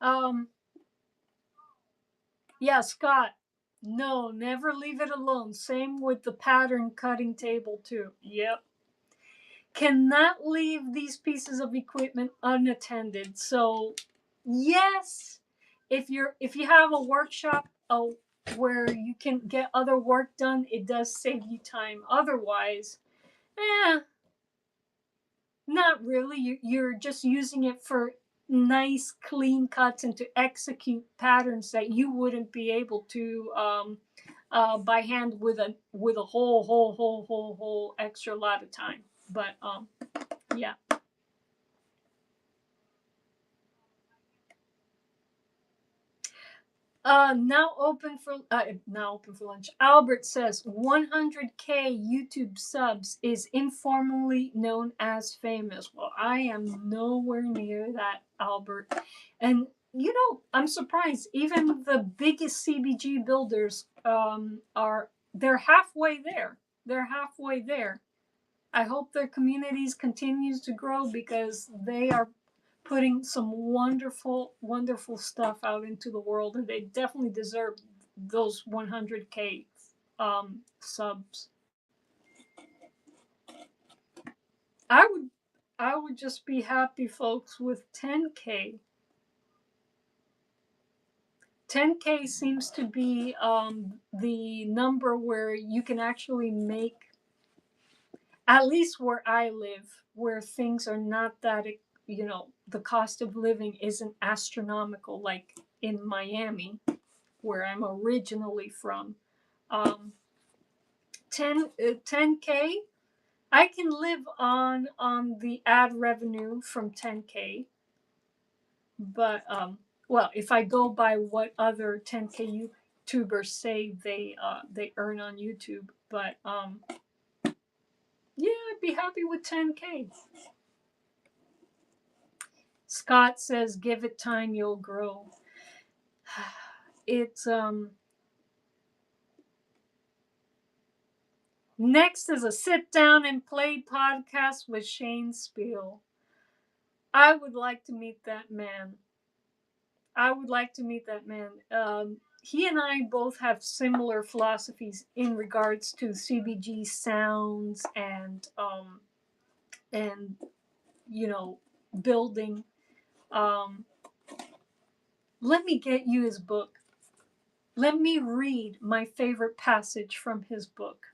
Um, yeah, Scott. No, never leave it alone. Same with the pattern cutting table too. Yep. Cannot leave these pieces of equipment unattended. So, yes, if you have a workshop where you can get other work done, it does save you time. Otherwise, eh, not really. You're just using it for nice, clean cuts and to execute patterns that you wouldn't be able to by hand with a whole extra lot of time. But yeah. Now open for lunch. Albert says 100K YouTube subs is informally known as famous. Well, I am nowhere near that, Albert. And I'm surprised. Even the biggest CBG builders they're halfway there. They're halfway there. I hope their communities continues to grow because they are putting some wonderful, wonderful stuff out into the world, and they definitely deserve those 100K subs. I would, I would just be happy, folks, with 10K. 10K seems to be the number where you can actually make, at least where I live, where things are not that, the cost of living isn't astronomical like in Miami, where I'm originally from. Um, 10K, I can live on the ad revenue from 10K, but well, if I go by what other 10K YouTubers say they earn on YouTube, but yeah, I'd be happy with 10K. Scott says, "Give it time, you'll grow." It's Next is a sit down and play podcast with Shane Spiel. I would like to meet that man. I would like to meet that man. He and I both have similar philosophies in regards to CBG sounds and building. Um, Let me get you his book. Let me read my favorite passage from his book.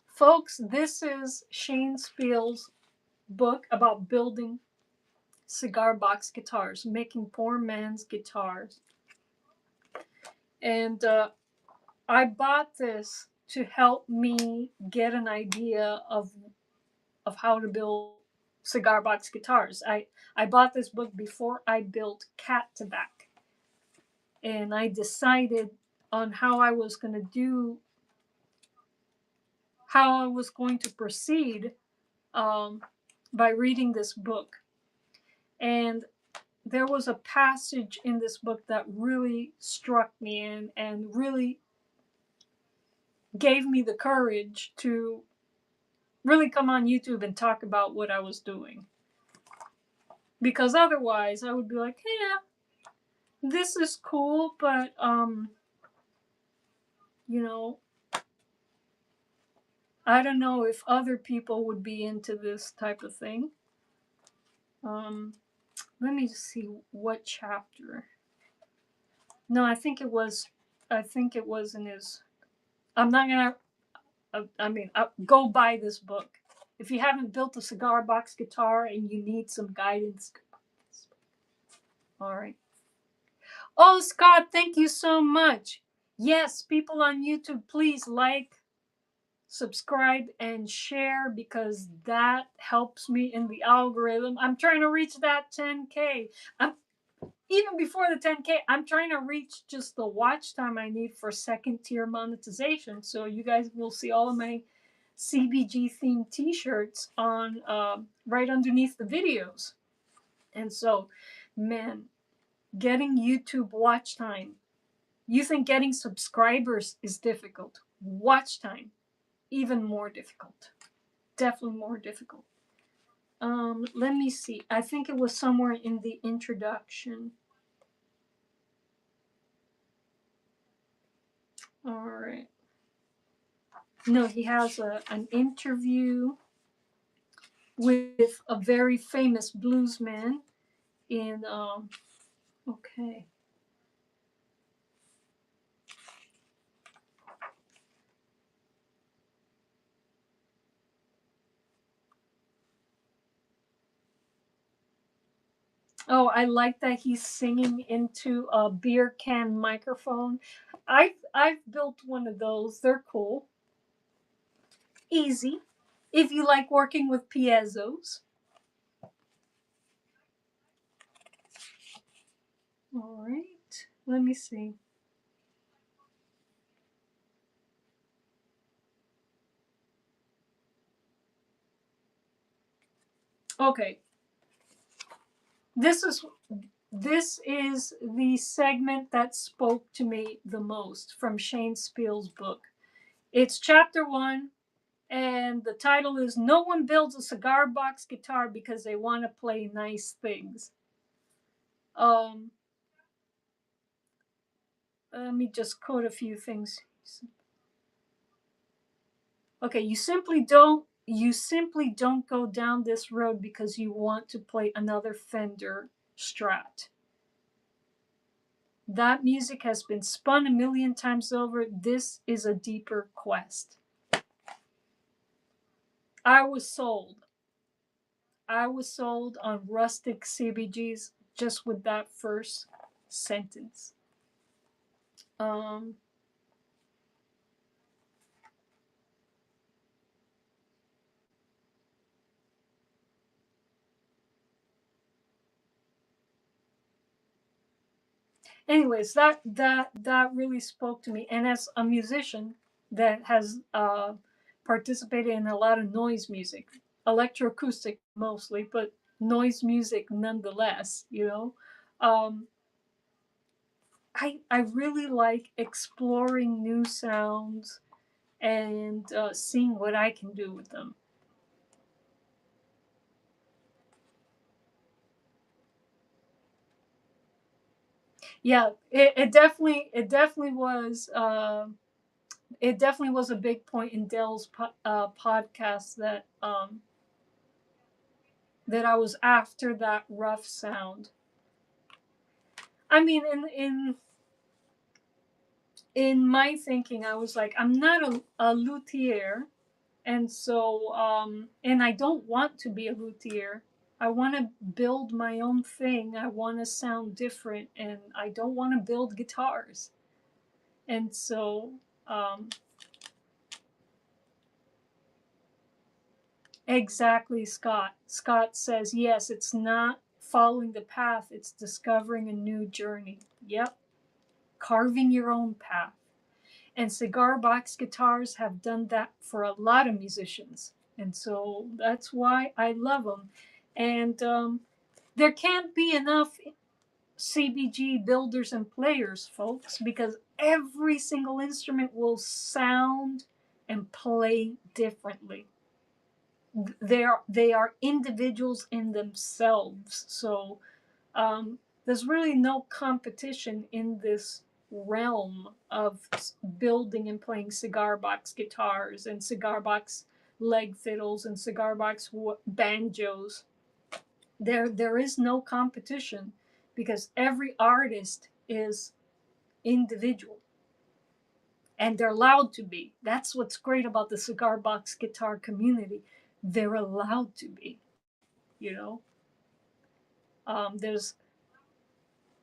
Folks, this is Shane Spiel's book about building cigar box guitars, making poor man's guitars. And I bought this to help me get an idea of how to build cigar box guitars. I bought this book before I built Cat Tobacco, and I decided on how I was going to proceed by reading this book. And there was a passage in this book that really struck me and really gave me the courage to really come on YouTube and talk about what I was doing. Because otherwise I would be like, yeah, this is cool, but I don't know if other people would be into this type of thing. Let me see what chapter. No, I think it was in his. I'm not gonna. Go buy this book. If you haven't built a cigar box guitar and you need some guidance, all right. Oh, Scott, thank you so much. Yes, people on YouTube, please like, subscribe, and share because that helps me in the algorithm. I'm trying to reach that 10K. Even before the 10K, I'm trying to reach just the watch time I need for second tier monetization. So you guys will see all of my CBG themed t-shirts on right underneath the videos. And so, man, getting YouTube watch time. You think getting subscribers is difficult. Watch time, even more difficult. Definitely more difficult. Let me see. I think it was somewhere in the introduction. All right. No, he has an interview with a very famous bluesman in okay. Oh, I like that he's singing into a beer can microphone. I've built one of those. They're cool. Easy. If you like working with piezos. All right. Let me see. Okay. This is this is the segment that spoke to me the most from Shane Spiel's book. It's chapter 1, and the title is "No One Builds a Cigar Box Guitar Because They Want to Play Nice Things." Um, Let me just quote a few things. Okay, you simply don't go down this road because you want to play another Fender Strat. That music has been spun a million times over. This is a deeper quest. I was sold. I was sold on rustic CBGs just with that first sentence. Um, Anyways, that really spoke to me. And as a musician that has participated in a lot of noise music, electroacoustic mostly, but noise music nonetheless, um, I really like exploring new sounds and seeing what I can do with them. Yeah, it definitely was a big point in Dell's podcast that I was after that rough sound. I mean, in my thinking, I was like, I'm not a luthier, and so and I don't want to be a luthier. I want to build my own thing. I want to sound different, and I don't want to build guitars. And so, um, exactly, Scott. Scott says, yes, it's not following the path, it's discovering a new journey. Yep, carving your own path. And cigar box guitars have done that for a lot of musicians. And so that's why I love them. And there can't be enough CBG builders and players, folks, because every single instrument will sound and play differently. They are individuals in themselves. So there's really no competition in this realm of building and playing cigar box guitars and cigar box leg fiddles and cigar box banjos. There is no competition because every artist is individual, and they're allowed to be. That's what's great about the cigar box guitar community. They're allowed to be, you know. There's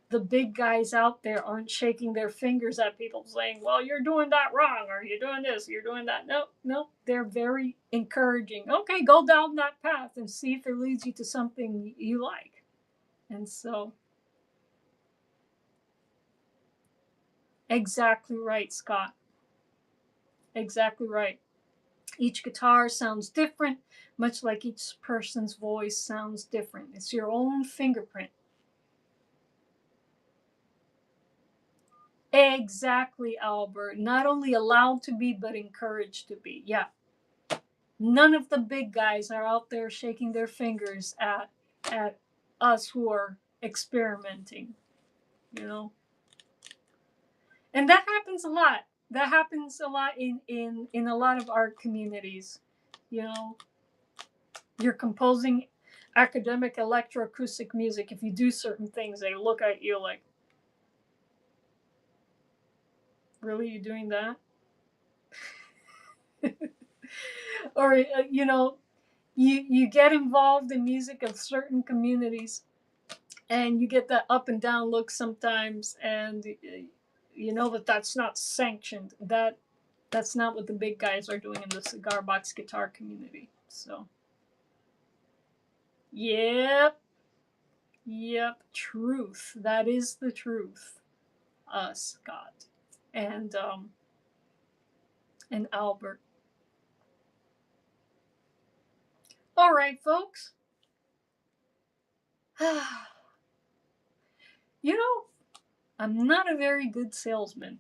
the big guys out there aren't shaking their fingers at people saying, well, you're doing that wrong, or you're doing this, you're doing that. No, no, they're very encouraging. Okay, go down that path and see if it leads you to something you like. And so, exactly right, Scott. Exactly right. Each guitar sounds different, much like each person's voice sounds different. It's your own fingerprint. Exactly, Albert. Not only allowed to be, but encouraged to be. Yeah. None of the big guys are out there shaking their fingers at us who are experimenting, you know. And that happens a lot. That happens a lot in a lot of art communities. You know, you're composing academic electroacoustic music. If you do certain things, they look at you like, really, you doing that? Or you get involved in music of certain communities, and you get that up and down look sometimes, and you know that that's not sanctioned. That's not what the big guys are doing in the cigar box guitar community. So, yep, yep, truth. That is the truth. Scott and Albert. All right, folks. You know, I'm not a very good salesman,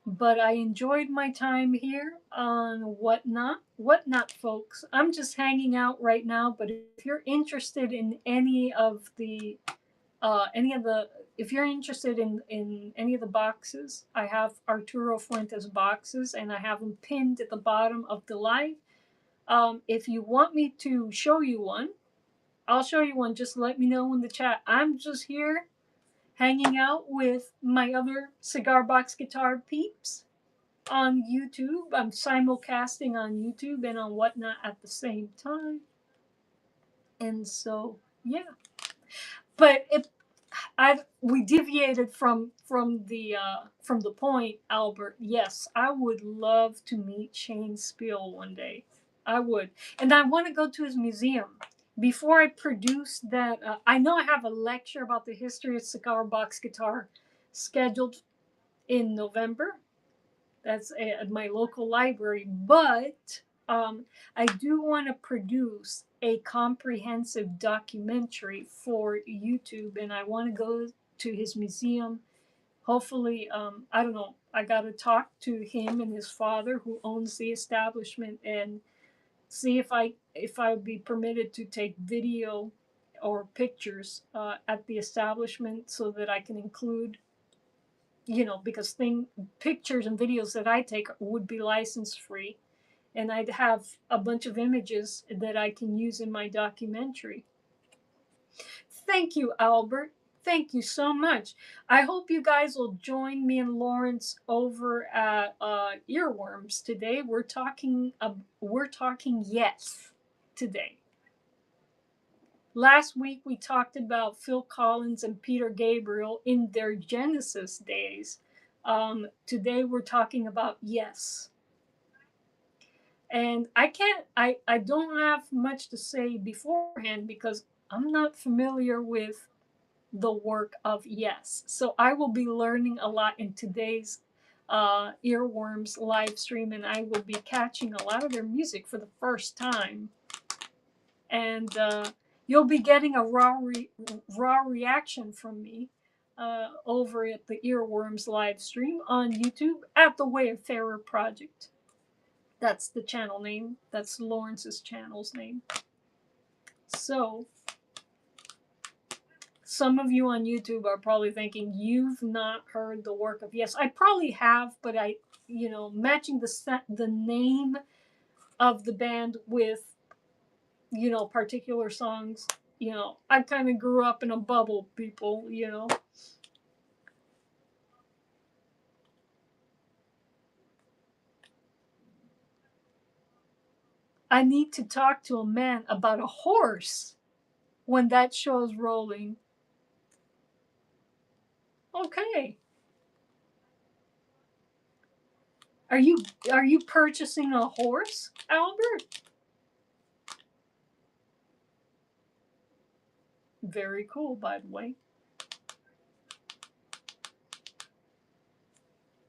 but I enjoyed my time here on Whatnot. Whatnot, folks. I'm just hanging out right now, but if you're interested in any of the, if you're interested in any of the boxes, I have Arturo Fuentes boxes, and I have them pinned at the bottom of the live. If you want me to show you one, I'll show you one. Just let me know in the chat. I'm just here hanging out with my other cigar box guitar peeps on YouTube. I'm simulcasting on YouTube and on Whatnot at the same time. And so, yeah. But if I we deviated from the point, Albert. Yes, I would love to meet Shane Spiel one day. I would, and I want to go to his museum. Before I produce that, I know I have a lecture about the history of cigar box guitar scheduled in November. That's at my local library. But I do want to produce a comprehensive documentary for YouTube, and I want to go to his museum. Hopefully, I don't know. I got to talk to him and his father, who owns the establishment, and see if I would be permitted to take video or pictures at the establishment, so that I can include, because pictures and videos that I take would be license free, and I'd have a bunch of images that I can use in my documentary. Thank you, Albert. Thank you so much. I hope you guys will join me and Lawrence over at Earworms today. We're talking Yes today. Last week we talked about Phil Collins and Peter Gabriel in their Genesis days. Today we're talking about Yes. And I don't have much to say beforehand because I'm not familiar with the work of Yes. So I will be learning a lot in today's Earworms live stream, and I will be catching a lot of their music for the first time. And you'll be getting a raw reaction from me over at the Earworms live stream on YouTube at the Wayfarer Project. That's the channel name. That's Lawrence's channel's name. So, some of you on YouTube are probably thinking you've not heard the work of Yes. I probably have, but matching the name of the band with particular songs. I kind of grew up in a bubble, people. I need to talk to a man about a horse when that show's rolling. Okay. Are you are you purchasing a horse, Albert? Very cool, by the way.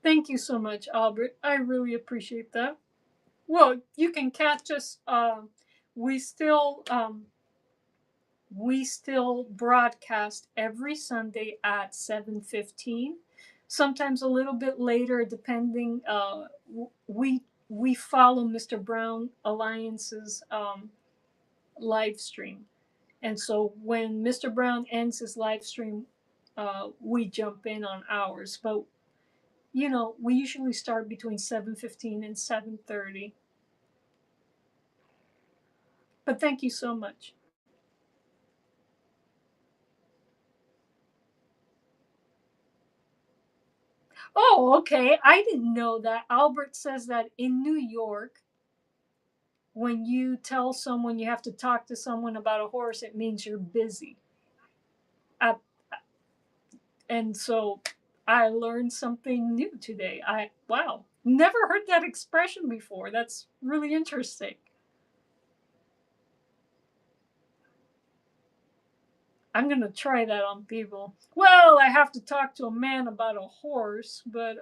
Thank you so much, Albert. I really appreciate that. Well, you can catch us. We still we still broadcast every Sunday at 7:15. Sometimes a little bit later, depending. We follow Mr. Brown Alliance's live stream, and so when Mr. Brown ends his live stream, we jump in on ours. But we usually start between 7:15 and 7:30. But thank you so much. Oh, okay. I didn't know that. Albert says that in New York, when you tell someone you have to talk to someone about a horse, it means you're busy. I, and so I learned something new today. Wow, never heard that expression before. That's really interesting. I'm gonna try that on people. Well, I have to talk to a man about a horse, but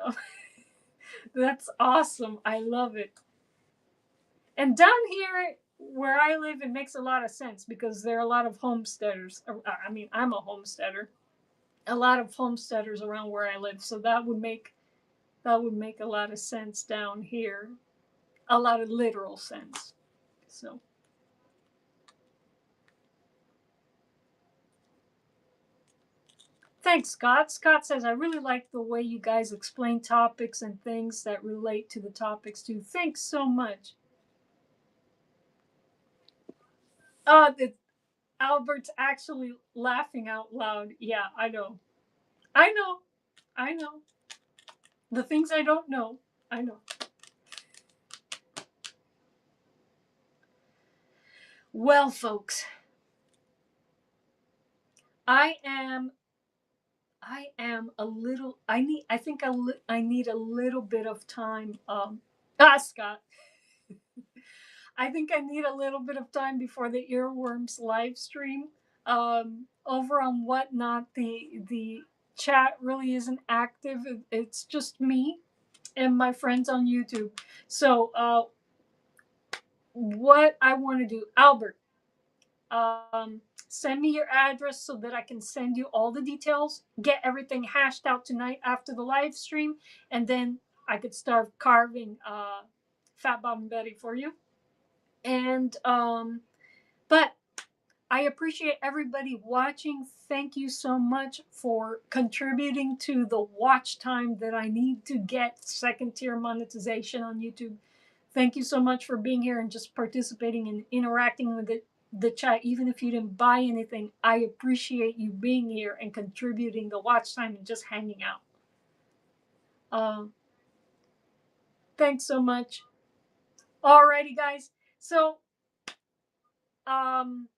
that's awesome. I love it. And down here where I live, it makes a lot of sense because there are a lot of homesteaders. I mean, I'm a homesteader. A lot of homesteaders around where I live, so that would make a lot of sense down here. A lot of literal sense. So thanks, Scott. Scott says, I really like the way you guys explain topics and things that relate to the topics too. Thanks so much. The Albert's actually laughing out loud. Yeah, I know. I know. I know. The things I don't know, I know. Well, folks, I am a little I think I need a little bit of time Scott, I think I need a little bit of time before the earworms live stream. Over on Whatnot, the chat really isn't active. It's just me and my friends on YouTube. So what I want to do, Albert, send me your address so that I can send you all the details, get everything hashed out tonight after the live stream, and then I could start carving Fat Bob and Betty for you. And but I appreciate everybody watching. Thank you so much for contributing to the watch time that I need to get second tier monetization on YouTube. Thank you so much for being here and just participating and interacting with the chat. Even if you didn't buy anything, I appreciate you being here and contributing the watch time and just hanging out. Um, thanks so much. Alrighty, guys. So, um,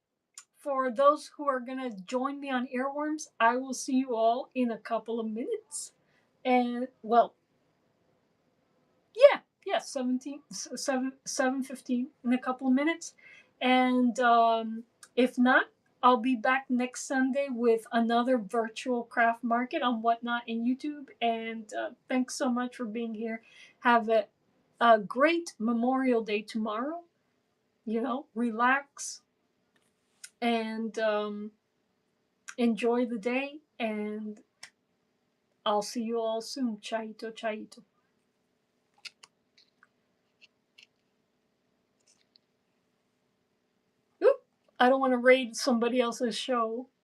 for those who are going to join me on Earworms, I will see you all in a couple of minutes. And, well, yeah, 7:15 in a couple of minutes. And if not, I'll be back next Sunday with another virtual craft market on Whatnot in YouTube. And thanks so much for being here. Have a great Memorial Day tomorrow. Relax and enjoy the day. And I'll see you all soon. Chaito, chaito. Oop, I don't want to raid somebody else's show.